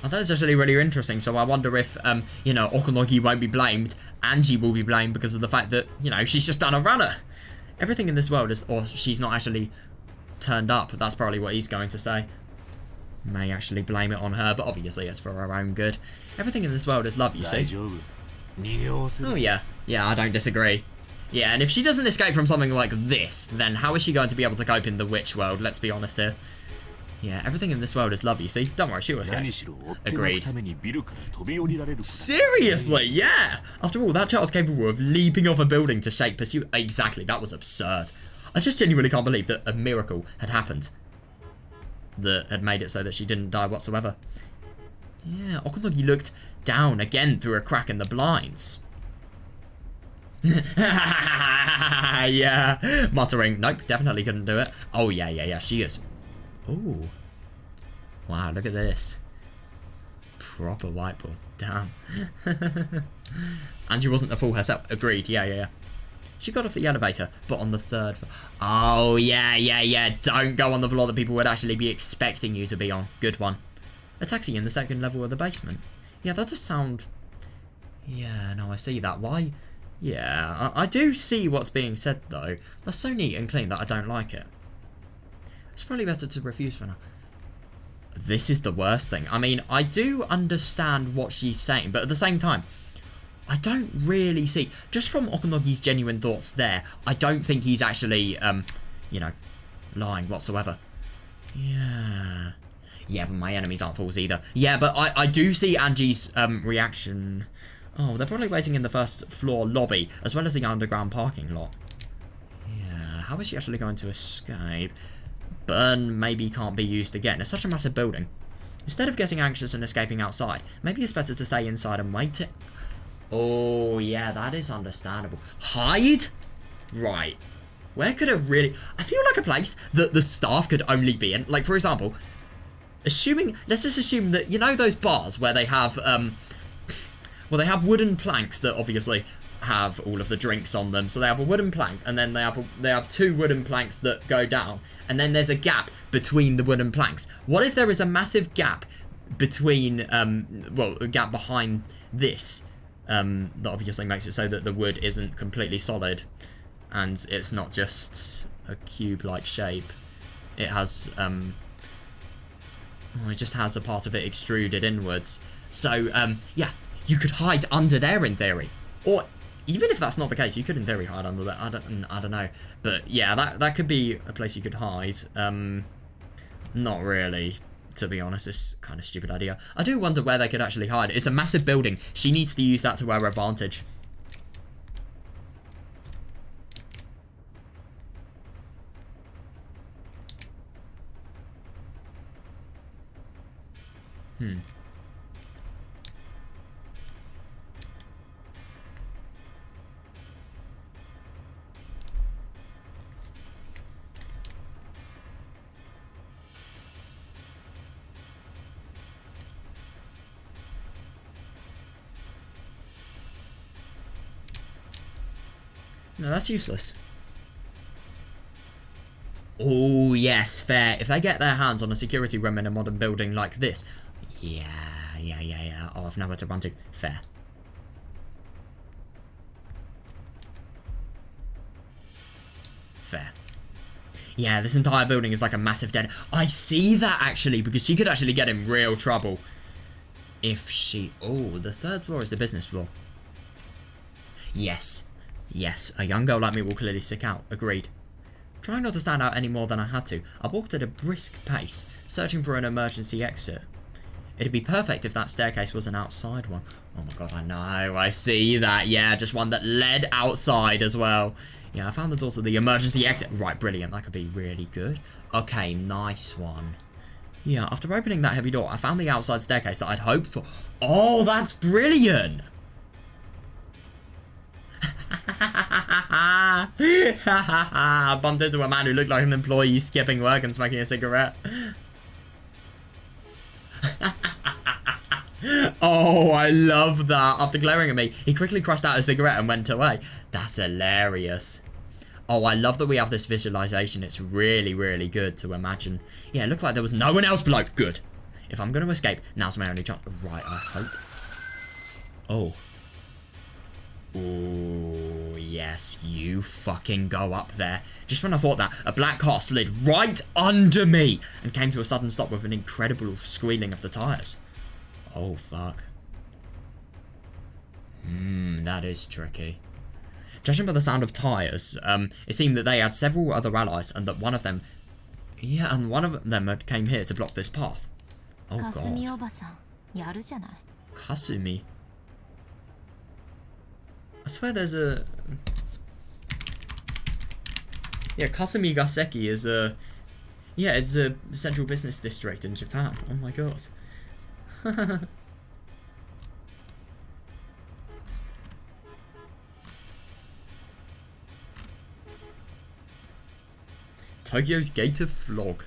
Oh, that's actually really interesting. So I wonder if, you know, Okonogi won't be blamed. Angie will be blamed because of the fact that, you know, she's just done a runner. Everything in this world is, or she's not actually turned up. That's probably what he's going to say. may actually blame it on her, but obviously it's for her own good. Everything in this world is love, you see. Oh yeah, yeah, I don't disagree. Yeah, and if she doesn't escape from something like this, then how is she going to be able to cope in the witch world? Let's be honest here. Yeah, everything in this world is love, you see. Don't worry, she'll escape. Agreed. Seriously, yeah! After all, that child's capable of leaping off a building to shake pursuit. Exactly, that was absurd. I just genuinely can't believe that a miracle had happened that had made it so that she didn't die whatsoever. Yeah, Okunogi looked down again through a crack in the blinds. Yeah, muttering, nope, definitely couldn't do it. Oh, yeah, she is. Ooh. Wow, look at this. Proper whiteboard, damn. And she wasn't a fool herself, agreed, yeah. She got off the elevator, but on the 3rd floor. Oh, yeah, don't go on the floor that people would actually be expecting you to be on. Good one. A taxi in the 2nd level of the basement. Yeah, that does sound... Yeah, no, I see that. Why? Yeah, I do see what's being said, though. That's so neat and clean that I don't like it. It's probably better to refuse for now. This is the worst thing. I mean, I do understand what she's saying, but at the same time, I don't really see... Just from Okunogi's genuine thoughts there, I don't think he's actually, you know, lying whatsoever. Yeah. Yeah, but my enemies aren't fools either. Yeah, but I do see Angie's reaction... Oh, they're probably waiting in the 1st floor lobby, as well as the underground parking lot. Yeah, how is she actually going to escape? Burn maybe can't be used again. It's such a massive building. Instead of getting anxious and escaping outside, maybe it's better to stay inside and wait it. Oh, yeah, that is understandable. Hide? Right. Where could it really... I feel like a place that the staff could only be in. Like, for example, assuming... Let's just assume that, you know those bars where they have... Well, they have wooden planks that obviously have all of the drinks on them. So they have a wooden plank, and then they have 2 wooden planks that go down, and then there's a gap between the wooden planks. What if there is a massive gap between, well, a gap behind this, that obviously makes it so that the wood isn't completely solid, and it's not just a cube-like shape. It has, well, it just has a part of it extruded inwards. So, yeah. You could hide under there in theory. Or even if that's not the case, you could in theory hide under there. I don't know. But yeah, that could be a place you could hide. Not really, to be honest. It's kind of a stupid idea. I do wonder where they could actually hide. It's a massive building. She needs to use that to her advantage. No, that's useless. Oh, yes, fair. If they get their hands on a security room in a modern building like this. Yeah. Oh, I've nowhere to run to. Fair. Fair. Yeah, this entire building is like a massive den. I see that, actually, because she could actually get in real trouble. If she... Oh, the 3rd floor is the business floor. Yes, a young girl like me will clearly stick out. Agreed. Trying not to stand out any more than I had to, I walked at a brisk pace, searching for an emergency exit. It'd be perfect if that staircase was an outside one. Oh my god, I know, I see that. Yeah, just one that led outside as well. Yeah, I found the door to the emergency exit. Right, brilliant. That could be really good. Okay, nice one. Yeah, after opening that heavy door, I found the outside staircase that I'd hoped for. Oh, that's brilliant! I bumped into a man who looked like an employee skipping work and smoking a cigarette. Oh, I love that. After glaring at me, he quickly crossed out a cigarette and went away. That's hilarious. Oh, I love that we have this visualization. It's really, really good to imagine. Yeah, it looked like there was no one else below. Good. If I'm going to escape, now's my only chance. Right, I hope. Oh. Oh, Yes, you fucking go up there. Just when I thought that, a black car slid right under me and came to a sudden stop with an incredible squealing of the tyres. Oh, fuck. That is tricky. Judging by the sound of tyres, it seemed that they had several other allies and that one of them... Yeah, and one of them had came here to block this path. Oh, God. Kasumi. I swear there's a... Yeah, Kasumi Gaseki is a... Yeah, it's a central business district in Japan. Oh my god. Tokyo's Gate of Flog.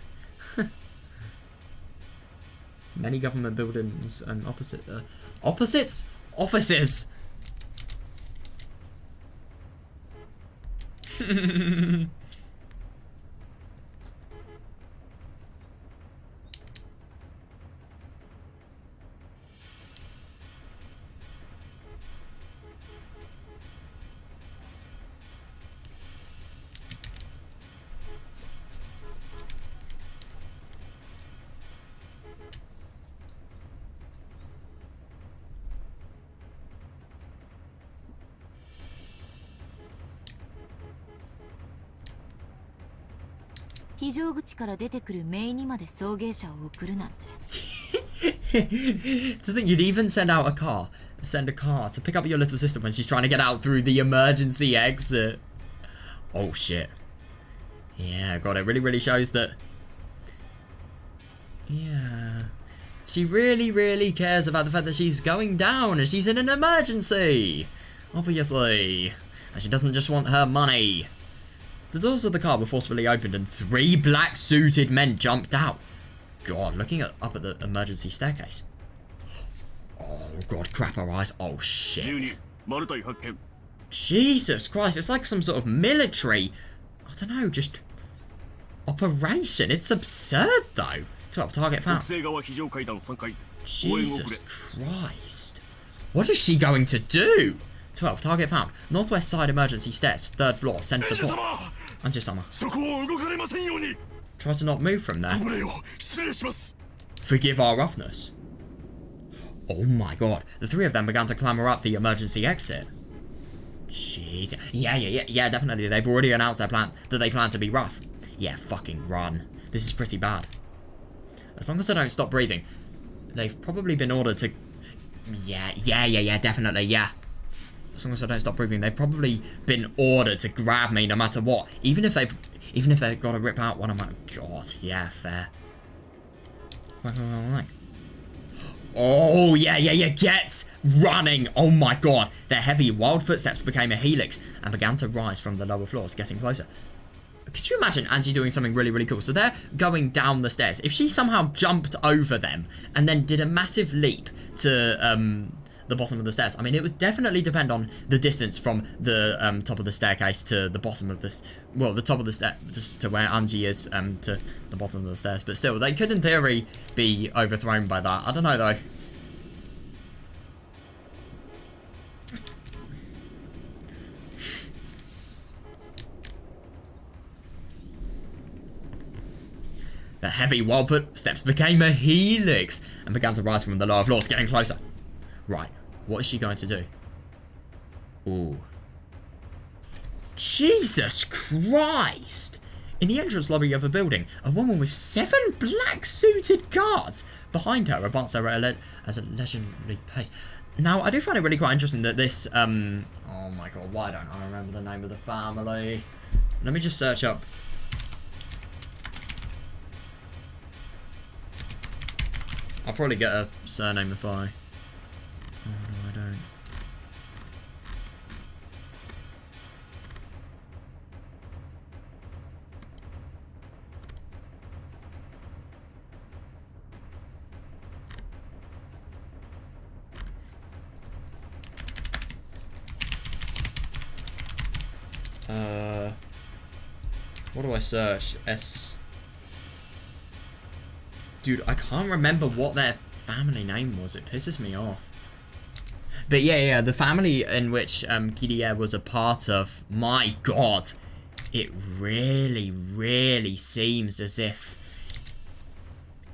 Many government buildings and opposites? Offices! To think you'd even send a car to pick up your little sister when she's trying to get out through the emergency exit. Oh shit. Yeah, God, it really shows that... Yeah. She really cares about the fact that she's going down and she's in an emergency. Obviously. And she doesn't just want her money. The doors of the car were forcibly opened and 3 black-suited men jumped out. God, looking up at the emergency staircase. Oh, God, crap her eyes. Oh, shit. Jesus Christ, it's like some sort of military, I don't know, just operation. It's absurd, though. 12, target found. Jesus Christ. What is she going to do? 12, target found. Northwest side emergency stairs, 3rd floor, send support. Anji-sama. Try to not move from there. Forgive our roughness. Oh my god. The 3 of them began to clamber up the emergency exit. Jeez. Yeah, definitely. They've already announced their plan, that they plan to be rough. Yeah, fucking run. This is pretty bad. As long as I don't stop breathing. They've probably been ordered to... Yeah, definitely, yeah. As long as I don't stop breathing, they've probably been ordered to grab me no matter what. Even if they've got to rip out one of my... God, yeah, fair. Oh, yeah, get running. Oh my god. Their heavy, wild footsteps became a helix and began to rise from the lower floors, getting closer. Could you imagine Angie doing something really cool? So they're going down the stairs. If she somehow jumped over them and then did a massive leap to the bottom of the stairs, I mean, it would definitely depend on the distance from the top of the staircase to the bottom of this, well, the top of the stair, just to where Angie is, to the bottom of the stairs. But still, they could in theory be overthrown by that. I don't know though. The heavy wild footsteps became a helix and began to rise from the lower floors, getting closer. Right, what is she going to do? Ooh. Jesus Christ! In the entrance lobby of a building, a woman with 7 black-suited guards behind her advanced her as a legendary pace. Now, I do find it really quite interesting that this, oh my god, why don't I remember the name of the family? Let me just search up. I'll probably get a surname if I... Oh, no, I don't. What do I search? Dude, I can't remember what their family name was. It pisses me off. But yeah, the family in which Kirie was a part of, my god, it really, really seems as if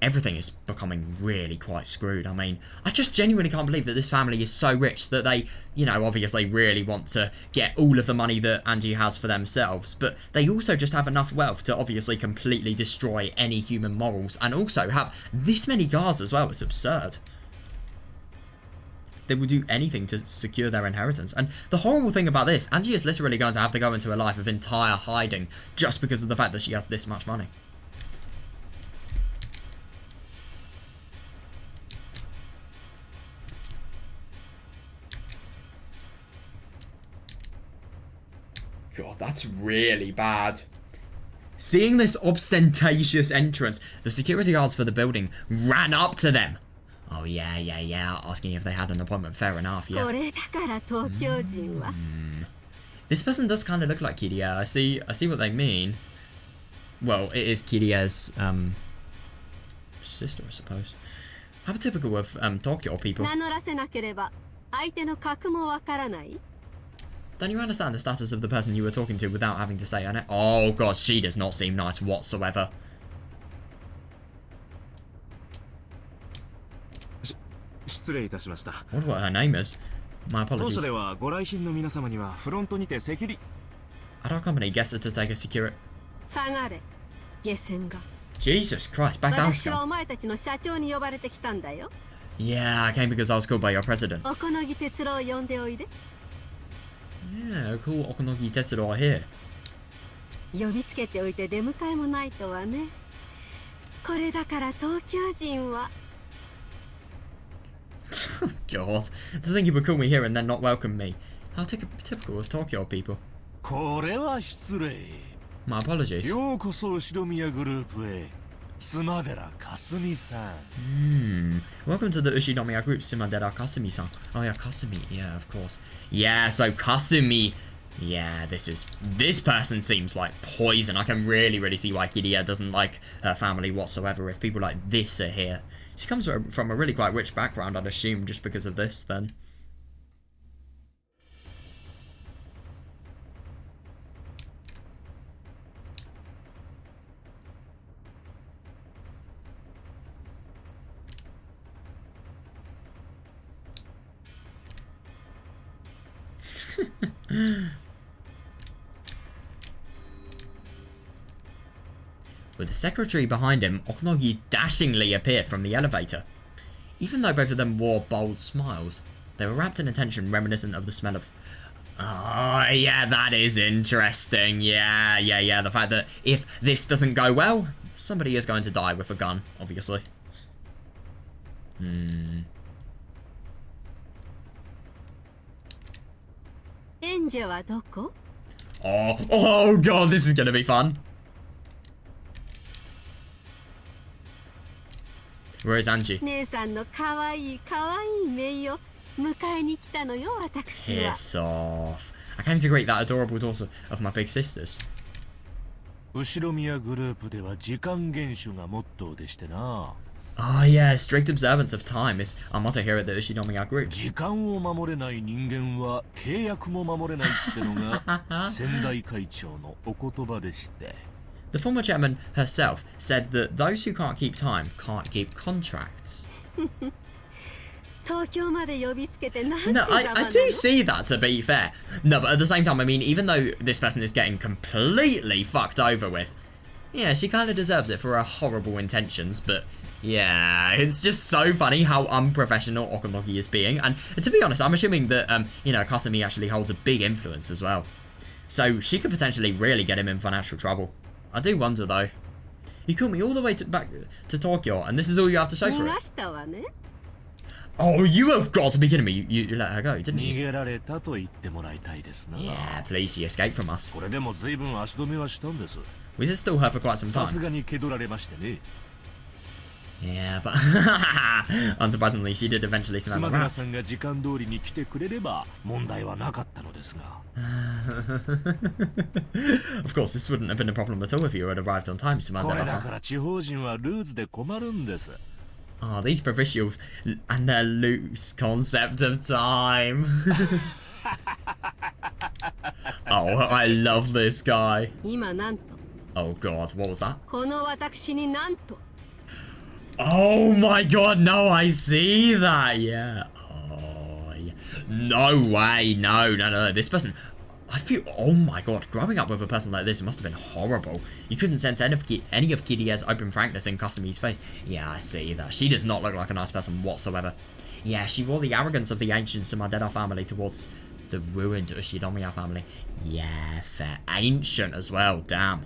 everything is becoming really quite screwed. I mean, I just genuinely can't believe that this family is so rich that they, you know, obviously really want to get all of the money that Angie has for themselves, but they also just have enough wealth to obviously completely destroy any human morals and also have this many guards as well. It's absurd. They will do anything to secure their inheritance. And the horrible thing about this, Angie is literally going to have to go into a life of entire hiding just because of the fact that she has this much money. God, that's really bad. Seeing this ostentatious entrance, the security guards for the building ran up to them. Oh, yeah, asking if they had an appointment. Fair enough, yeah. This person does kind of look like Kirie. I see what they mean. Well, it is Kirie's sister, I suppose. How typical of Tokyo people. Don't you understand the status of the person you were talking to without having to say her name? Oh god, she does not seem nice whatsoever. I wonder what her name is. My apologies. At our company, guests are to take a security... Jesus Christ, back down, scum. Yeah, I came because I was called by your president. Yeah, cool Okonogi Tetsuro here. God, to think you would call me here and then not welcome me. How typical of Tokyo people. My apologies. Welcome to the Ushinomiya group, Sumadera Kasumi-san. Oh yeah, Kasumi, yeah, of course. Yeah, so Kasumi, yeah, this person seems like poison. I can really see why Kirie doesn't like her family whatsoever if people like this are here. She comes from a really quite rich background, I'd assume, just because of this, then. With the secretary behind him, Okonogi dashingly appeared from the elevator. Even though both of them wore bold smiles, they were wrapped in a tension reminiscent of the smell of... Oh, yeah, that is interesting. Yeah. The fact that if this doesn't go well, somebody is going to die with a gun, obviously. Oh god, this is gonna be fun. Where is Angie? Piss off. I came to greet that adorable daughter of my big sisters. Oh yeah, strict observance of time is our motto here at the Ushinomiya group. The former chairman herself said that those who can't keep time can't keep contracts. No, I do see that, to be fair. No, but at the same time, I mean, even though this person is getting completely fucked over with, yeah, she kind of deserves it for her horrible intentions, but yeah, it's just so funny how unprofessional Okonogi is being. And to be honest, I'm assuming that, you know, Kasumi actually holds a big influence as well. So she could potentially really get him in financial trouble. I do wonder, though. You called me all the way back to Tokyo, and this is all you have to show for it. Oh, you have got to be kidding me. You let her go, didn't you? Yeah, please, she escaped from us. We just still her for quite some time. Yeah, but unsurprisingly, she did eventually smell the rats. Of course, this wouldn't have been a problem at all if you had arrived on time, Sumadera-san. Oh, these provincials and their loose concept of time. Oh, I love this guy. 今なんと Oh god, what was that? この私になんと Oh my god, no, I see that, yeah. Oh, yeah. No way, no. This person, I feel, oh my god, growing up with a person like this must have been horrible. You couldn't sense any of Kirie's open frankness in Kasumi's face. Yeah, I see that. She does not look like a nice person whatsoever. Yeah, she wore the arrogance of the ancient Sumadera family towards the ruined Ushinomiya family. Yeah, fair. Ancient as well, damn.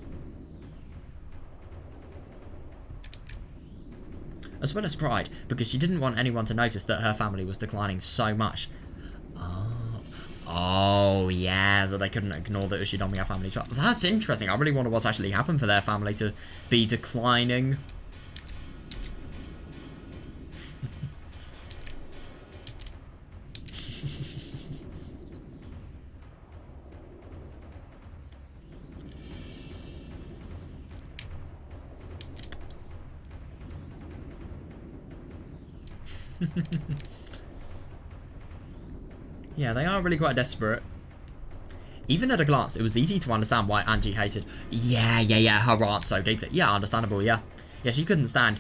As well as pride, because she didn't want anyone to notice that her family was declining so much. Oh yeah, that they couldn't ignore the Ushinomiya family. That's interesting. I really wonder what's actually happened for their family to be declining. Yeah, they are really quite desperate. Even at a glance, it was easy to understand why Angie hated... Yeah, her aunt so deeply. Yeah, understandable, yeah. Yeah, she couldn't stand...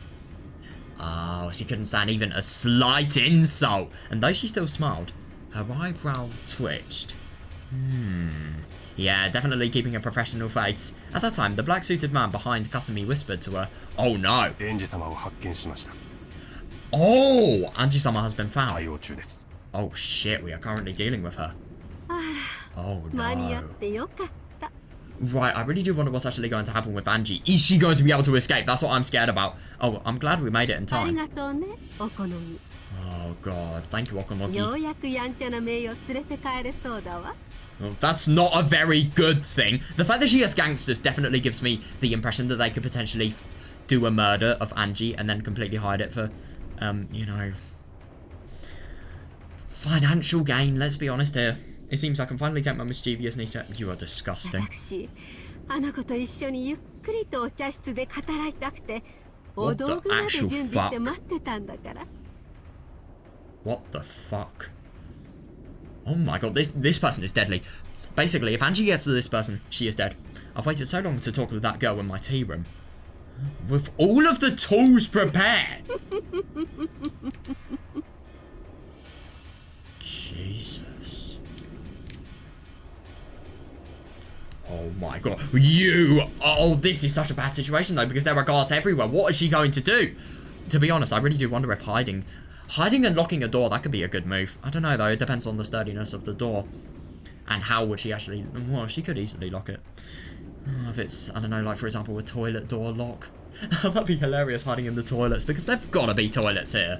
Oh, she couldn't stand even a slight insult. And though she still smiled, her eyebrow twitched. Yeah, definitely keeping a professional face. At that time, the black-suited man behind Kasumi whispered to her, "Oh no!" レンジ様を発見しました。 Oh! Anji-sama has been found. 対応中です。 Oh shit, we are currently dealing with her. あら Oh 間に合っ no. てよかった Right, I really do wonder what's actually going to happen with Angie. Is she going to be able to escape? That's what I'm scared about. Oh, I'm glad we made it in あり time. がとうねお好み Oh god, thank you, よ Okonoki. うやくやんちゃな名誉連れて帰れそうだわ Well, that's not a very good thing. The fact that she has gangsters definitely gives me the impression that they could potentially do a murder of Angie and then completely hide it for, you know, financial gain. Let's be honest here. It seems I can finally take my mischievous niece out. You are disgusting. 私あの子と一緒にゆっくりとお茶室で語らいたくてお What the 道具まで actual 準備して fuck? 待ってたんだから What the fuck? Oh my god, this person is deadly. Basically, if Angie gets to this person, she is dead. I've waited so long to talk with that girl in my tea room. With all of the tools prepared! Jesus. Oh my god. You! Oh, this is such a bad situation though, because there are guards everywhere. What is she going to do? To be honest, I really do wonder if hiding and locking a door, that could be a good move. I don't know though, it depends on the sturdiness of the door. And how would she actually... Well, she could easily lock it. If it's, I don't know, like for example, a toilet door lock. That'd be hilarious, hiding in the toilets, because there've got to be toilets here.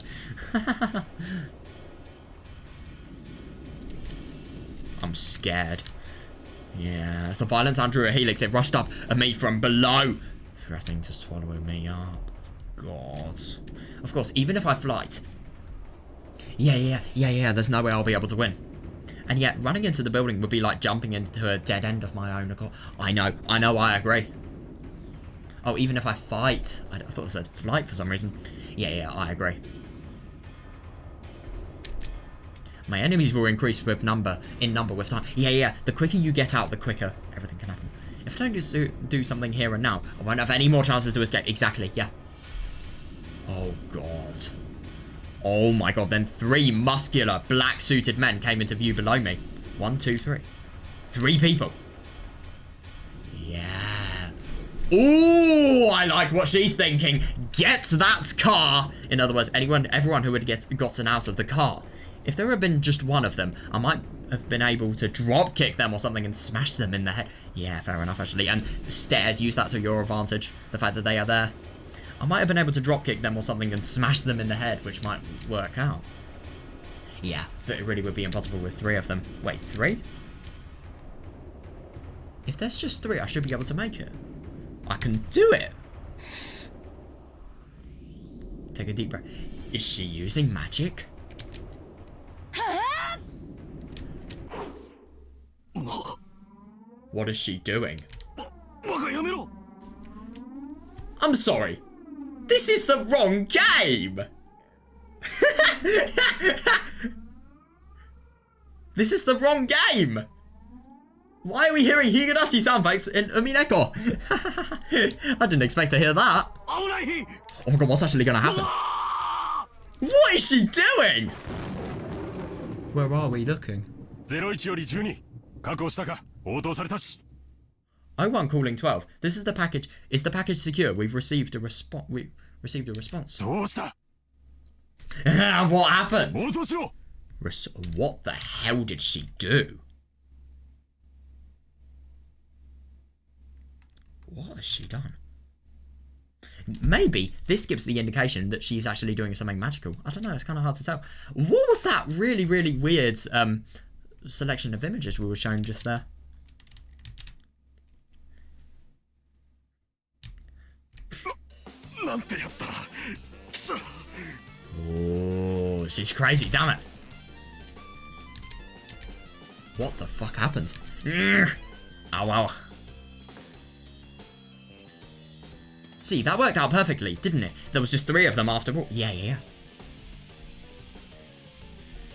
I'm scared. Yeah, as the violence under a helix, it rushed up at me from below, threatening to swallow me up. God. Of course, even if I flight... Yeah, there's no way I'll be able to win. And yet, running into the building would be like jumping into a dead end of my own accord. I know, I agree. Oh, even if I fight. I thought it said flight for some reason. Yeah, I agree. My enemies will increase with number with time. Yeah, the quicker you get out, the quicker everything can happen. If I don't just do something here and now, I won't have any more chances to escape. Exactly, yeah. Oh, God. Oh my god, then 3 muscular, black-suited men came into view below me. 1, 2, 3. 3 people. Yeah. Ooh, I like what she's thinking. Get that car. In other words, everyone who had gotten out of the car. If there had been just one of them, I might have been able to drop kick them or something and smash them in the head. Yeah, fair enough, actually. And stairs, use that to your advantage. The fact that they are there. I might have been able to dropkick them or something and smash them in the head, which might work out. Yeah, but it really would be impossible with 3 of them. Wait, 3? If there's just 3, I should be able to make it. I can do it! Take a deep breath. Is she using magic? What is she doing? I'm sorry. This is the wrong game! This is the wrong game! Why are we hearing Higurashi sound effects in Umineko? I didn't expect to hear that. Oh my god, what's actually gonna happen? What is she doing? Where are we looking? 01より12確保したか応答されたし 01 calling 12. This is the package. Is the package secure? We've received a response. We received a response. どうした What happened? 応答しろ What the hell did she do? What has she done? Maybe this gives the indication that she's actually doing something magical. I don't know, it's kind of hard to tell. What was that really, really weird selection of images we were shown just there? Oh, she's crazy, damn it. What the fuck happened? Ow, ow. See, that worked out perfectly, didn't it? There was just 3 of them after all. Yeah.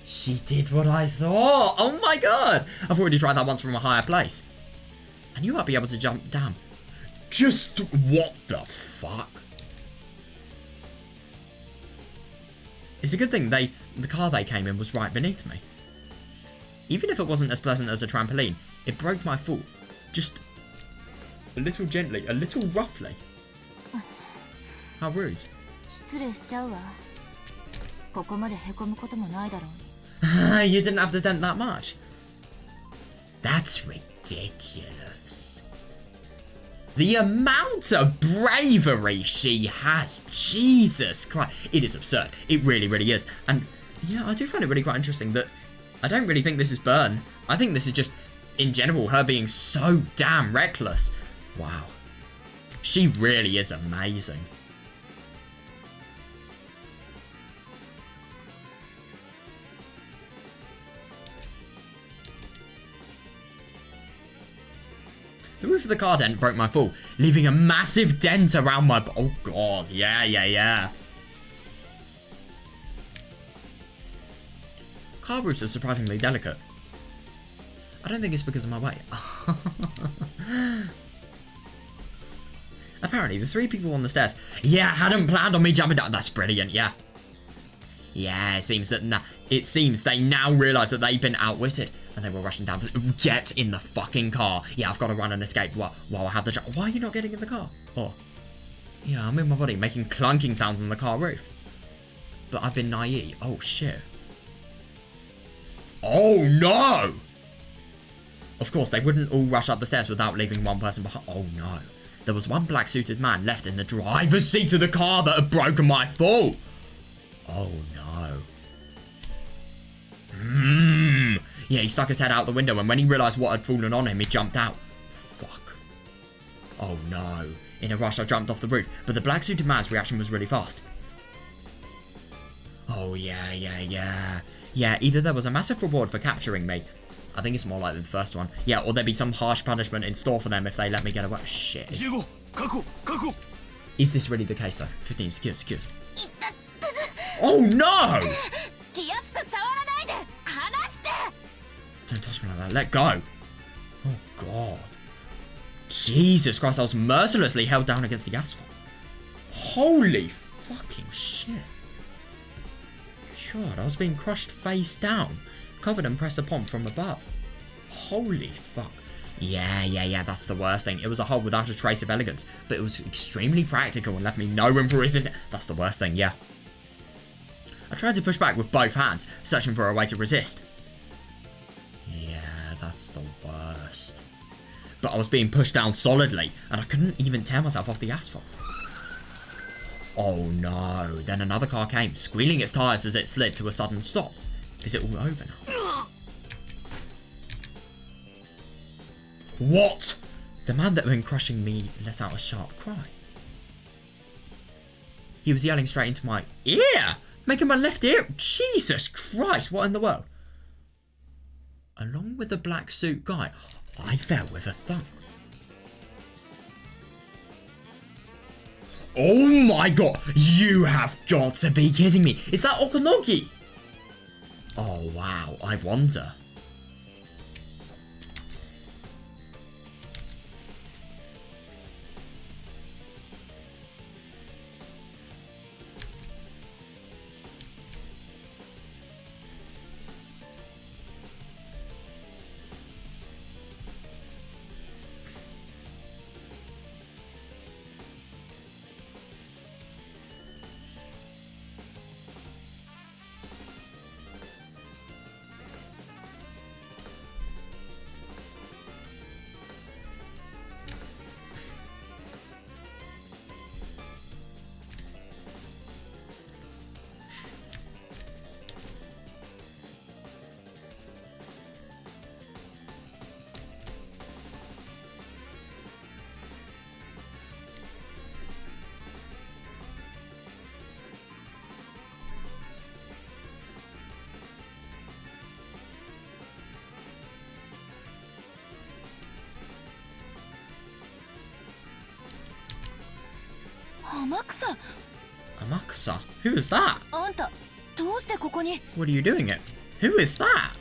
She did what I thought. Oh my god. I've already tried that once from a higher place. I knew I'd be able to jump down. Just what the fuck? It's a good thing the car they came in was right beneath me. Even if it wasn't as pleasant as a trampoline, it broke my fall. Just a little gently, a little roughly. How rude. 失礼しちゃうわ。ここまでへこむこともないだろうに。You didn't have to dent that much. That's ridiculous. The amount of bravery she has. Jesus Christ. It is absurd. It really, really is. And yeah, I do find it really quite interesting that I don't really think this is Burn. I think this is just, in general, her being so damn reckless. Wow. She really is amazing. The roof of the car dent broke my fall, leaving a massive dent around my... Oh god, yeah. Car roofs are surprisingly delicate. I don't think it's because of my weight. Apparently, the 3 people on the stairs... Yeah, hadn't planned on me jumping down. That's brilliant, yeah. Yeah, it seems they now realise that they've been outwitted. And they were rushing down. Get in the fucking car. Yeah, I've got to run and escape while I have the... Why are you not getting in the car? Oh. Yeah, I'm in my body making clunking sounds on the car roof. But I've been naive. Oh, shit. Oh, no! Of course, they wouldn't all rush up the stairs without leaving one person behind. Oh, no. There was one black-suited man left in the driver's seat of the car that had broken my fall. Oh, no. Yeah, he stuck his head out the window, and when he realised what had fallen on him, he jumped out. Fuck. Oh no. In a rush, I jumped off the roof, but the black-suited man's reaction was really fast. Oh yeah. Yeah, either there was a massive reward for capturing me. I think it's more likely the first one. Yeah, or there'd be some harsh punishment in store for them if they let me get away. Shit. Is this really the case though? 15, excuse. Oh no! Don't touch me like that. Let go. Oh, God. Jesus Christ, I was mercilessly held down against the asphalt. Holy fucking shit. God, I was being crushed face down, covered and pressed upon from above. Holy fuck. Yeah, that's the worst thing. It was a hole without a trace of elegance, but it was extremely practical and left me no room for resistance. That's the worst thing, yeah. I tried to push back with both hands, searching for a way to resist. That's the worst. But I was being pushed down solidly, and I couldn't even tear myself off the asphalt. Oh no, then another car came, squealing its tyres as it slid to a sudden stop. Is it all over now? What? The man that had been crushing me let out a sharp cry. He was yelling straight into my ear, making my left ear... Jesus Christ, what in the world? Along with the black suit guy, I fell with a thump. Oh my god, you have got to be kidding me. Is that Okonogi? Oh wow, I wonder. Amakusa! Amakusa? Who is that? あんた、どうしてここに What are you doing it? Who is that?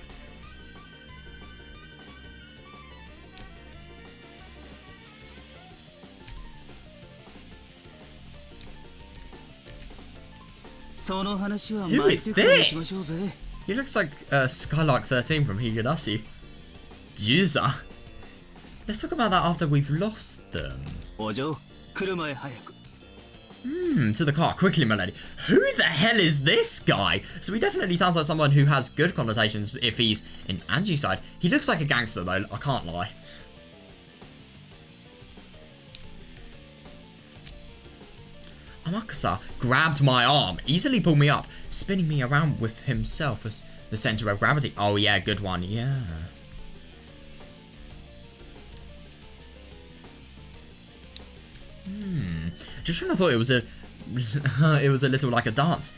Who is this? He looks like Skylark 13 from Higurashi. Yuza? Let's talk about that after we've lost them. To the car, quickly, my lady. Who the hell is this guy? So he definitely sounds like someone who has good connotations if he's in Anji's side. He looks like a gangster though, I can't lie. Amakusa grabbed my arm, easily pulled me up, spinning me around with himself as the center of gravity. Oh yeah, good one, yeah. Just when I thought it was a little like a dance.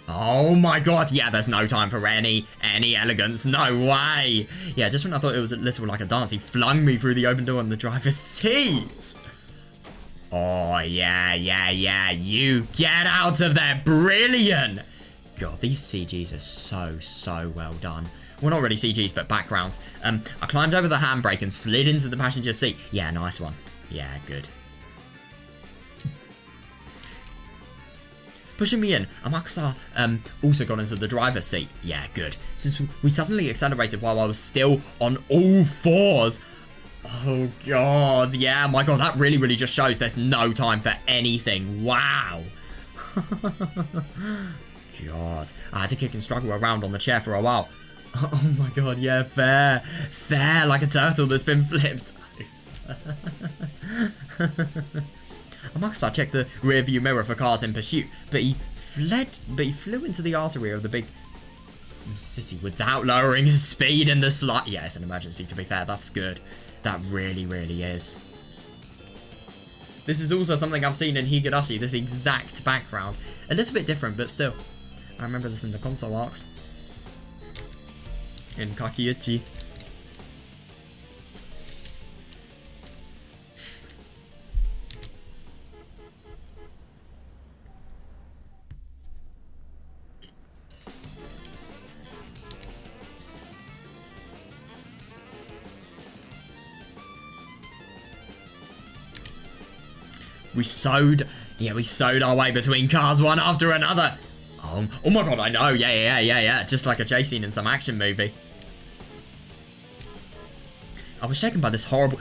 Oh my god, yeah, there's no time for any elegance, no way. Yeah, just when I thought it was a little like a dance, he flung me through the open door in the driver's seat. Oh, yeah, you get out of there, brilliant. God, these CGs are so well done. Well, not really CGs, but backgrounds. I climbed over the handbrake and slid into the passenger seat. Yeah, nice one. Yeah, good. Pushing me in, Amakusa also got into the driver's seat. Yeah, good. Since we suddenly accelerated while I was still on all fours. Oh god, yeah, my god, that really just shows there's no time for anything. Wow. God, I had to kick and struggle around on the chair for a while. Oh my god, yeah, fair, like a turtle that's been flipped. Amakusa checked the rear view mirror for cars in pursuit, but he flew into the artery of the big city without lowering his speed in the slight. Yeah, it's an emergency, to be fair, that's good. That really is. This is also something I've seen in Higurashi, this exact background. A little bit different, but still. I remember this in the console arcs. In Kakiuchi. We sewed our way between cars one after another. Oh my god, I know, yeah, just like a chase scene in some action movie. I was shaken by this horrible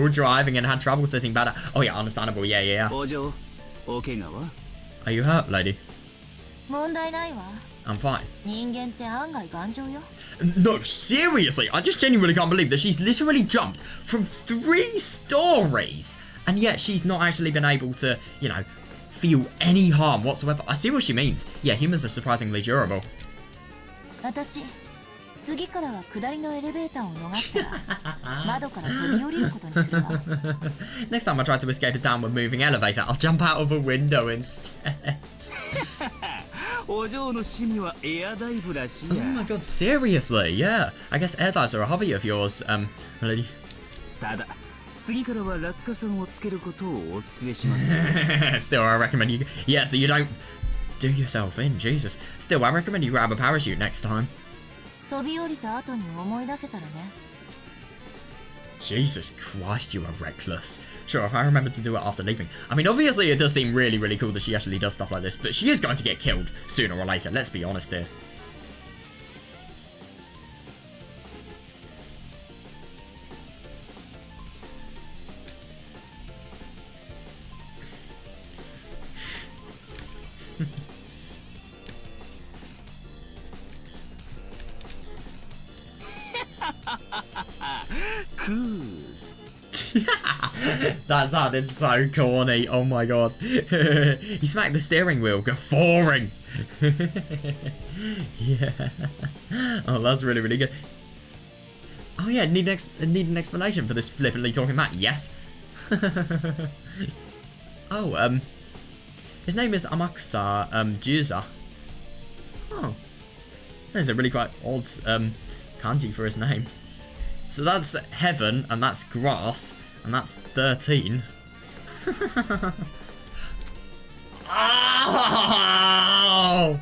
driving and had trouble sitting better. Oh yeah, understandable, yeah. Are you hurt, lady? 問題ないわ。 I'm fine. 人間って案外頑丈よ。 No, seriously, I just genuinely can't believe that she's literally jumped from 3 stories. And yet she's not actually been able to, you know, feel any harm whatsoever. I see what she means. Yeah, humans are surprisingly durable. 私、次からは下りのエレベーターを逃したら、窓から飛び降りることにするわ。 Next time I try to escape a downward moving elevator, I'll jump out of a window instead. Oh my god, seriously? Yeah. I guess air dives are a hobby of yours, lady. 次からは落下傘をつけることをお勧めします。Still, I recommend you. Yeah, so you don't do yourself in, Jesus. Still, I recommend you grab a parachute next time. 飛び降りた後に思い出せたらね。 Jesus Christ, you are reckless. Sure, if I remember to do it after leaving. I mean, obviously it does seem really, really cool that she actually does stuff like this, but she is going to get killed sooner or later, let's be honest here. That sounded so corny. Oh my god. He smacked the steering wheel, guffawing. Yeah. Oh, that's really, really good. Oh yeah, need an explanation for this flippantly talking man. Yes. Oh, his name is Amaksa Juza. Oh. That's a really quite odd kanji for his name. So that's heaven, and that's grass, and that's 13. Oh!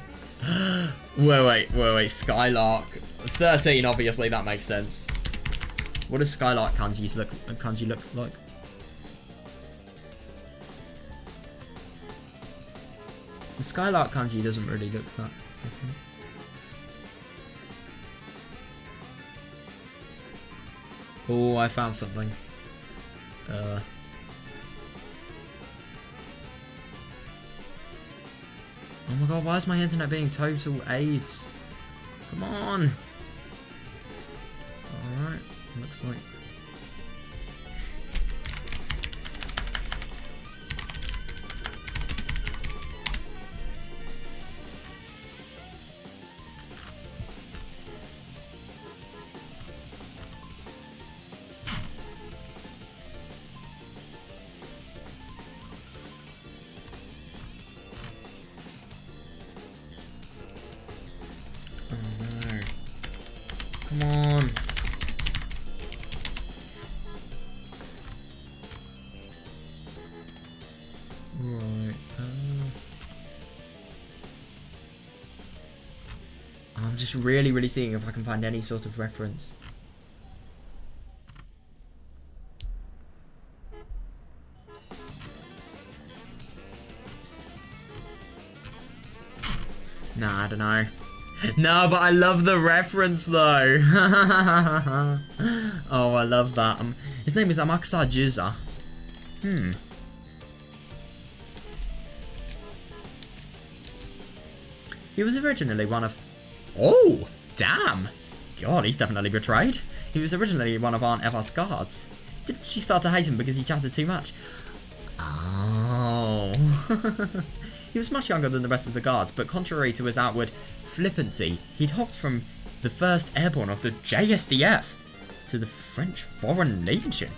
Wait, Skylark. 13, obviously, that makes sense. What does Skylark kanji look like? The Skylark kanji doesn't really look that different. Oh, I found something. Oh my god, why is my internet being total AIDS? Come on! Alright, looks like... Come on. Right. I'm just really seeing if I can find any sort of reference. Nah, I don't know. No, but I love the reference though. Oh, I love that. His name is Amaksa Juza. He was originally one of... Oh, damn. God, he's definitely betrayed. He was originally one of Aunt Eva's guards. Didn't she start to hate him because he chatted too much? Oh. He was much younger than the rest of the guards, but contrary to his outward flippancy, he'd hopped from the 1st Airborne of the JSDF to the French Foreign Legion,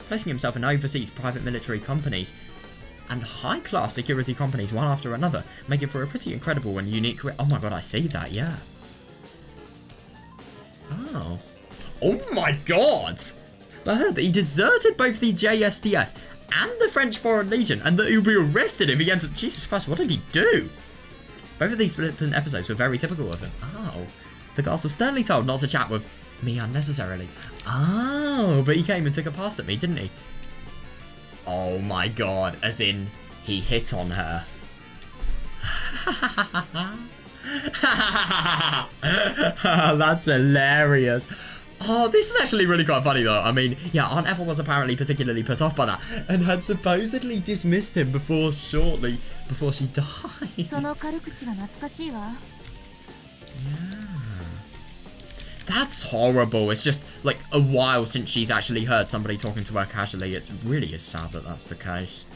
placing himself in overseas private military companies and high-class security companies one after another, making for a pretty incredible and unique career. Oh my god, I see that, yeah. Oh. Oh my god! I heard that he deserted both the JSDF and the French Foreign Legion, and that he would be arrested if he entered. Jesus Christ, what did he do? Both of these flippant episodes were very typical of him. Oh. The guards were sternly told not to chat with me unnecessarily. Oh, but he came and took a pass at me, didn't he? Oh my god, as in, he hit on her. That's hilarious. Oh, this is actually really quite funny though. I mean, yeah, Aunt Ethel was apparently particularly put off by that and had supposedly dismissed him shortly before she died. Yeah. That's horrible. It's just like a while since she's actually heard somebody talking to her casually. It really is sad that that's the case.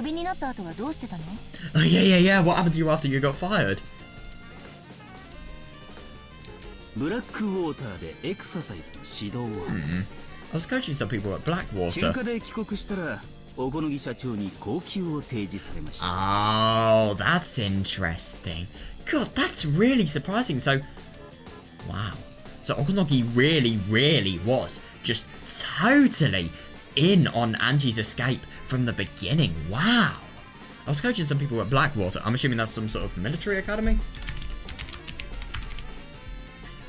クビになった後はどうしてたの？ Oh, yeah. What happened to you after you got fired? ブラックウォーターでエクササイズの指導を、I was coaching some people at 休 Blackwater. 暇で帰国したら小此木社長に高給を提示されました。 Oh, that's interesting. God, that's really surprising. So, wow. So Okonogi really was just totally in on Angie's escape from the beginning. Wow. I was coaching some people at Blackwater. I'm assuming that's some sort of military academy?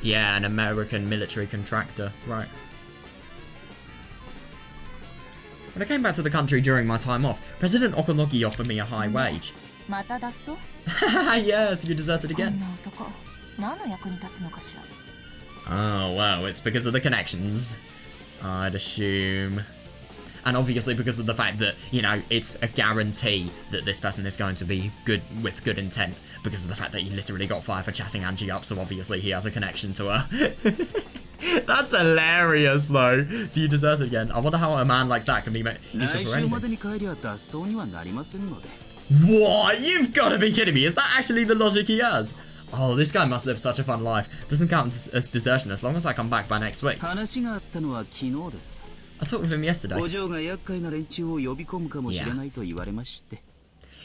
Yeah, an American military contractor. Right. When I came back to the country during my time off, President Okonogi offered me a high wage. また脱走？ Yes, you deserted こん again. な男、何の役に立つのかしら。 Oh, well, it's because of the connections, I'd assume. And obviously because of the fact that, you know, it's a guarantee that this person is going to be good with good intent, because of the fact that he literally got fired for chatting Angie up, so obviously he has a connection to her. That's hilarious, though. So you deserted again. I wonder how a man like that can be useful 来 for 週まで anything. に帰りゃ脱走にはなりませんので。 What? You've got to be kidding me. Is that actually the logic he has? Oh, this guy must live such a fun life. Doesn't count as desertion as long as I come back by next week. 話があったのは昨日です。 I talked with him yesterday. お嬢が厄介な連中を呼び込むかもしれないと言われまして。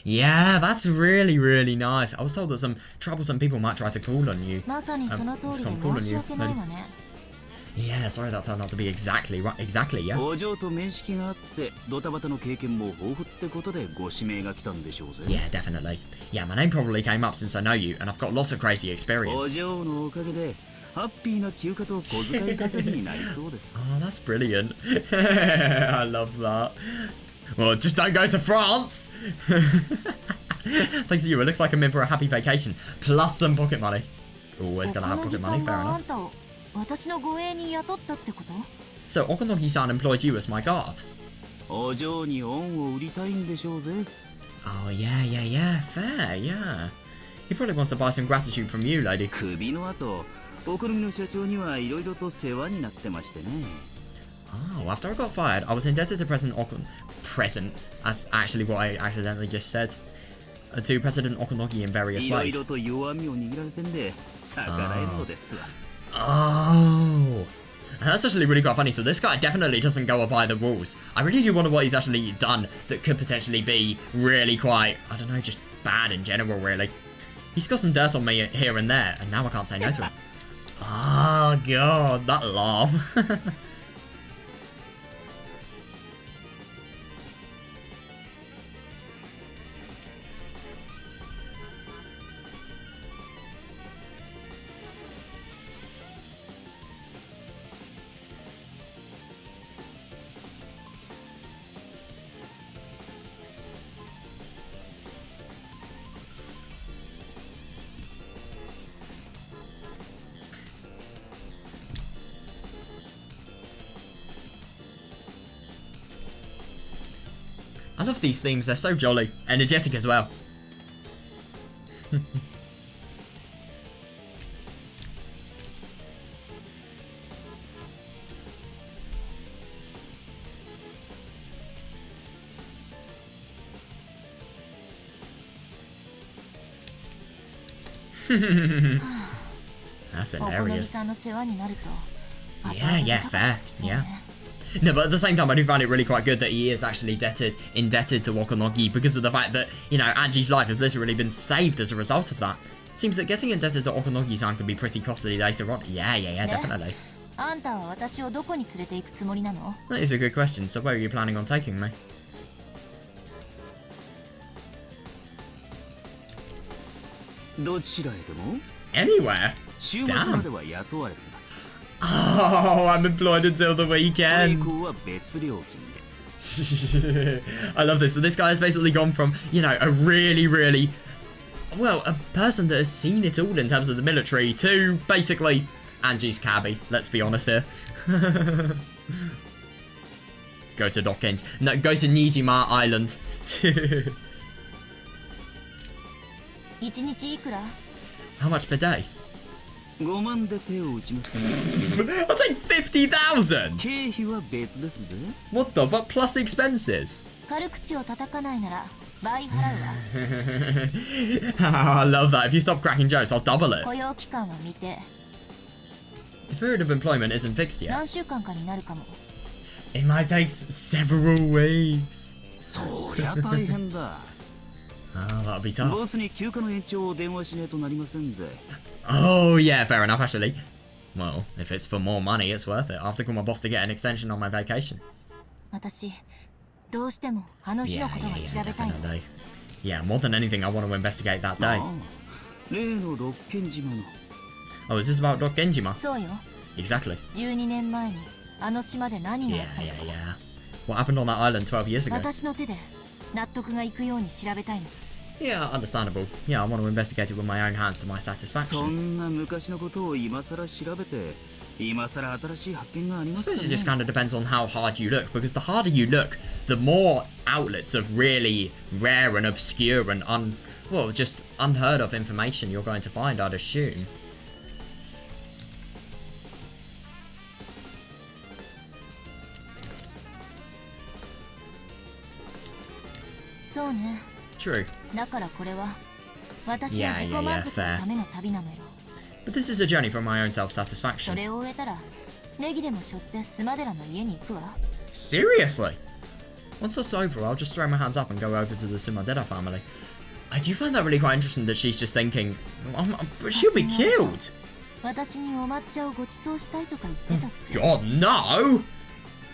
Yeah, that's really nice. I was told that some troublesome people might try to call on you. まさにその通りで come call on 申し you. 訳ないわね。 Yeah, sorry that turned out to be exactly right. Exactly, yeah. お嬢と面識があってドタバタの経験も豊富ってことでご指名が来たんでしょうぜ。 Yeah, definitely. Yeah, my name probably came up since I know you, and I've got lots of crazy お experience. 嬢のおかげでハッピーな休暇と小遣い稼ぎになりそうです。 Oh, that's brilliant. I love that. Well, just don't go to France. Thanks to you, it looks like I'm in for a happy vacation, plus some pocket money. Always gonna have 小 pocket 野木さ money, ん fair があ enough. んたを私の護衛に雇ったってこと？ So, Okonogi-san employed you as my guard. お嬢に恩を売りたいんでしょうぜ。 Oh, yeah. Fair, yeah. He probably wants to buy some gratitude from you, lady. クビの後、お好みの社長にはいろいろと世話になってましてね。 Oh, after I got fired, I was indebted to President, that's actually what I accidentally just said. To President Okonogi in various いろい ways. ろと弱みを握られてんで逆らえるのですわ。 Oh. That's actually really quite funny. So this guy definitely doesn't go by the rules. I really do wonder what he's actually done that could potentially be really quite, I don't know, just bad in general, really. He's got some dirt on me here and there, and now I can't say no to him. Oh, God, that laugh. I love these themes, they're so jolly. Energetic as well. That's お好み hilarious. さんの世話になると。 Yeah, fair. Yeah. No, but at the same time, I do find it really quite good that he is actually indebted to Okonogi because of the fact that, you know, Anji's life has literally been saved as a result of that. Seems that getting indebted to Okonogi-san can be pretty costly later on. Yeah, definitely. あんたは私をどこに連れて行くつもりなの？ That is a good question. So where are you planning on taking me? どちらへでも Anywhere? 週末までは雇われています。 Oh, I'm employed until the それ以 weekend. 降は別料金で。 I love this. So this guy has basically gone from, you know, a really, well, a person that has seen it all in terms of the military to basically Angie's cabbie. Let's be honest here. Go to Dockend. No, go to Nijima Island. 一日いくら？ How much per day? 5万で手を打ちます。 I'll take 50,000! 経費は別ですぜ。 What the fuck? Plus expenses? 軽口を叩かないなら倍払うわ。 I love that. If you stop cracking jokes, I'll double it. 雇用期間は未定。 The period of employment isn't fixed yet. 何週間かになるかも。 It might take several weeks. そりゃ大変だ。 Oh, that'll be tough. ボスに休暇の延長を電話しねえとなりませんぜ。 Oh, yeah, fair enough, actually. Well, if it's for more money, it's worth it. I have to call my boss to get an extension on my vacation. 私、どうしてもあの日 Yeah, のことが yeah, 調べたいの。 definitely. Yeah, more than anything, I want to investigate that あ day. あ、例の六軒島の。 Oh, is this about Doc Genjima? そうよ。 Exactly. 12年前にあの島で何があ Yeah, ったの yeah, か。 yeah. What happened on that island 12 years ago? 私の手で納得がいくように調べたいの。 Yeah, understandable. Yeah, I want to investigate it with my own hands to my そ satisfaction. んな昔のことを今さら調べて、今さら新しい発見があり I ますか suppose ね it just kind of depends on how hard you look, because the harder you look, the more outlets of really rare and obscure and well, just unheard of information you're going to find, I'd assume. そうね。 True. だからこれは私の自己満足のための旅なのよ。 But this is a journey for my own そ self-satisfaction. れを終えたらネギでも背負ってスマデラの家に行くわ。 Seriously? Once that's over, I'll just throw my hands up and go over to the Sumadera family. I do find that really quite interesting that she's just thinking, but she'll be killed. 私にお抹茶をご馳走したいとか言ってた。 God, no!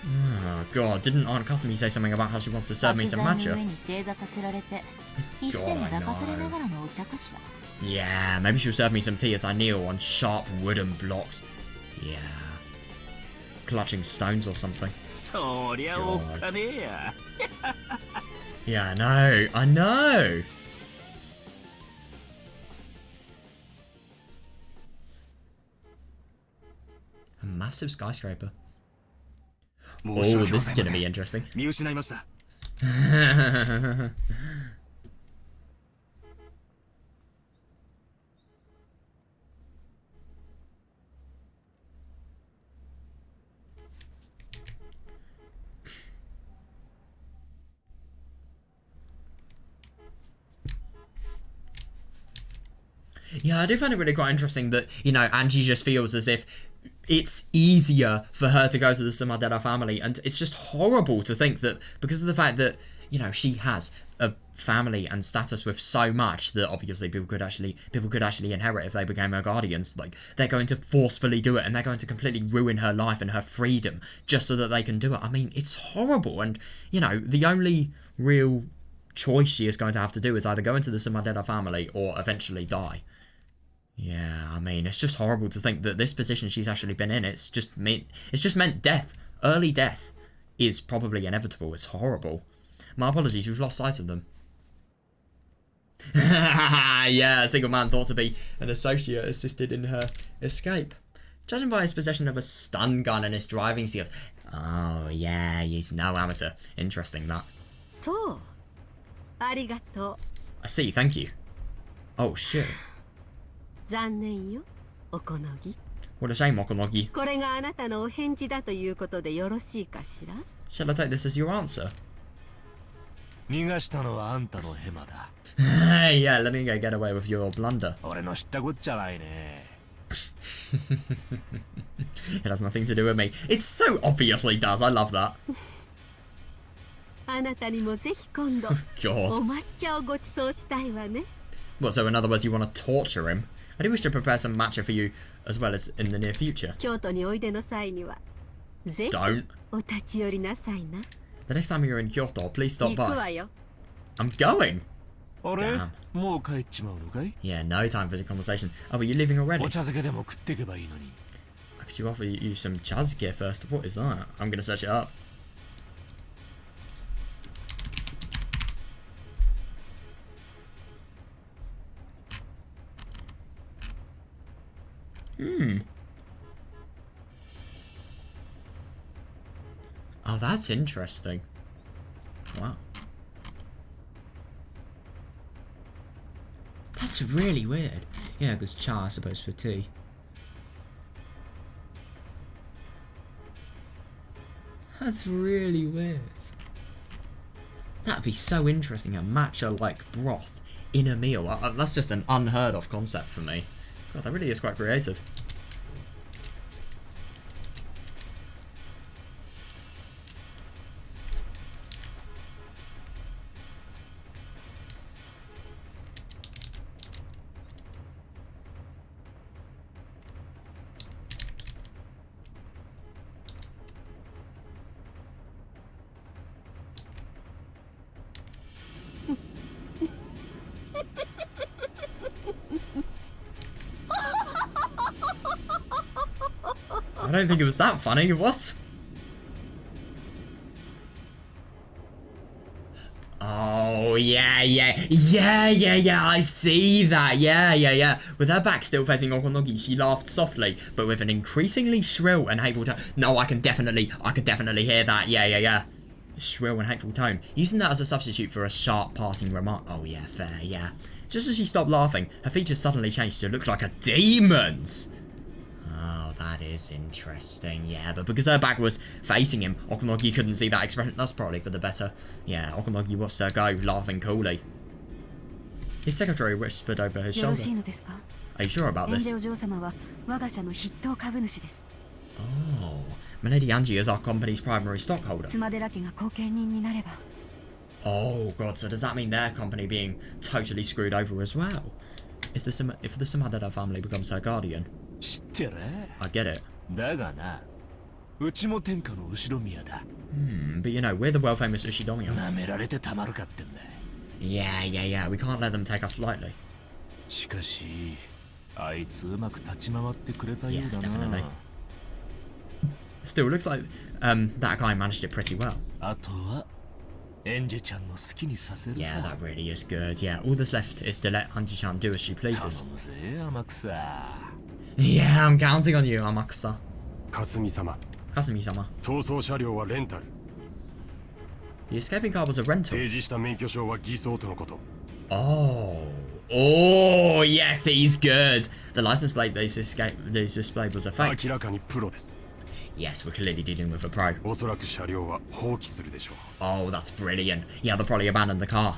Oh, God, didn't Aunt Kasumi say something about how she wants to serve me some 白材の matcha? 上に正座させられて石でも抱かされながらのお茶かしら。 Yeah, maybe she'll serve me some tea as I kneel on sharp wooden blocks. Yeah. Clutching stones or something. そりゃおっかねえや。 Yeah, I know! A massive skyscraper. Oh, this is gonna be interesting. 見失いました。 Yeah, I do find it really quite interesting that, you know, Angie just feels as if it's easier for her to go to the Sumadera family, and it's just horrible to think that because of the fact that, you know, she has a family and status with so much that obviously people could actually inherit if they became her guardians. Like, they're going to forcefully do it, and they're going to completely ruin her life and her freedom just so that they can do it. I mean, it's horrible, and, you know, the only real choice she is going to have to do is either go into the Sumadera family or eventually die. Yeah, I mean, it's just horrible to think that this position she's actually been in, it's just meant death. Early death is probably inevitable. It's horrible. My apologies, we've lost sight of them. Yeah, a single man thought to be an associate assisted in her escape. Judging by his possession of a stun gun and his driving skills. Oh, yeah, he's no amateur. Interesting, that. そう。ありがとう。 I see, thank you. Oh, shit. 残念よ、おこのぎ。 What a shame, Okonogi. これがあなたのお返事だということでよろしいかしら？ Shall I take this as your answer? 逃がしたのはあんたのヘマだ。 Yeah, letting you get away with your blunder. 俺の知ったこっちゃないね。 It has nothing to do with me. It so obviously does. I love that. あなたにもぜひ今度 God. お抹茶をご馳走したいわね。 What, so in other words, you want to torture him? I do wish to prepare some matcha for you as well as in the near future. 京都においでの際にはぜひ Don't. お立ち寄りなさいな。 The next time you're in Kyoto, please stop 行く by. わよ。 I'm going! あれ Damn. もう帰っちまうのかい？ Yeah, no time for the conversation. Oh, but you're leaving already? お茶漬けでも食ってけばいいのに。 Could you offer you some chazke first? What is that? I'm gonna search it up. Oh, that's interesting. Wow. That's really weird. Yeah, because cha, I suppose, for tea. That's really weird. That'd be so interesting, a matcha like broth in a meal. That's just an unheard of concept for me. God, that really is quite creative. I don't think it was that funny. What? Oh, yeah. I see that. Yeah. With her back still facing Okonogi, she laughed softly, but with an increasingly shrill and hateful tone. No, I could definitely hear that. Yeah. Shrill and hateful tone. Using that as a substitute for a sharp passing remark. Oh, yeah, fair, yeah. Just as she stopped laughing, her features suddenly changed to look like a demon's. Oh, that is interesting. Yeah, but because her back was facing him, Okonogi couldn't see that expression. That's probably for the better. Yeah, Okonogi watched her go, laughing coolly. His secretary whispered over his shoulder. Are you sure about this? Oh, Milady Angie is our company's primary stockholder. Oh god, so does that mean their company being totally screwed over as well? If the Sumadera family becomes her guardian? I get it. But you know, we're the world-famous Ushidomiyos. Yeah, we can't let them take us lightly. Yeah, definitely. Still, looks like that guy managed it pretty well. Yeah, that really is good. Yeah, all that's left is to let Anji-chan do as she pleases. Yeah, I'm counting on you, Amakusa. Kasumi-sama. The escaping car was a rental. Oh, yes, he's good. The license plate they displayed was a fake. Yes, we're clearly dealing with a pro. Oh, that's brilliant. Yeah, they'll probably abandon the car.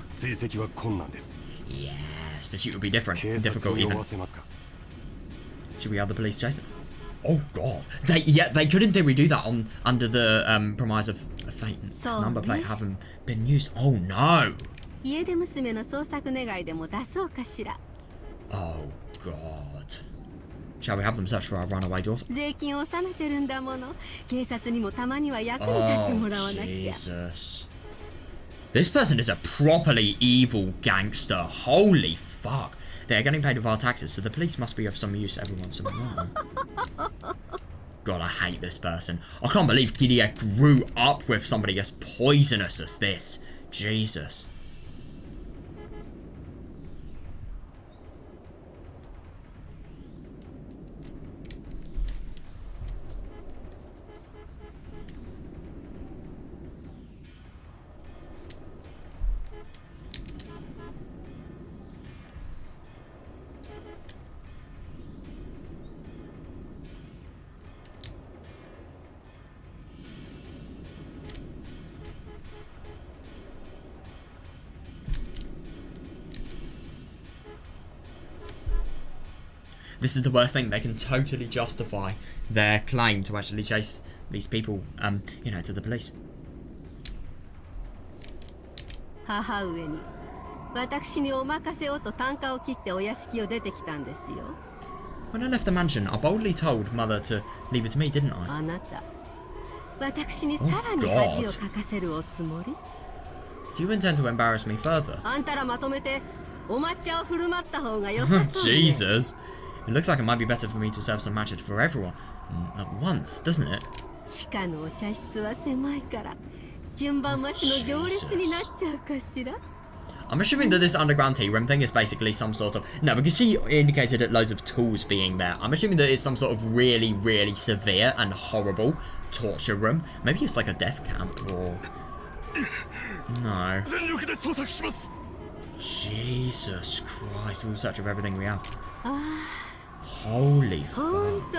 Yes, pursuit would be different. Difficult even. Should we have the police chase it? Oh god. They could in theory do that under the premise of a fake number plate having been used. Oh no. Oh god. Shall we have them search for our runaway daughter? Oh, Jesus. This person is a properly evil gangster. Holy fuck. They're getting paid with our taxes, so the police must be of some use every once in a while. God, I hate this person. I can't believe Kiria grew up with somebody as poisonous as this. Jesus. This is the worst thing. They can totally justify their claim to actually chase these people, you know, to the police. When I left the mansion, I boldly told Mother to leave it to me, didn't I? Oh, God. Do you intend to embarrass me further? Jesus. It looks like it might be better for me to serve some matcha for everyone at once, doesn't it? I'm assuming that this underground tea room thing is basically some sort of... No, because she indicated at loads of tools being there. I'm assuming that it's some sort of really, really severe and horrible torture room. Maybe it's like a death camp or... No. Jesus Christ, we'll search of everything we have. Holy fuck.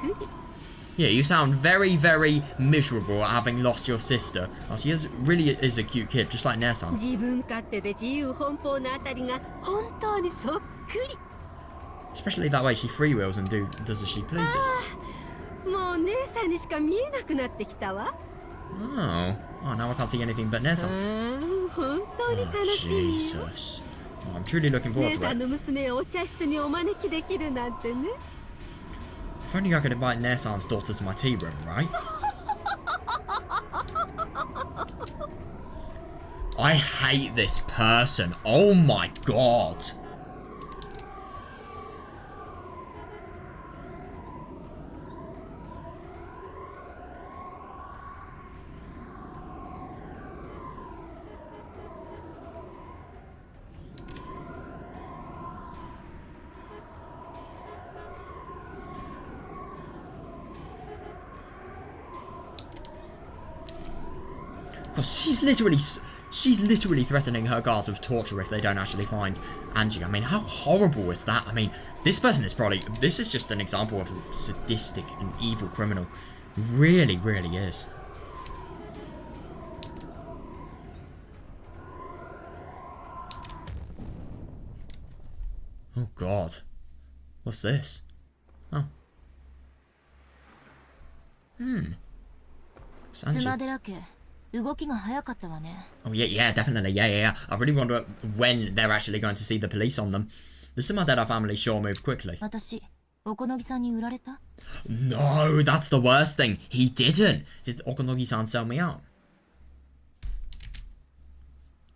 り Yeah, you sound very, very miserable at having lost your sister. Oh, she really is a cute kid, just like Nair-san. 自分勝手で自由奔放なあたりが本当にそっくり Especially that way she freewheels and does as she pleases. もう姉さんにしか見えなくなってきたわ Oh, now I can't see anything but Nair-san. 本当に楽しみよ Jesus. Oh, I'm truly looking 姉 forward さ to ん it. の娘をお茶室にお招きできるなんてね If only I could invite Nair-san's daughter to my tea room, right? I hate this person. Oh my god. Because she's literally threatening her guards with torture if they don't actually find Angie. I mean, how horrible is that? I mean, this person is this is just an example of a sadistic and evil criminal. Really, really is. Oh god. What's this? Oh. It's Angie. スマデラ家動きが早かったわね Oh yeah, definitely, yeah. I really wonder when they're actually going to see the police on them. The Sumadera family sure move quickly. 私おこのぎさんに売られた No, that's the worst thing. He didn't. Did Okonogi-san sell me out?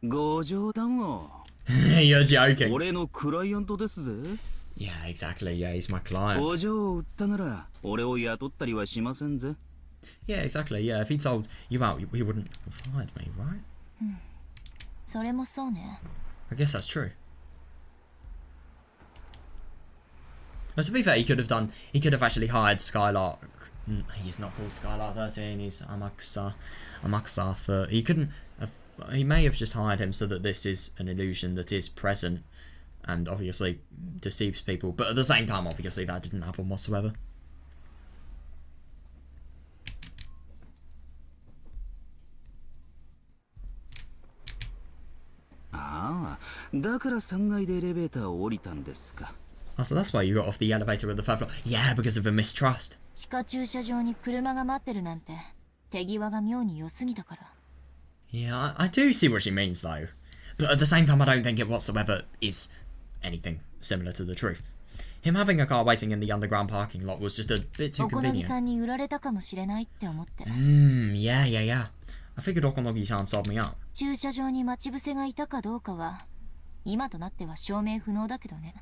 ご冗談を You're joking. 俺のクライアントですぜ Yeah, exactly. Yeah, he's my client. 工場を売ったなら俺を雇ったりはしませんぜ Yeah, exactly. Yeah, if he told you out, he wouldn't have hired me, right? それもそうね I guess that's true. Now, to be fair, he could have actually hired Skylark. He's not called Skylark 13, he's Amakusa for, he may have just hired him so that this is an illusion that is present and obviously deceives people, but at the same time, obviously, that didn't happen whatsoever. Ah, だから3階でエレベーターを降りたんですか Oh, so that's why you got off the elevator at the third floor. Yeah, because of a mistrust. 地下駐車場に車が待ってるなんて手際が妙に良すぎたから Yeah, I do see what she means though. But at the same time, I don't think it whatsoever is anything similar to the truth. Him having a car waiting in the underground parking lot was just a bit too おこのぎ convenient. さんに売られたかもしれないって思って Yeah. I figured Okonogi-san sold me out. 駐車場に待ち伏せがいたかどうかは今となっては証明不能だけどね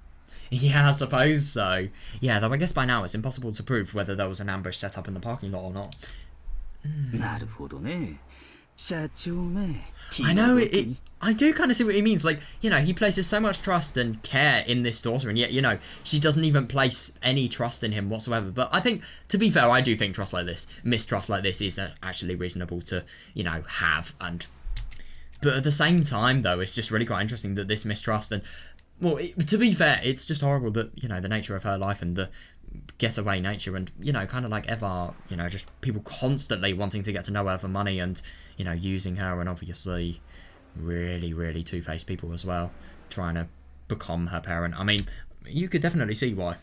Yeah, I suppose so. Yeah, though I guess by now it's impossible to prove whether there was an ambush set up in the parking lot or not. なるほどね社長め I know, I do kind of see what he means. Like, you know, he places so much trust and care in this daughter, and yet, you know, she doesn't even place any trust in him whatsoever. But I think, to be fair, I do think mistrust like this is actually reasonable to, you know, have. But at the same time, though, it's just really quite interesting that this mistrust and, well, to be fair, it's just horrible that, you know, the nature of her life and the getaway nature and, you know, kind of like Eva, you know, just people constantly wanting to get to know her for money and, you know, using her and obviously really, really two-faced people as well, trying to become her parent. I mean, you could definitely see why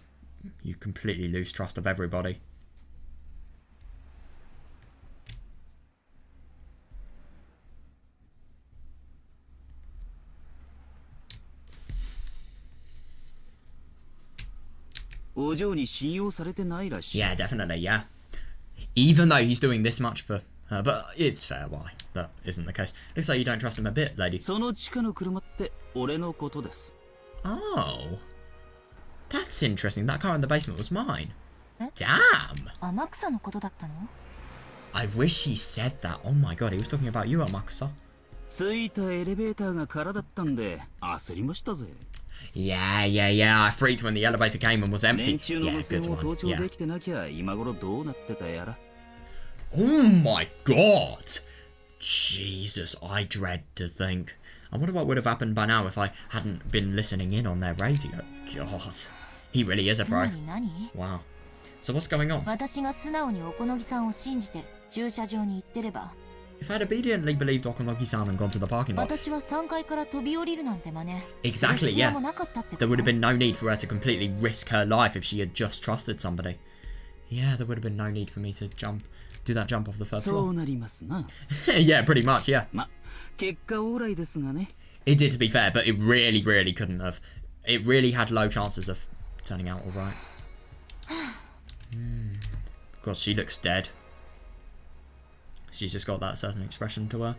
you completely lose trust of everybody. Yeah, definitely, yeah. Even though he's doing this much for her, but it's fair why that isn't the case. Looks like you don't trust him a bit, lady. その地下の車って俺のことです Oh. That's interesting. That car in the basement was mine. Eh? Damn. 天草のことだったの I wish he said that. Oh my god, he was talking about you, Amakusa. 着いたエレベーターが空だったんで焦りましたぜ Yeah. I freaked when the elevator came and was empty. 連中の Yeah, 娘 good を one. 盗聴 Yeah. できてなきゃ今頃どうなってたやら Oh my god! Jesus, I dread to think. I wonder what would have happened by now if I hadn't been listening in on their radio. God. He really is a つま pro. り何 Wow. So what's going on? 私が素直におこのぎさんを信じて駐車場に行ってれば、 If I'd obediently believed Okonogi-san and gone to the parking lot, 私は3階から飛び降りるなんて真似 Exactly, 必要 yeah. もなかったって there こ would と have been no need for her to completely risk her life if she had just trusted somebody. Yeah, there would have been no need for me to do that jump off the third そ floor. うなりますな。 Yeah, pretty much, yeah. ま、結果オーライですがね。 It did, to be fair, but it really, really couldn't have. It really had low chances of turning out alright. God, she looks dead. She's just got that certain expression to her.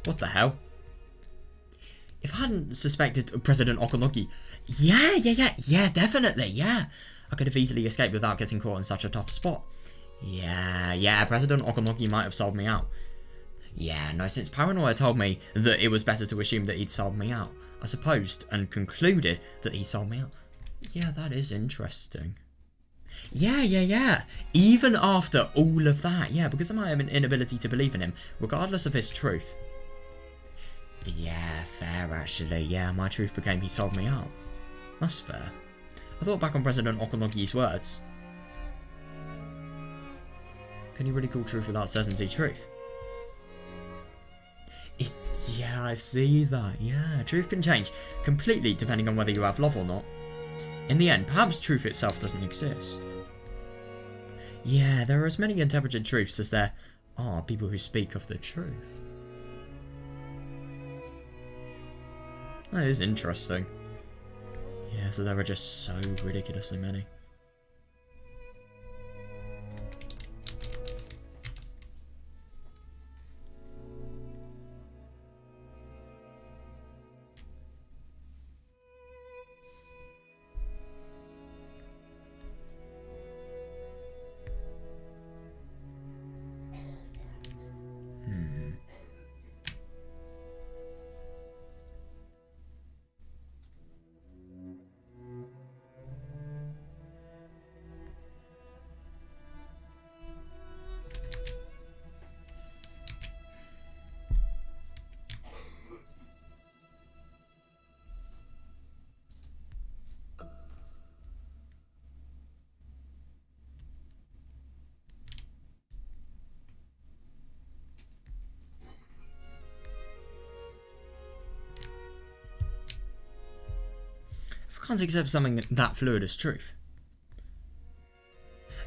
What the hell? If I hadn't suspected President Okonoki... Yeah, definitely, yeah. I could have easily escaped without getting caught in such a tough spot. Yeah, President Okonoki might have sold me out. Yeah, no, since Paranoia told me that it was better to assume that he'd sold me out, I supposed and concluded that he sold me out. Yeah, that is interesting. Yeah. Even after all of that, yeah, because of my inability to believe in him, regardless of his truth. Yeah, fair actually. Yeah, my truth became he sold me out. That's fair. I thought back on President Okonogi's words. Can you really call truth without certainty truth? Yeah, I see that. Yeah, truth can change completely depending on whether you have love or not. In the end, perhaps truth itself doesn't exist. Yeah, there are as many interpreted truths as there are people who speak of the truth. That is interesting. Yeah, so there are just so ridiculously many. I can't accept something that fluid as truth.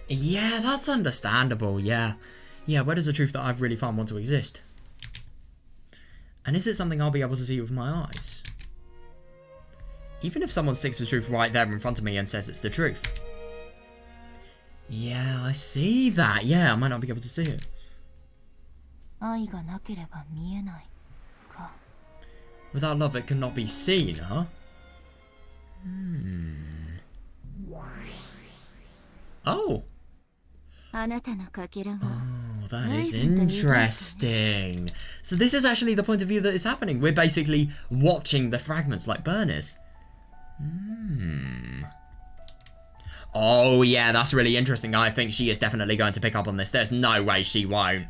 Yeah, that's understandable, yeah. Yeah, where does the truth that I've really found want to exist? And is it something I'll be able to see with my eyes? Even if someone sticks the truth right there in front of me and says it's the truth. Yeah, I see that. Yeah, I might not be able to see it. 愛がなければ見えないか。 Without love, it cannot be seen, huh? Oh. あなたのかけらが Oh, that is interesting. So this is actually the point of view that is happening. We're basically watching the fragments like burners. Oh yeah, that's really interesting. I think she is definitely going to pick up on this. There's no way she won't.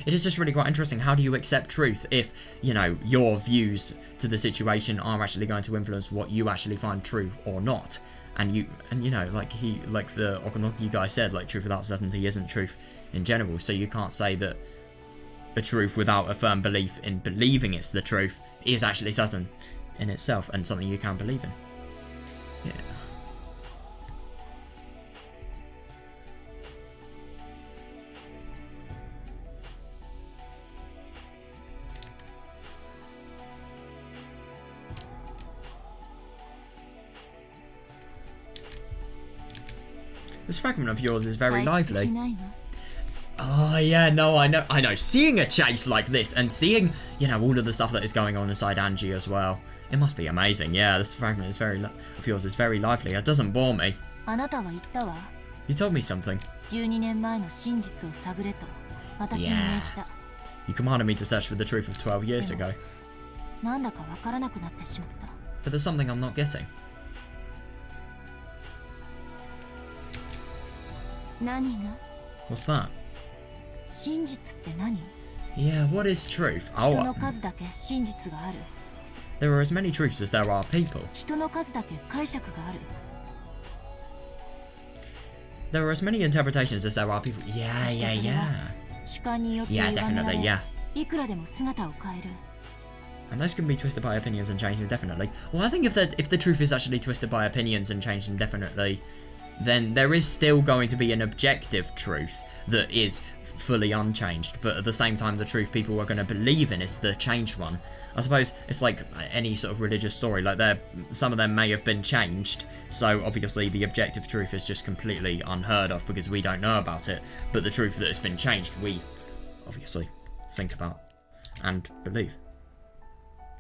It is just really quite interesting. How do you accept truth if, you know, your views to the situation are actually going to influence what you actually find true or not? And you know, like the Okonoki guy said, like, truth without certainty isn't truth in general. So you can't say that a truth without a firm belief in believing it's the truth is actually certain in itself and something you can believe in. Yeah. This fragment of yours is very 退屈し lively. ないわ Oh yeah, no, I know. Seeing a chase like this and seeing, you know, all of the stuff that is going on inside Angie as well, it must be amazing. Yeah, this fragment is of yours is very lively. It doesn't bore me. あなたは言ったわ You told me something. 12年前の真実を探れと私に命じた You commanded me to search for the truth of 12 years ago. なんだかわからなくなってしまった。 But there's something I'm not getting. 何が？ What's that? 真実って何？ Yeah, what is truth? 人 Oh, の数だけ真実がある。 there are as many truths as there are people. 人の数だけ解釈がある。 There are as many interpretations as there are people. Yeah, そして yeah, それは yeah. 主観によって Yeah, 歪めら definitely, れ yeah. いくらでも姿を変える。 And those can be twisted by opinions and changed indefinitely. Well, I think if the truth is actually twisted by opinions and changed indefinitely, then there is still going to be an objective truth that is fully unchanged. But at the same time, the truth people are going to believe in is the changed one. I suppose it's like any sort of religious story. Like some of them may have been changed, so obviously the objective truth is just completely unheard of because we don't know about it. But the truth that has been changed, we obviously think about and believe.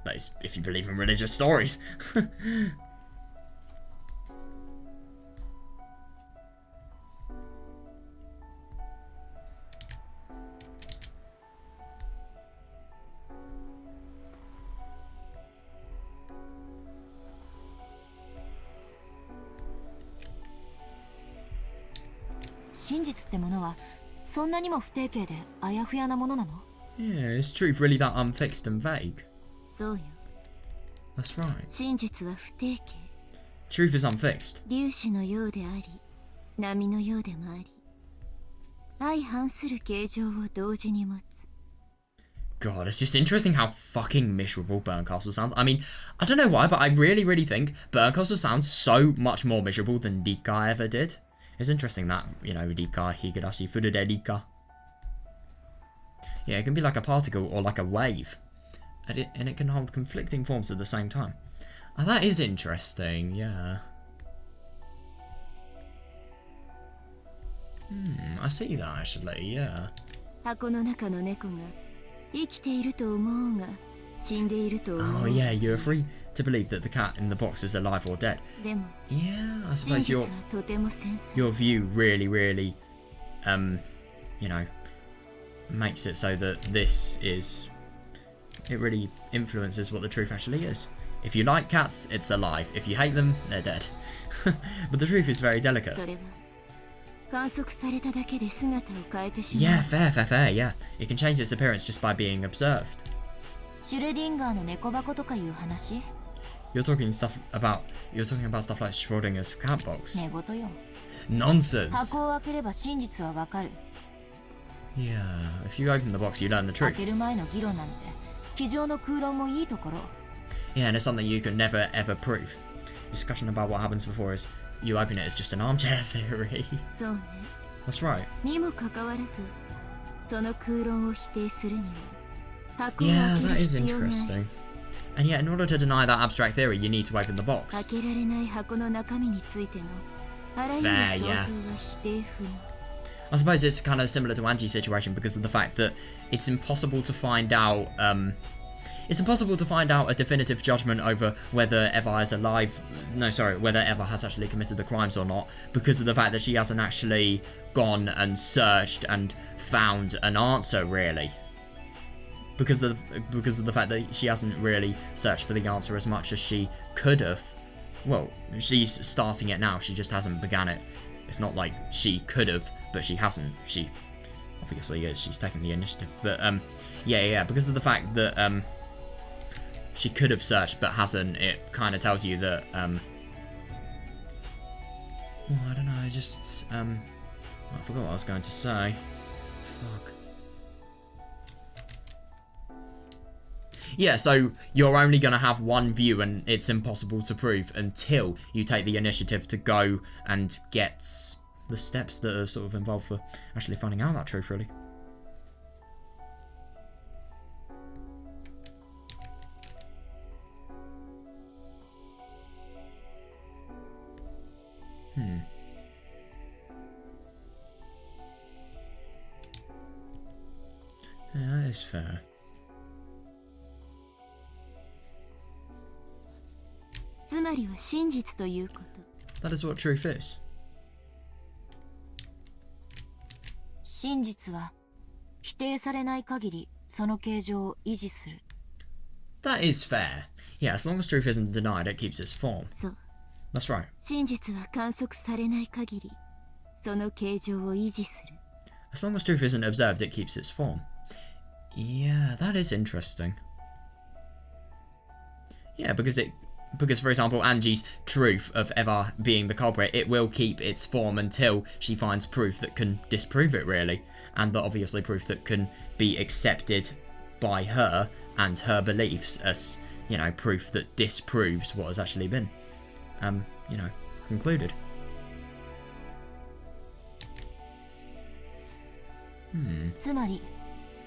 That is, if you believe in religious stories. 真実ってものはそんなにも不定形であやふやなものなの？ Yeah, is truth really that unfixed and vague? そうよ。 That's right. 真実は不定形。 Truth is unfixed. 粒子のようであり、波のようでもあり、相反する形状を同時に持つ。 God, it's just interesting how fucking miserable Burncastle sounds. I mean, I don't know why, but I really, really think Burncastle sounds so much more miserable than Rika ever did. It's interesting that, you know, Rika, Higurashi, Furude Rika. Yeah, it can be like a particle or like a wave. And it can hold conflicting forms at the same time. Oh, that is interesting, yeah. I see that actually, yeah. 箱の中の猫が生きていると思うが死んでいると思う。 Oh yeah, you're free to believe that the cat in the box is alive or dead. でも Yeah, I 真 suppose 実はとても繊細。 your view really, really, you know, makes it so that this is, it really influences what the truth actually is. If you like cats, it's alive. If you hate them, they're dead. But the truth is very delicate. それは観測されただけで姿を変えてしまう。 Yeah, fair, yeah. It can change its appearance just by being observed. シュレディンガーの猫箱とかいう話？ You're talking about stuff like Schrodinger's cat box. 寝言よ。 Nonsense. 箱を開ければ真実はわかる。 Yeah, if you open the box, you learn the 開 truth. ける前の議論なんて机上の空論もいいところ。 Yeah, and it's something you can never ever prove. Discussion about what happens before is you open it as just an armchair theory. そうね。 That's right. にもかかわらず、その空論を否定するには箱を Yeah, 開け that る is 必要がある。 interesting. And yet, in order to deny that abstract theory, you need to open the box. 開けられない箱の中身についてのあらゆる Fair, 想像 yeah. は否定不能。 I suppose it's kind of similar to Angie's situation because of the fact that it's impossible to find out. It's impossible to find out a definitive judgment over whether Eva is alive. No, sorry, whether Eva has actually committed the crimes or not, because of the fact that she hasn't actually gone and searched and found an answer, really. Because of the fact that she hasn't really searched for the answer as much as she could have. Well, she's starting it now. She just hasn't begun it. It's not like she could have, but she hasn't. She obviously is. She's taken the initiative. But yeah. Because of the fact that she could have searched but hasn't, it kind of tells you that well, I don't know. I just I forgot what I was going to say. Fuck. Yeah, so you're only going to have one view and it's impossible to prove until you take the initiative to go and get the steps that are sort of involved for actually finding out that truth, really. Yeah, that is fair. つまりは真実ということ。 That is what truth is. 真実は否定されない限りその形状を維持する。That is fair. Yeah, as long as truth isn't denied, it keeps its form. そう。 That's right. 真実は観測されない限り、その形状を維持する。 As long as truth isn't observed, it keeps its form. Yeah, that is interesting. Yeah, because for example, Angie's truth of Eva being the culprit, it will keep its form until she finds proof that can disprove it, really. And that obviously proof that can be accepted by her and her beliefs as, you know, proof that disproves what has actually been, you know, concluded. Hmm. つまり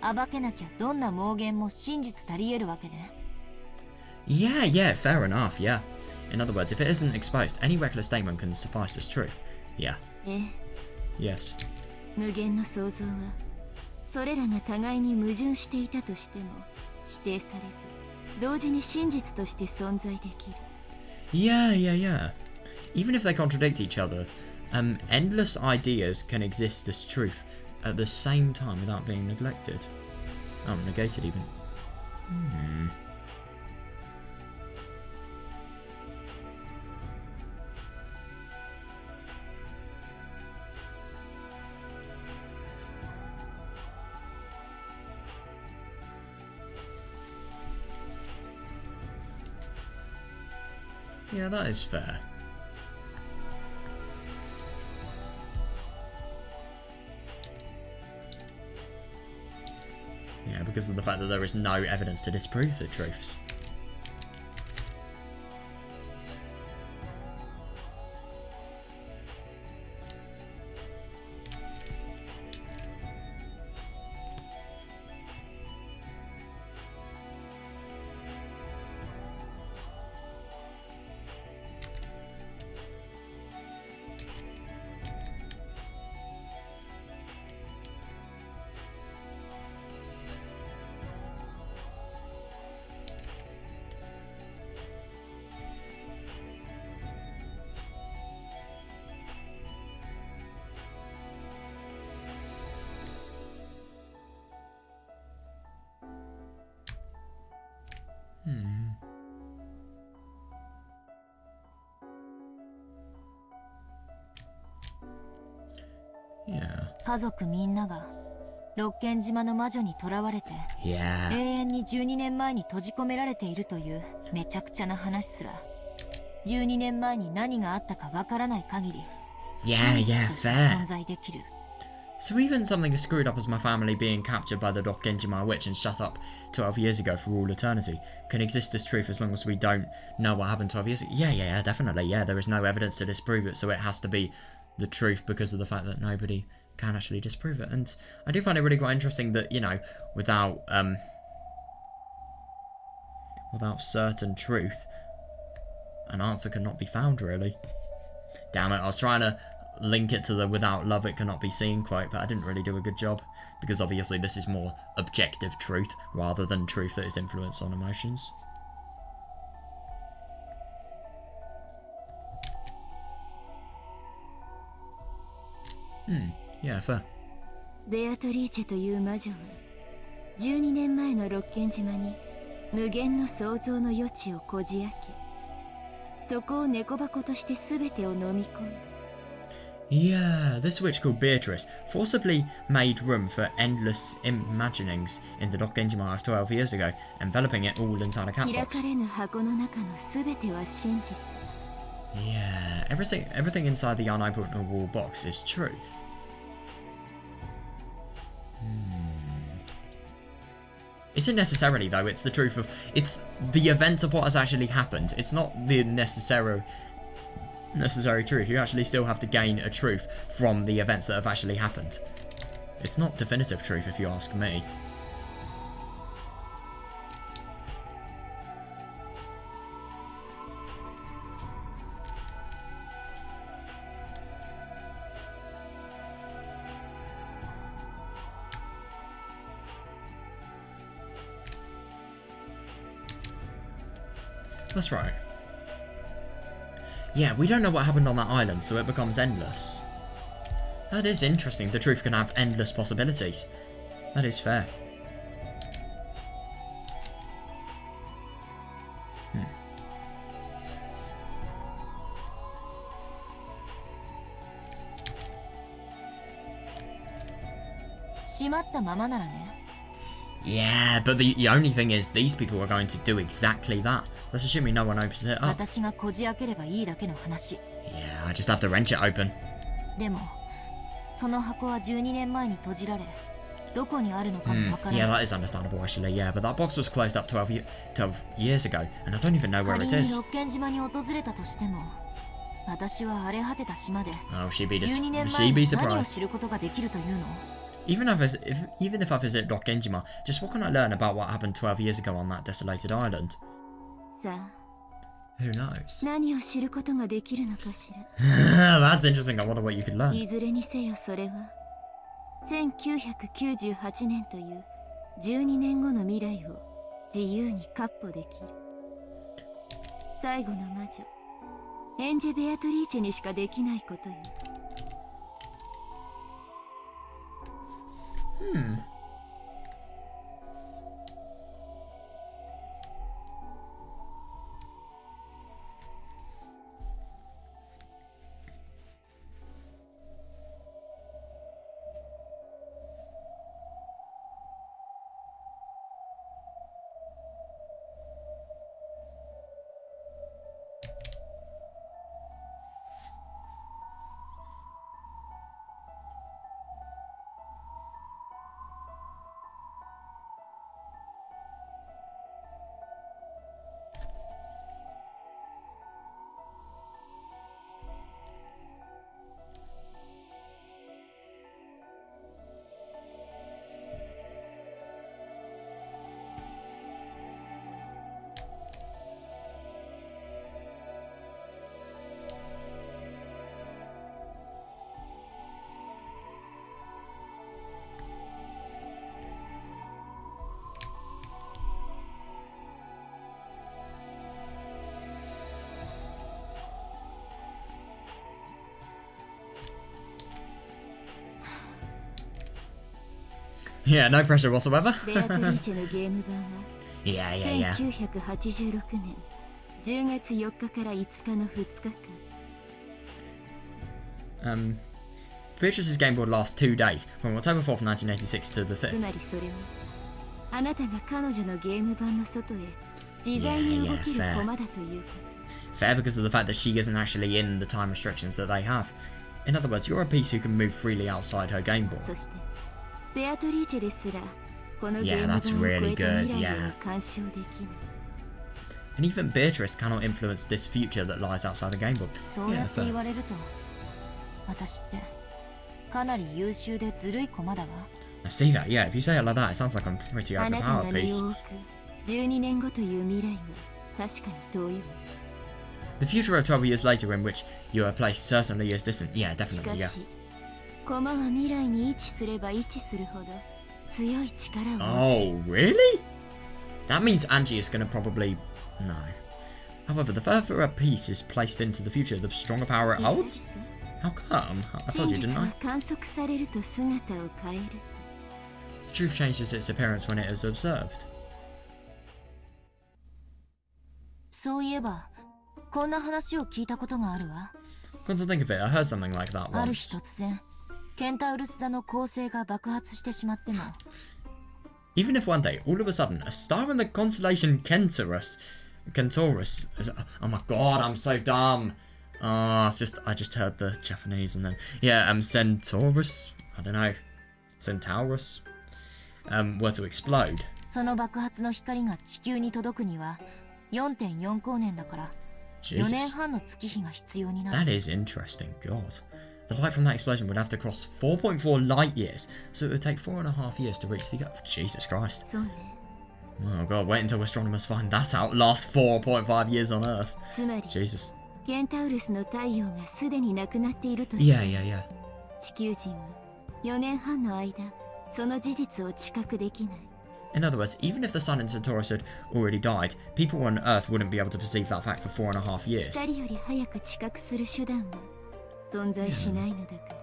暴けなきゃどんな妄言も真実たり得るわけね。 Yeah, fair enough, yeah. In other words, if it isn't exposed, any reckless statement can suffice as truth. Yeah. ええ。 Yes. 無限の創造は、それらが互いに矛盾していたとしても否定されず、同時に真実として存在できる。 Yeah. Even if they contradict each other, endless ideas can exist as truth at the same time without being neglected. Oh, negated even. Hmm. Yeah, that is fair. Yeah, because of the fact that there is no evidence to disprove the truths. Yeah. 家族みんなが六軒島の魔女に囚われて Yeah. 永遠に12年前に閉じ込められているというめちゃくちゃな話すら12年前に何があったかわからない限り Yeah, 真実 yeah, として fair. 存在できる。 So even something as screwed up as my family being captured by the Dogenjima witch and shut up 12 years ago for all eternity can exist as truth as long as we don't know what happened 12 years ago. Yeah, definitely. Yeah, there is no evidence to disprove it, so it has to be the truth because of the fact that nobody can actually disprove it. And I do find it really quite interesting that, you know, without certain truth, an answer cannot be found, really. Damn it, I was trying to link it to the without love it cannot be seen quote, but I didn't really do a good job, because obviously this is more objective truth rather than truth that is influenced on emotions. Yeah, fair. ベアトリーチェという魔女は12年前の六軒島に無限の創造の余地をこじ開け、そこを猫箱として全てを飲み込んだ。 Yeah, this witch called Beatrice forcibly made room for endless imaginings in the Dogenjima of 12 years ago, enveloping it all inside a cat 開 box. かれぬ箱の中の全ては真実。 Yeah, everything inside the unopenable box is truth. Isn't necessarily though, it's the truth of, it's the events of what has actually happened. It's not the necessary truth. You actually still have to gain a truth from the events that have actually happened. It's not definitive truth if you ask me. That's right. Yeah, we don't know what happened on that island, so it becomes endless. That is interesting. The truth can have endless possibilities. That is fair. 閉まったままならね。 Yeah, but the only thing is, these people are going to do exactly that. Let's assuming no one opens it up. 私がこじ開ければいいだけの話。 Yeah, I just have to wrench it open. でもその箱は12年前に閉じられ、どこにあるのかもわから Yeah, ない。 that is understandable actually, yeah, but that box was closed up 12 years ago, and I don't even know where 仮 it に is. 六軒島に訪れたとしても、私は荒れ果てた島で Oh, she'd be 12年 she'd 前 be に何を surprised. 知ることができるというの？ Even if I visit Rokkenjima, just what can I learn about what happened 12 years ago on that desolated island? さあ Who knows? 何を知ることができるのかしら。 That's interesting. I wonder what you could learn. いずれにせよそれは1998年という12年後の未来を自由に闊歩できる。最後の魔女エンジェ・ベアトリーチェにしかできないことよ。Yeah, no pressure whatsoever. ベアトリーチェのゲーム版は Yeah, yeah, yeah. 1986年10月4日から5日の2日間。Beatrice's game board lasts 2 days, from October 4th, 1986 to the つ 5th. まりそれはあなたが彼女のゲーム版の外へ自在に動ける Yeah, yeah, fair. 駒だというこ Fair because of the fact that she isn't actually in the time restrictions that they have. In other words, you're a piece who can move freely outside her game と。 board. そしてベアトリーチェですらこのゲ Yeah, ーム版を that's 超 really えた good, 未来へ yeah. は干渉できない。 And even Beatrice cannot influence this future that lies outside the game board. そうや Yeah, って言 fair. われると、私ってかなり優秀でずるい駒だわ。 I see that, yeah, if you say it like that, it sounds like I'm pretty あなたが overpowered 身 piece. を置く12年後という未来は確かに遠いわ。 The future of 12 years later in which you are placed certainly is distant. Yeah, し definitely, か yeah. し駒は未来に位置すれば位置するほど強い力を持つ。 Oh, really? That means Angie is going to probably... No. However, the further a piece is placed into the future, the stronger power it いいで holds? す。 How come? I 真 told you, 実 didn't は I? 観測されると姿を変える。 The truth changes its appearance when it is observed. そういえばこんな話を聞いたことがあるわ。 Come to think of it, I heard something like that ある日 once. 突然ケンタウルス座の恒星が爆発してしまっても、 Even if one day, all of a sudden, a star in the constellation Centaurus is, oh my god, I'm so dumb. Oh, it's just, I just heard the Japanese and then, yeah, Centaurus, I don't know, Centaurus, were to explode. その爆発の光が地球に届くには 4.4 光年だから4 Jesus, 年半の月日が必要にな that る。 is interesting, god. The light from that explosion would have to cross 4.4 light years, so it would take 4.5 years to reach the Earth. Jesus Christ. そうね。 Oh god, wait until astronomers find that out. Last 4.5 years on Earth. つまり Jesus. ケンタウルスの太陽がすでになくなっているとし Yeah, て yeah, yeah. 地球人は4年半の間その事実を知覚できない。 In other words, even if the sun in Centaurus had already died, people on Earth wouldn't be able to perceive that fact for 4.5 years. 光より早く知覚する手段は存在しないのだか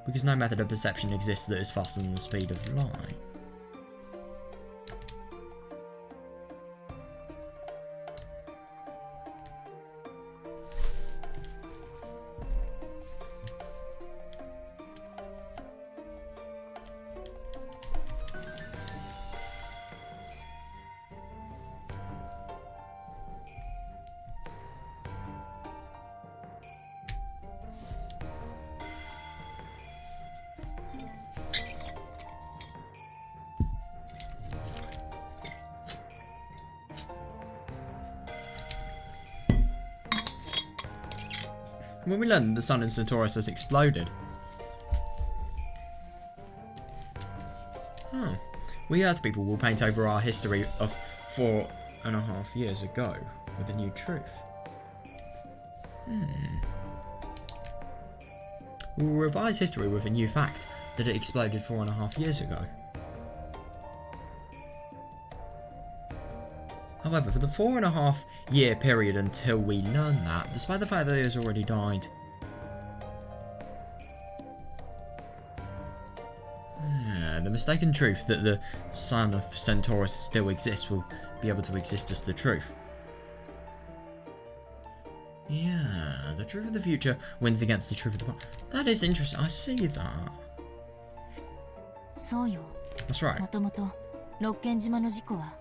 ら。 Because no method of perception exists that is faster than the speed of light. When we learned the sun in Centaurus has exploded. Huh. We Earth people will paint over our history of 4.5 years ago with a new truth. We will revise history with a new fact that it exploded 4.5 years ago. However, for the 4.5 year period until we learn that, despite the fact that it has already died, the mistaken truth that the sun of Centaurus still exists will be able to exist as the truth. Yeah, the truth of the future wins against the truth of the past. That is interesting. I see that. そうよ。 That's right. もともと六軒島の事故は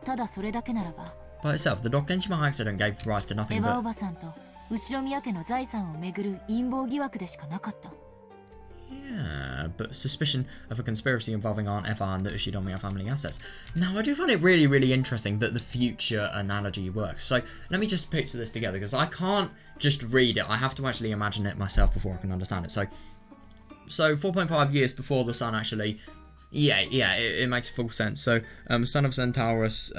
ただそれだけならば、 By itself, the Dokkenshima accident gave rise to エ nothing ヴァお but... ばさんと後宮家の財産をめぐる陰謀疑惑でしかなかった。 Yeah, but suspicion of a conspiracy involving Aunt Eva and the Ushidomiya family assets. Now, I do find it really, really interesting that the future analogy works. So, let me just picture this together, because I can't just read it. I have to actually imagine it myself before I can understand it. So 4.5 years before the sun actually... Yeah, it makes full sense. So, Son of Centaurus,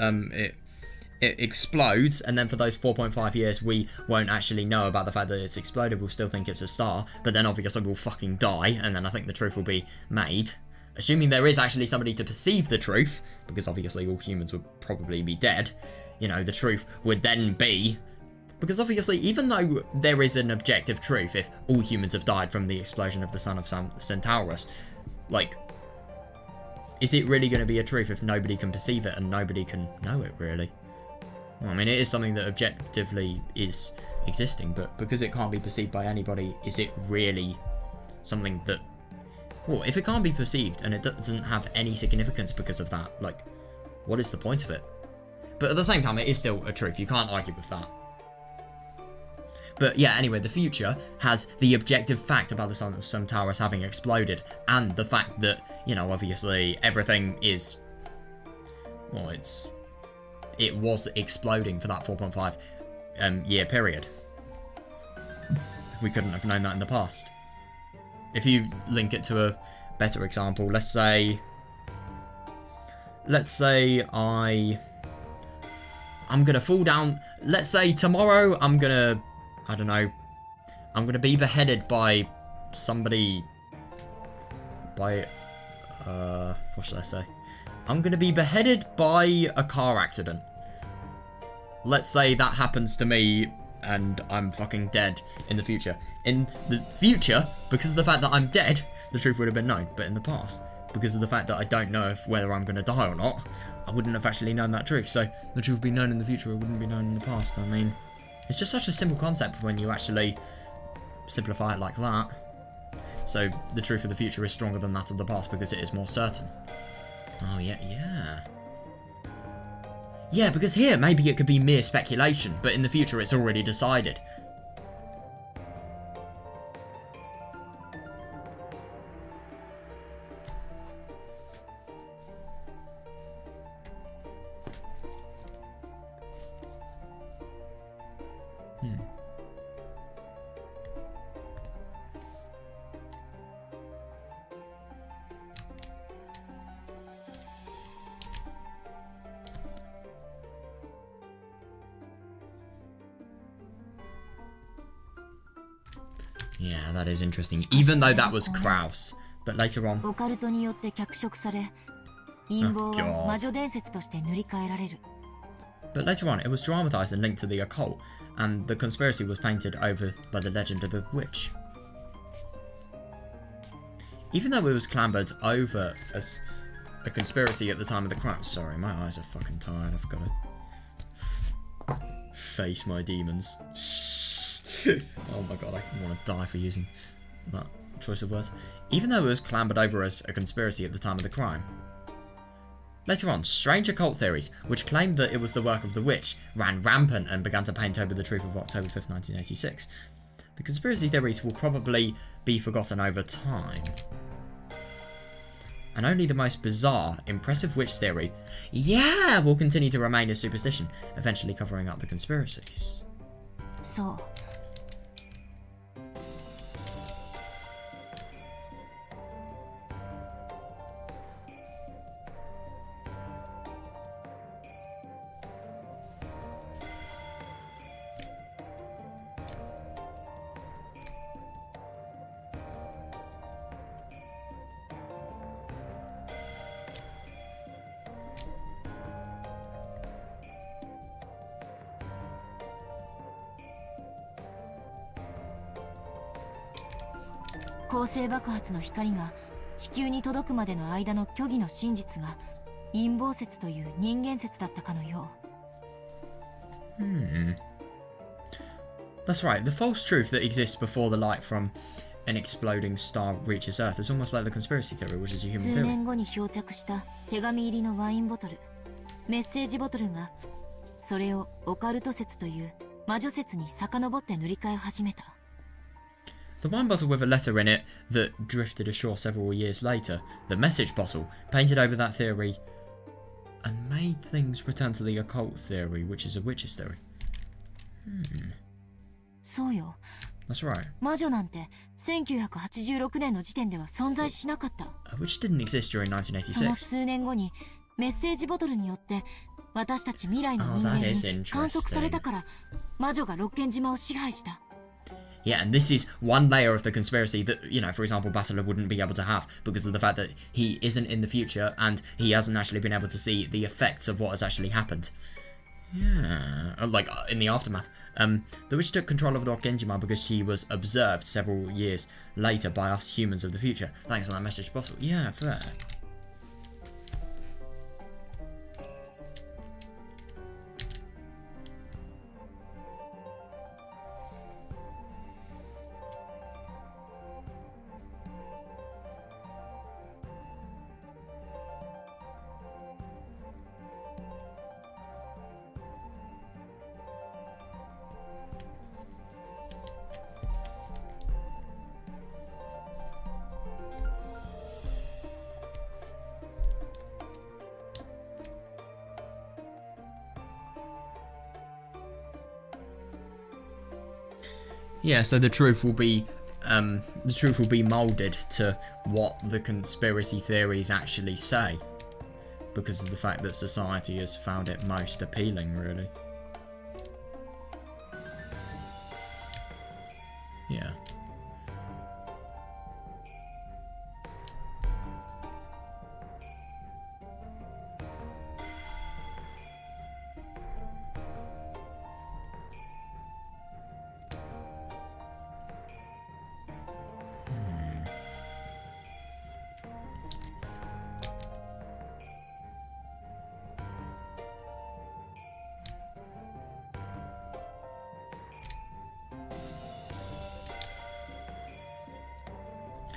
it explodes, and then for those 4.5 years we won't actually know about the fact that it's exploded. We'll still think it's a star, but then obviously we'll fucking die, and then I think the truth will be made. Assuming there is actually somebody to perceive the truth, because obviously all humans would probably be dead, you know, the truth would then be... Because obviously, even though there is an objective truth, if all humans have died from the explosion of the sun of Centaurus, like, is it really going to be a truth if nobody can perceive it and nobody can know it, really? Well, I mean, it is something that objectively is existing, but because it can't be perceived by anybody, is it really something that... Well, if it can't be perceived and it doesn't have any significance because of that, like, what is the point of it? But at the same time, it is still a truth. You can't argue with that. But yeah, anyway, the future has the objective fact about the sun of Centaurus having exploded, and the fact that, you know, obviously everything is... Well, it was exploding for that 4.5 year period. We couldn't have known that in the past. If you link it to a better example, let's say I'm gonna fall down. Let's say tomorrow I'm gonna, I don't know, I'm gonna be beheaded by somebody. By what should I say? I'm gonna be beheaded by a car accident. Let's say that happens to me and I'm fucking dead in the future. In the future, because of the fact that I'm dead, the truth would have been known. But in the past, because of the fact that I don't know whether I'm going to die or not, I wouldn't have actually known that truth. So the truth would be known in the future, it wouldn't be known in the past. I mean, it's just such a simple concept when you actually simplify it like that. So the truth of the future is stronger than that of the past because it is more certain. Oh, yeah. Yeah, because here, maybe it could be mere speculation, but in the future it's already decided. Yeah, that is interesting. Even though that was Kraus. But later on... オカルトによって脚色され、陰謀は魔女伝説として塗り替えられる。 But later on, it was dramatized and linked to the occult, and the conspiracy was painted over by the legend of the witch. Even though it was clambered over as a conspiracy at the time of the crime... Sorry, my eyes are fucking tired. I've got to face my demons. Oh my god, I want to die for using that choice of words. Even though it was clambered over as a conspiracy at the time of the crime. Later on, strange occult theories, which claimed that it was the work of the witch, ran rampant and began to paint over the truth of October 5th, 1986. The conspiracy theories will probably be forgotten over time. And only the most bizarre, impressive witch theory, yeah, will continue to remain as superstition, eventually covering up the conspiracies. そう。恒星爆発の光が地球に届くまでの間の虚偽の真実が陰謀説という人間説だったかのよう。That's right. The false truth that exists before the light from an exploding star reaches Earth is almost like the conspiracy theory, which is a human 数 theory. 年後に漂着した手紙入りのワインボトル、メッセージボトルがそれをオカルト説という魔女説に遡って塗り替え始めた。The wine bottle with a letter in it that drifted ashore several years later, the message bottle, painted over that theory and made things return to the occult theory, which is a witch's theory. そうよ。That's right. 魔女なんて1986年の時点では存在しなかった。A witch didn't exist during その 1986. 数年後にメッセージボトルによって私たち未来の人間 Oh, that is に interesting. 観測されたから魔女が六軒島を支配した。Yeah, and this is one layer of the conspiracy that, you know, for example, Bastila wouldn't be able to have because of the fact that he isn't in the future and he hasn't actually been able to see the effects of what has actually happened. Yeah, like in the aftermath. The witch took control of the Genjima because she was observed several years later by us humans of the future. Thanks for that message, Bottle. Yeah, fair. Yeah, so the truth will be molded to what the conspiracy theories actually say, because of the fact that society has found it most appealing, really. Yeah.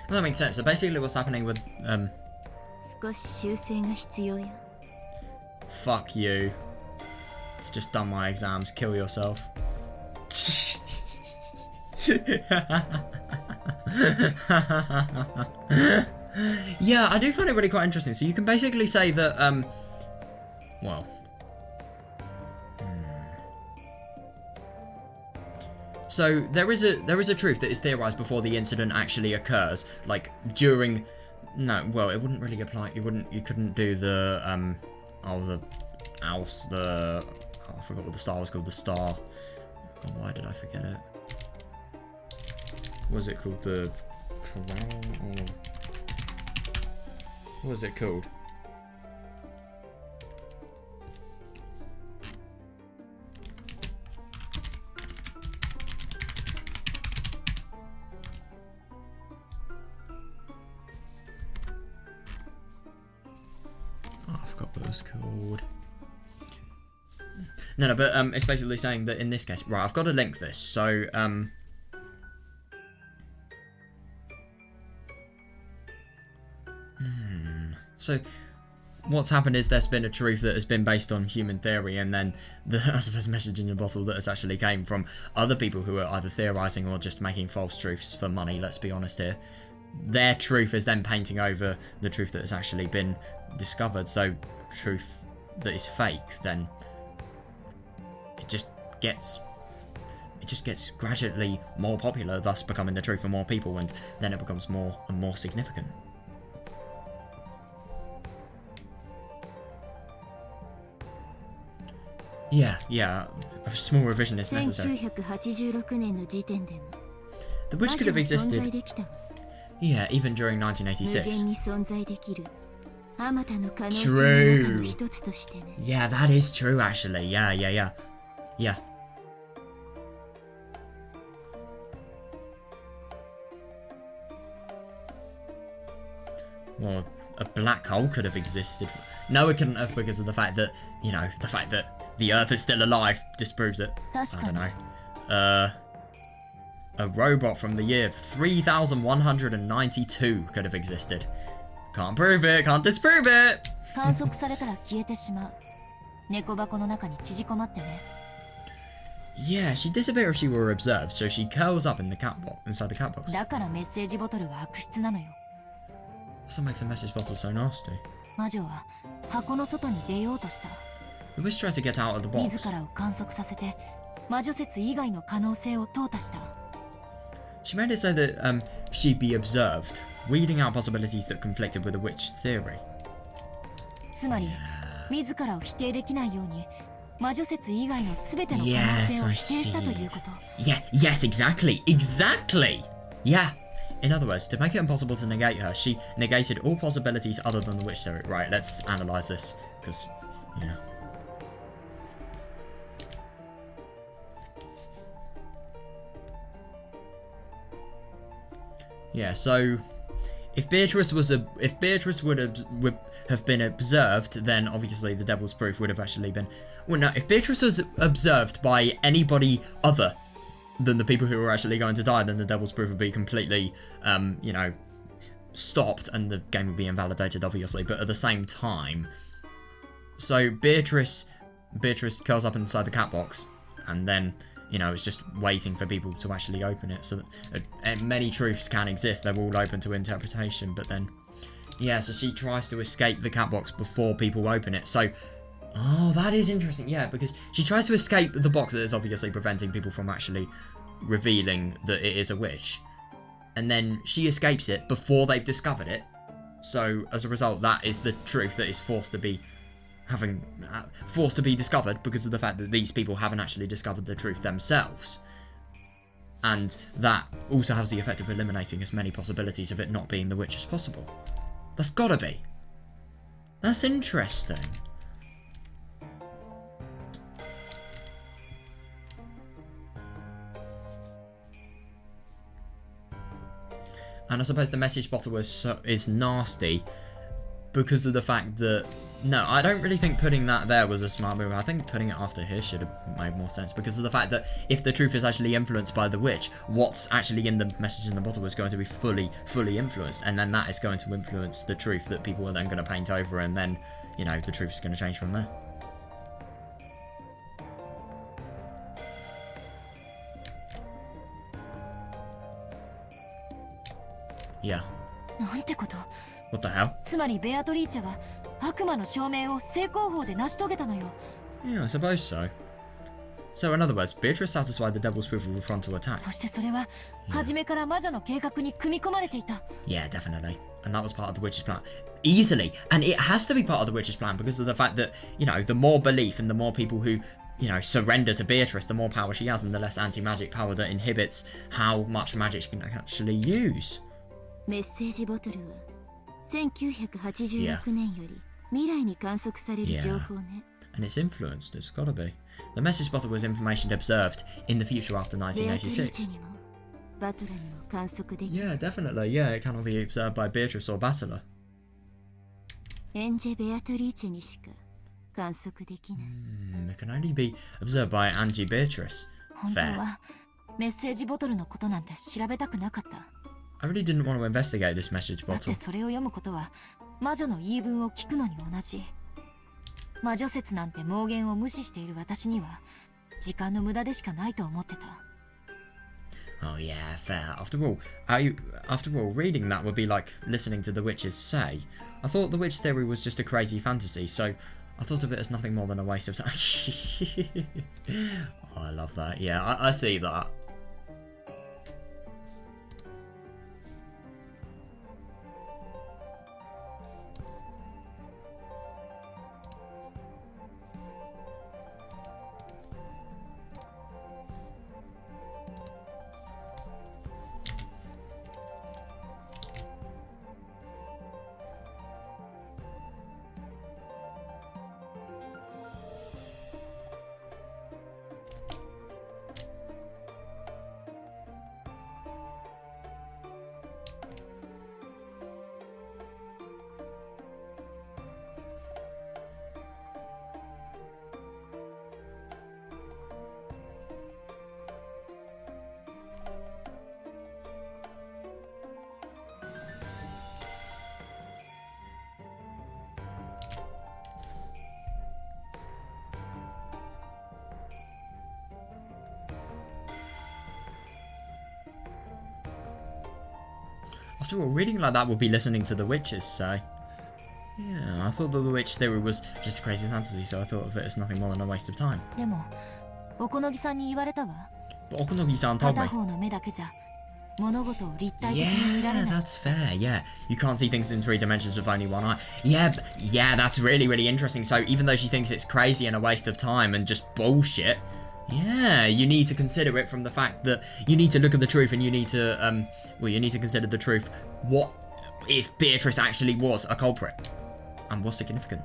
Well, that makes sense. So basically what's happening with, 少し修正が必要よ。 fuck you. I've just done my exams. Kill yourself. Yeah, I do find it really quite interesting. So you can basically say that, well... So there is a truth that is theorized before the incident actually occurs, like during. No, well, it wouldn't really apply. You couldn't do the I forgot what the star was called. The star. Oh, why did I forget it? What was it called? The corral? Or what was it called? Oh, I forgot what it was called. No, but it's basically saying that in this case, right, I've got to link this. So, so what's happened is there's been a truth that has been based on human theory, and then the, I suppose, message in your bottle that has actually came from other people who are either theorizing or just making false truths for money. Let's be honest here. Their truth is then painting over the truth that has actually been discovered. So, truth that is fake, then it just gets gradually more popular, thus becoming the truth for more people, and then it becomes more and more significant. Yeah, a small revision is necessary. 1986年の時点でも The witch could have 存在 existed, できたわ。 yeah, even during 無 1986. 限に存在できるあまたの可能性の中の一つとしてね。 Yeah, that is true, actually. Yeah. Or a black hole could have existed. No, it couldn't have because of the fact that, you know, the fact that the Earth is still alive disproves it. I don't know. A robot from the year 3192 could have existed. Can't prove it, can't disprove it! 観測されたら消えてしまう。猫箱の中に縮こまってね。Yeah, she'd disappear if she were observed, so she curls up in the cat box, inside the cat box. だからメッセージボトルは悪質なのよ。That's what makes the message bottle so nasty. 魔女は箱の外に出ようとした。The witch tried to get out of the box. 自らを観測させて魔女説以外の可能性を淘汰した。She made it so that she'd be observed, weeding out possibilities that conflicted with the witch theory. つまり、自らを否定できないように魔女説以外の全ての可能性を否定したということ。Yeah, yes, exactly, exactly. Yeah. In other words, to make it impossible to negate her, she negated all possibilities other than the witch theory. Right, let's analyze this, because, you know. Yeah, so if Beatrice would have been observed, then obviously the devil's proof would have actually been. Well, no, if Beatrice was observed by anybody other than the people who were actually going to die, then the devil's proof would be completely, you know, stopped, and the game would be invalidated, obviously. But at the same time, so Beatrice curls up inside the cat box, and then, you know, it's just waiting for people to actually open it. So that many truths can exist. They're all open to interpretation. But then, yeah, so she tries to escape the cat box before people open it. So, oh, that is interesting. Yeah, because she tries to escape the box that is obviously preventing people from actually revealing that it is a witch. And then she escapes it before they've discovered it. So, as a result, that is the truth that is forced to be discovered because of the fact that these people haven't actually discovered the truth themselves. And that also has the effect of eliminating as many possibilities of it not being the witch as possible. That's gotta be. That's interesting. And I suppose the message bottle is nasty because of the fact that... No, I don't really think putting that there was a smart move. I think putting it after here should have made more sense because of the fact that if the truth is actually influenced by the witch, what's actually in the message in the bottle is going to be fully influenced, and then that is going to influence the truth that people are then going to paint over, and then, you know, the truth is going to change from there. Yeah. なんてこと。 What the hell? つまりベアトリーチェは悪魔の証明を正攻法で成し遂げたのよ。 Yeah, I suppose so. So, in other words, Beatrice satisfied the devil's proof of a frontal attack. そしてそれは初めから魔女の計画に組み込まれていた。 Yeah, definitely. And that was part of the witch's plan. Easily. And it has to be part of the witch's plan because of the fact that, you know, the more belief and the more people who, you know, surrender to Beatrice, the more power she has and the less anti-magic power that inhibits how much magic she can actually use. メッセージボトルは1986年より未来に観測される情報ね。And it's influenced, it's gotta be. The message bottle was information observed in the future after 1986. Yeah, definitely. Yeah, it cannot be observed by Beatrice or Battler. エンジェ・ベアトリーチェにしか観測できない。It can only be observed by Angie Beatrice. 本当はメッセージボトルのことなんて調べたくなかった。 I really didn't want to investigate this message だって bottle. それを読むことは魔女の言い分を聞くのに同じ。魔女説なんて妄言を無視している私には時間の無駄でしかないと思ってた。 Oh yeah, fair. After all, reading that would be like listening to the witches say. I thought the witch theory was just a crazy fantasy, so I thought of it as nothing more than a waste of time. Oh, I love that. Yeah, I see that. After all, reading like that would be listening to the witches say. Yeah, I thought that the witch theory was just a crazy fantasy, so I thought of it as nothing more than a waste of time. でもおこのぎさんに言われたわ。 But Okonogi-san told 片 me. 方の目だけじゃ物事を立体的に見られ Yeah, ない。 that's fair, yeah. You can't see things in 3 dimensions with only one eye. Yeah, yeah, that's really, really interesting. So even though she thinks it's crazy and a waste of time and just bullshit, yeah, you need to consider it from the fact that you need to look at the truth and you need to, well, you need to consider the truth. What if Beatrice actually was a culprit? And what's significant?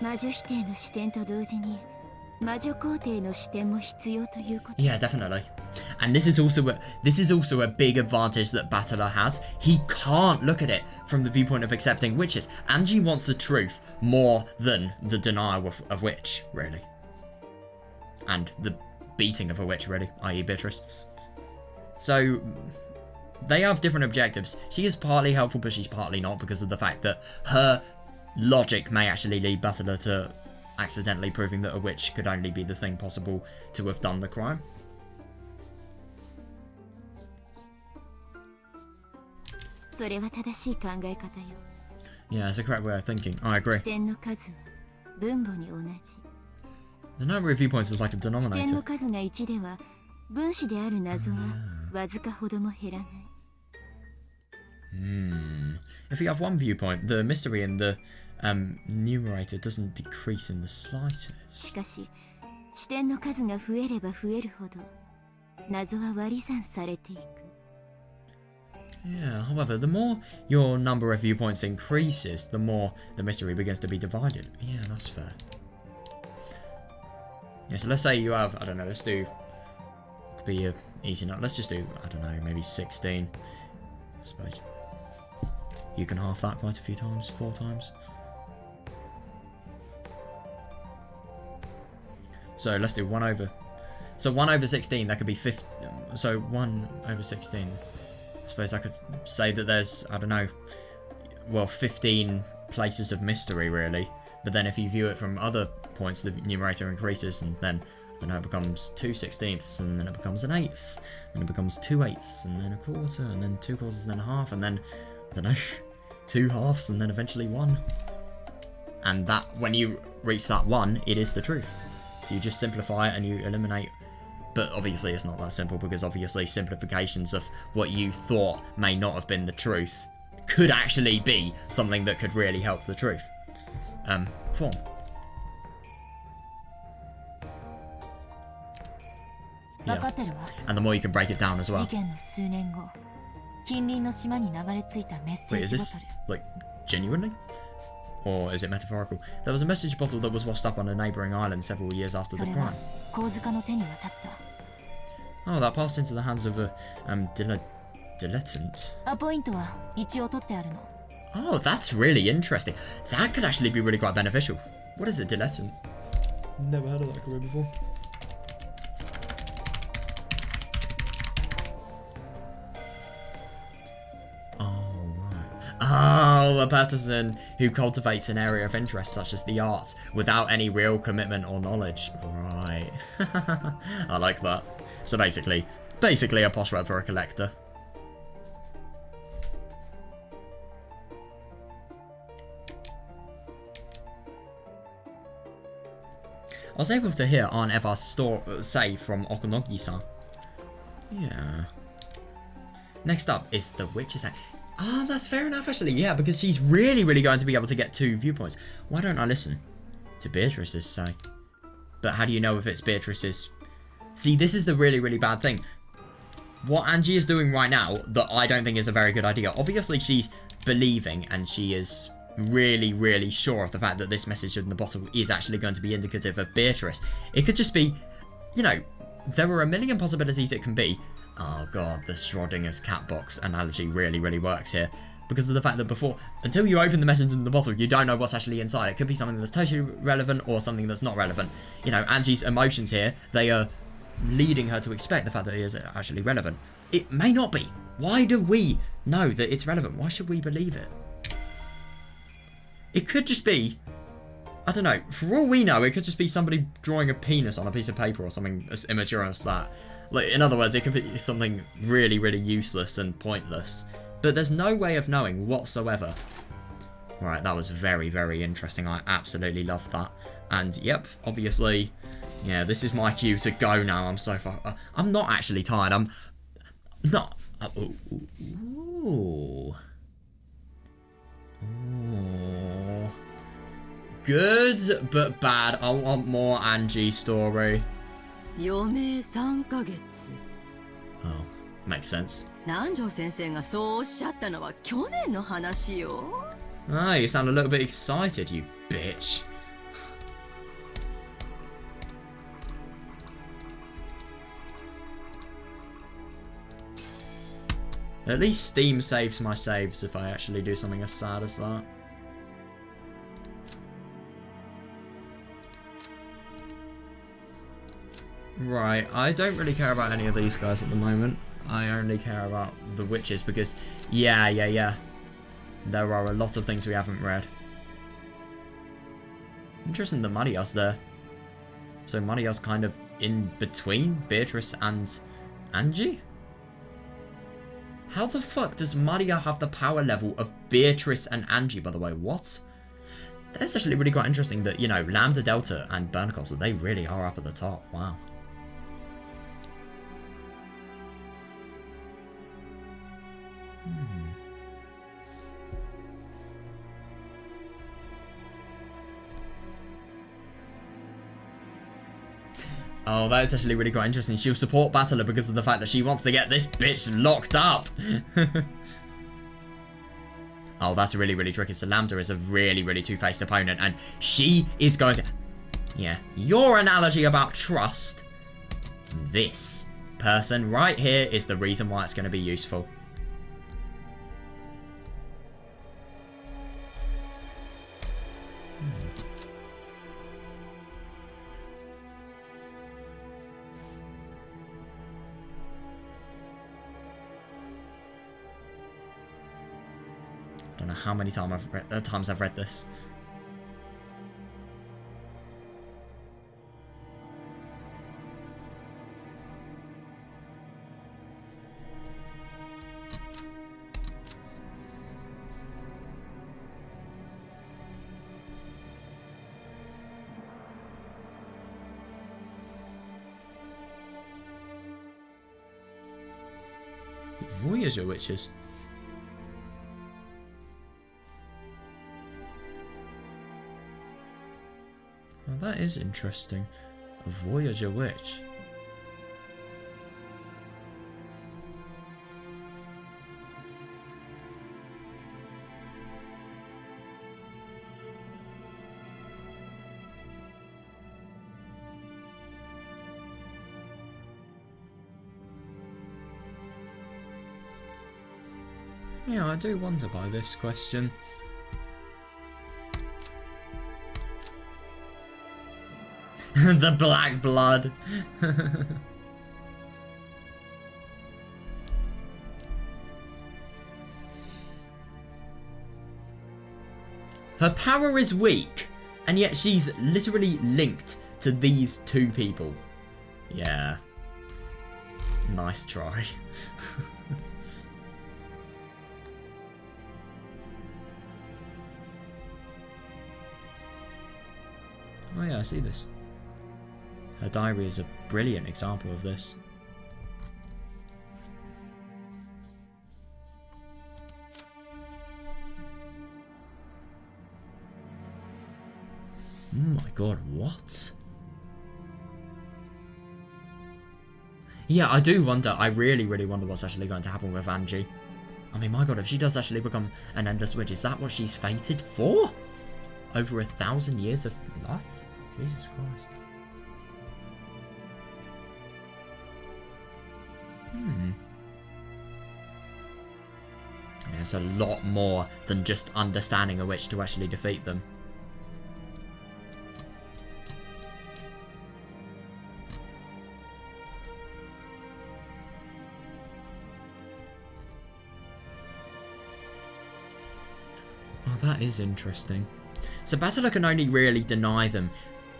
魔女否定の視点と同時に魔女肯定の視点も必要ということ。 Yeah, definitely. And this is also a big advantage that Battler has. He can't look at it from the viewpoint of accepting witches. Angie wants the truth more than the denial of witch, really. And the beating of a witch, really, i.e. Beatrice. So they have different objectives. She is partly helpful, but she's partly not because of the fact that her logic may actually lead Battler to accidentally proving that a witch could only be the thing possible to have done the crime. それは正しい考え方よ。 Yeah, it's a correct way of thinking. I agree. 視点の数は分母に同じ。 The number of viewpoints is like a 視点 denominator. の数が1では分子である謎はわずかほども減らない。 If you have one viewpoint, the mystery in the numerator doesn't decrease in the slightest. しかし視点の数が増えれば増えるほど謎は割り算されていく。 Yeah, however, the more your number of viewpoints increases, the more the mystery begins to be divided. Yeah, that's fair. Yeah, so let's say you have, I don't know, let's do, could be a easy number. Let's just do, I don't know, maybe 16, I suppose. You can half that quite a few times, 4 times. So let's do 1 over. So 1 over 16, that could be 50. So 1 over 16. I suppose I could say that there's, I don't know, well, 15 places of mystery, really. But then if you view it from other points, the numerator increases, and then, I don't know, it becomes 2/16, and then it becomes an eighth, and it becomes 2/8, and then a quarter, and then 2 quarters, and then a half, and then, I don't know, 2 halves, and then eventually 1. And that, when you reach that 1, it is the truth. So you just simplify it and you eliminate. But obviously it's not that simple, because obviously simplifications of what you thought may not have been the truth could actually be something that could really help the truth form. Yeah. 分かってるわ。 And the more you can break it down as well. 事件の数年後、近隣の島に流れ着いたメッセ Wait, ー is ジボ this トル。 like genuinely? Or is it metaphorical? There was a message bottle that was washed up on a neighbouring island several years after そ the れは crime. 神塚の手に渡った。 Oh, that passed into the hands of a dilettante. アポイントは一応取ってあるの。 Oh, that's really interesting. That could actually be really quite beneficial. What is a dilettante? Never heard of that career before. Oh, a person who cultivates an area of interest such as the arts without any real commitment or knowledge. Right. I like that. So basically a posh word for a collector. I was able to hear Aunt Eva's say from Okonogi-san. Yeah. Next up is the witch's act. Ah, that's fair enough, actually. Yeah, because she's really, really going to be able to get 2 viewpoints. Why don't I listen to Beatrice's say? But how do you know if it's Beatrice's? See, this is the really, really bad thing. What Angie is doing right now that I don't think is a very good idea. Obviously, she's believing and she is really, really sure of the fact that this message in the bottle is actually going to be indicative of Beatrice. It could just be, you know, there are a million possibilities it can be. Oh god, the Schrodinger's cat box analogy really, really works here. Because of the fact that before, until you open the message in the bottle, you don't know what's actually inside. It could be something that's totally relevant or something that's not relevant. You know, Angie's emotions here, they are leading her to expect the fact that it is actually relevant. It may not be. Why do we know that it's relevant? Why should we believe it? It could just be, I don't know, for all we know, it could just be somebody drawing a penis on a piece of paper or something as immature as that. Like, in other words, it could be something really, really useless and pointless. But there's no way of knowing whatsoever. Right, that was very, very interesting. I absolutely loved that. And, yep, obviously, yeah, this is my cue to go now. I'm so far... I'm not actually tired. I'm not... Ooh. Ooh. Good, but bad. I want more Angie story. 余命3ヶ月 Oh, makes sense. 南條先生がそうおっしゃったのは去年の話よ Ah, you sound a little bit excited, you bitch. At least Steam saves my saves if I actually do something as sad as that. Right, I don't really care about any of these guys at the moment. I only care about the witches because, yeah. There are a lot of things we haven't read. Interesting that Maria's there. So Maria's kind of in between Beatrice and Angie? How the fuck does Maria have the power level of Beatrice and Angie, by the way? What? That's actually really quite interesting that, you know, Lambda Delta and Burncastle, they really are up at the top. Wow. Oh, that is actually really quite interesting. She'll support Battler because of the fact that she wants to get this bitch locked up. Oh, that's really, really tricky. So Lambda is a really, really two-faced opponent, and she is going to... Yeah, your analogy about trust. This person right here is the reason why it's going to be useful. I don't know how many times I've read this. Voyager witches. Now that is interesting. A Voyager witch. Yeah, I do wonder by this question. The black blood. Her power is weak, and yet she's literally linked to these two people. Yeah. Nice try. Oh yeah, I see this. Her diary is a brilliant example of this. Oh my god, what? Yeah, I do wonder, I really, really wonder what's actually going to happen with Angie. I mean, my god, if she does actually become an Endless Witch, is that what she's fated for? Over 1,000 years of life? Jesus Christ. Yeah, it's a lot more than just understanding a witch to actually defeat them. Oh, that is interesting. So Battler can only really deny them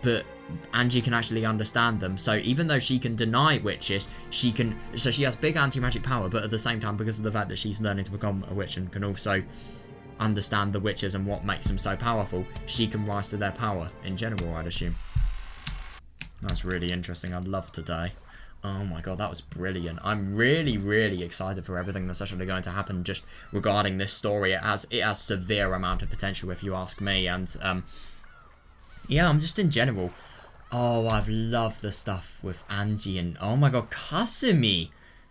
but Angie can actually understand them. So even though she can deny witches, she has big anti-magic power, but at the same time, because of the fact that she's learning to become a witch and can also understand the witches and what makes them so powerful, she can rise to their power in general, I'd assume. That's really interesting. I'd love today. Oh my god, that was brilliant. I'm really, really excited for everything that's actually going to happen just regarding this story. It has severe amount of potential, if you ask me, and yeah, I'm just in general. Oh, I've loved the stuff with Angie and, oh my god, Kasumi.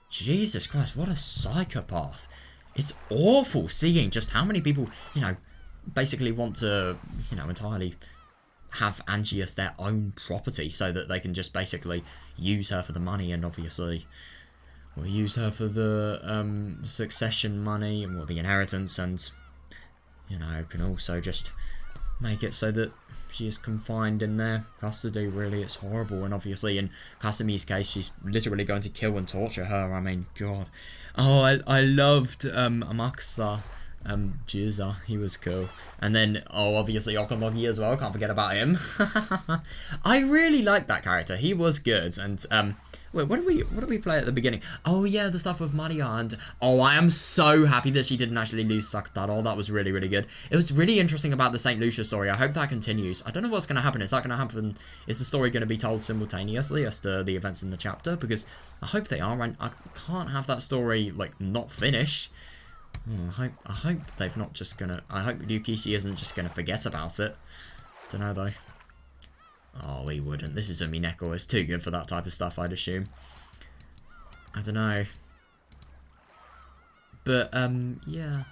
Jesus Christ, what a psychopath. It's awful seeing just how many people, you know, basically want to, you know, entirely have Angie as their own property so that they can just basically use her for the money and obviously, well, use her for the succession money and, well, the inheritance, and, you know, can also just make it so that she is confined in their custody. Really, it's horrible. And obviously in Kasumi's case, she's literally going to kill and torture her. I mean, god. Oh, I loved Amakusa Juza, he was cool. And then, oh, obviously Okamogi as well, can't forget about him. I really liked that character, he was good. And wait, what did we play at the beginning? Oh yeah, the stuff with Maria, and oh, I am so happy that she didn't actually lose Sakutaro. That was really, really good. It was really interesting about the St. Lucia story. I hope that continues. I don't know what's going to happen. Is that going to happen? Is the story going to be told simultaneously as to the events in the chapter? Because I hope they are. I can't have that story like not finish. I hope they've not just gonna. I hope Ryukishi isn't just gonna forget about it. Don't know though. Oh, he wouldn't. This is Umineko. It's too good for that type of stuff, I'd assume. I don't know. But yeah,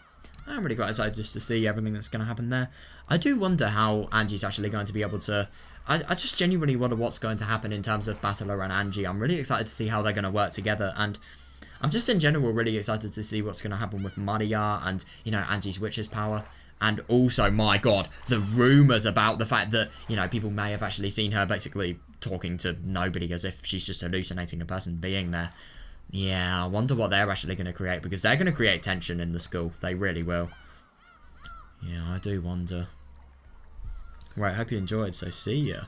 I'm really quite excited just to see everything that's gonna happen there. I do wonder how Angie's actually going to be able to. I just genuinely wonder what's going to happen in terms of Battler and Angie. I'm really excited to see how they're going to work together, and I'm just in general really excited to see what's going to happen with Maria and, you know, Angie's witch's power. And also, my god, the rumours about the fact that, you know, people may have actually seen her basically talking to nobody as if she's just hallucinating a person being there. Yeah, I wonder what they're actually going to create, because they're going to create tension in the school. They really will. Yeah, I do wonder. Right, hope you enjoyed, so see ya.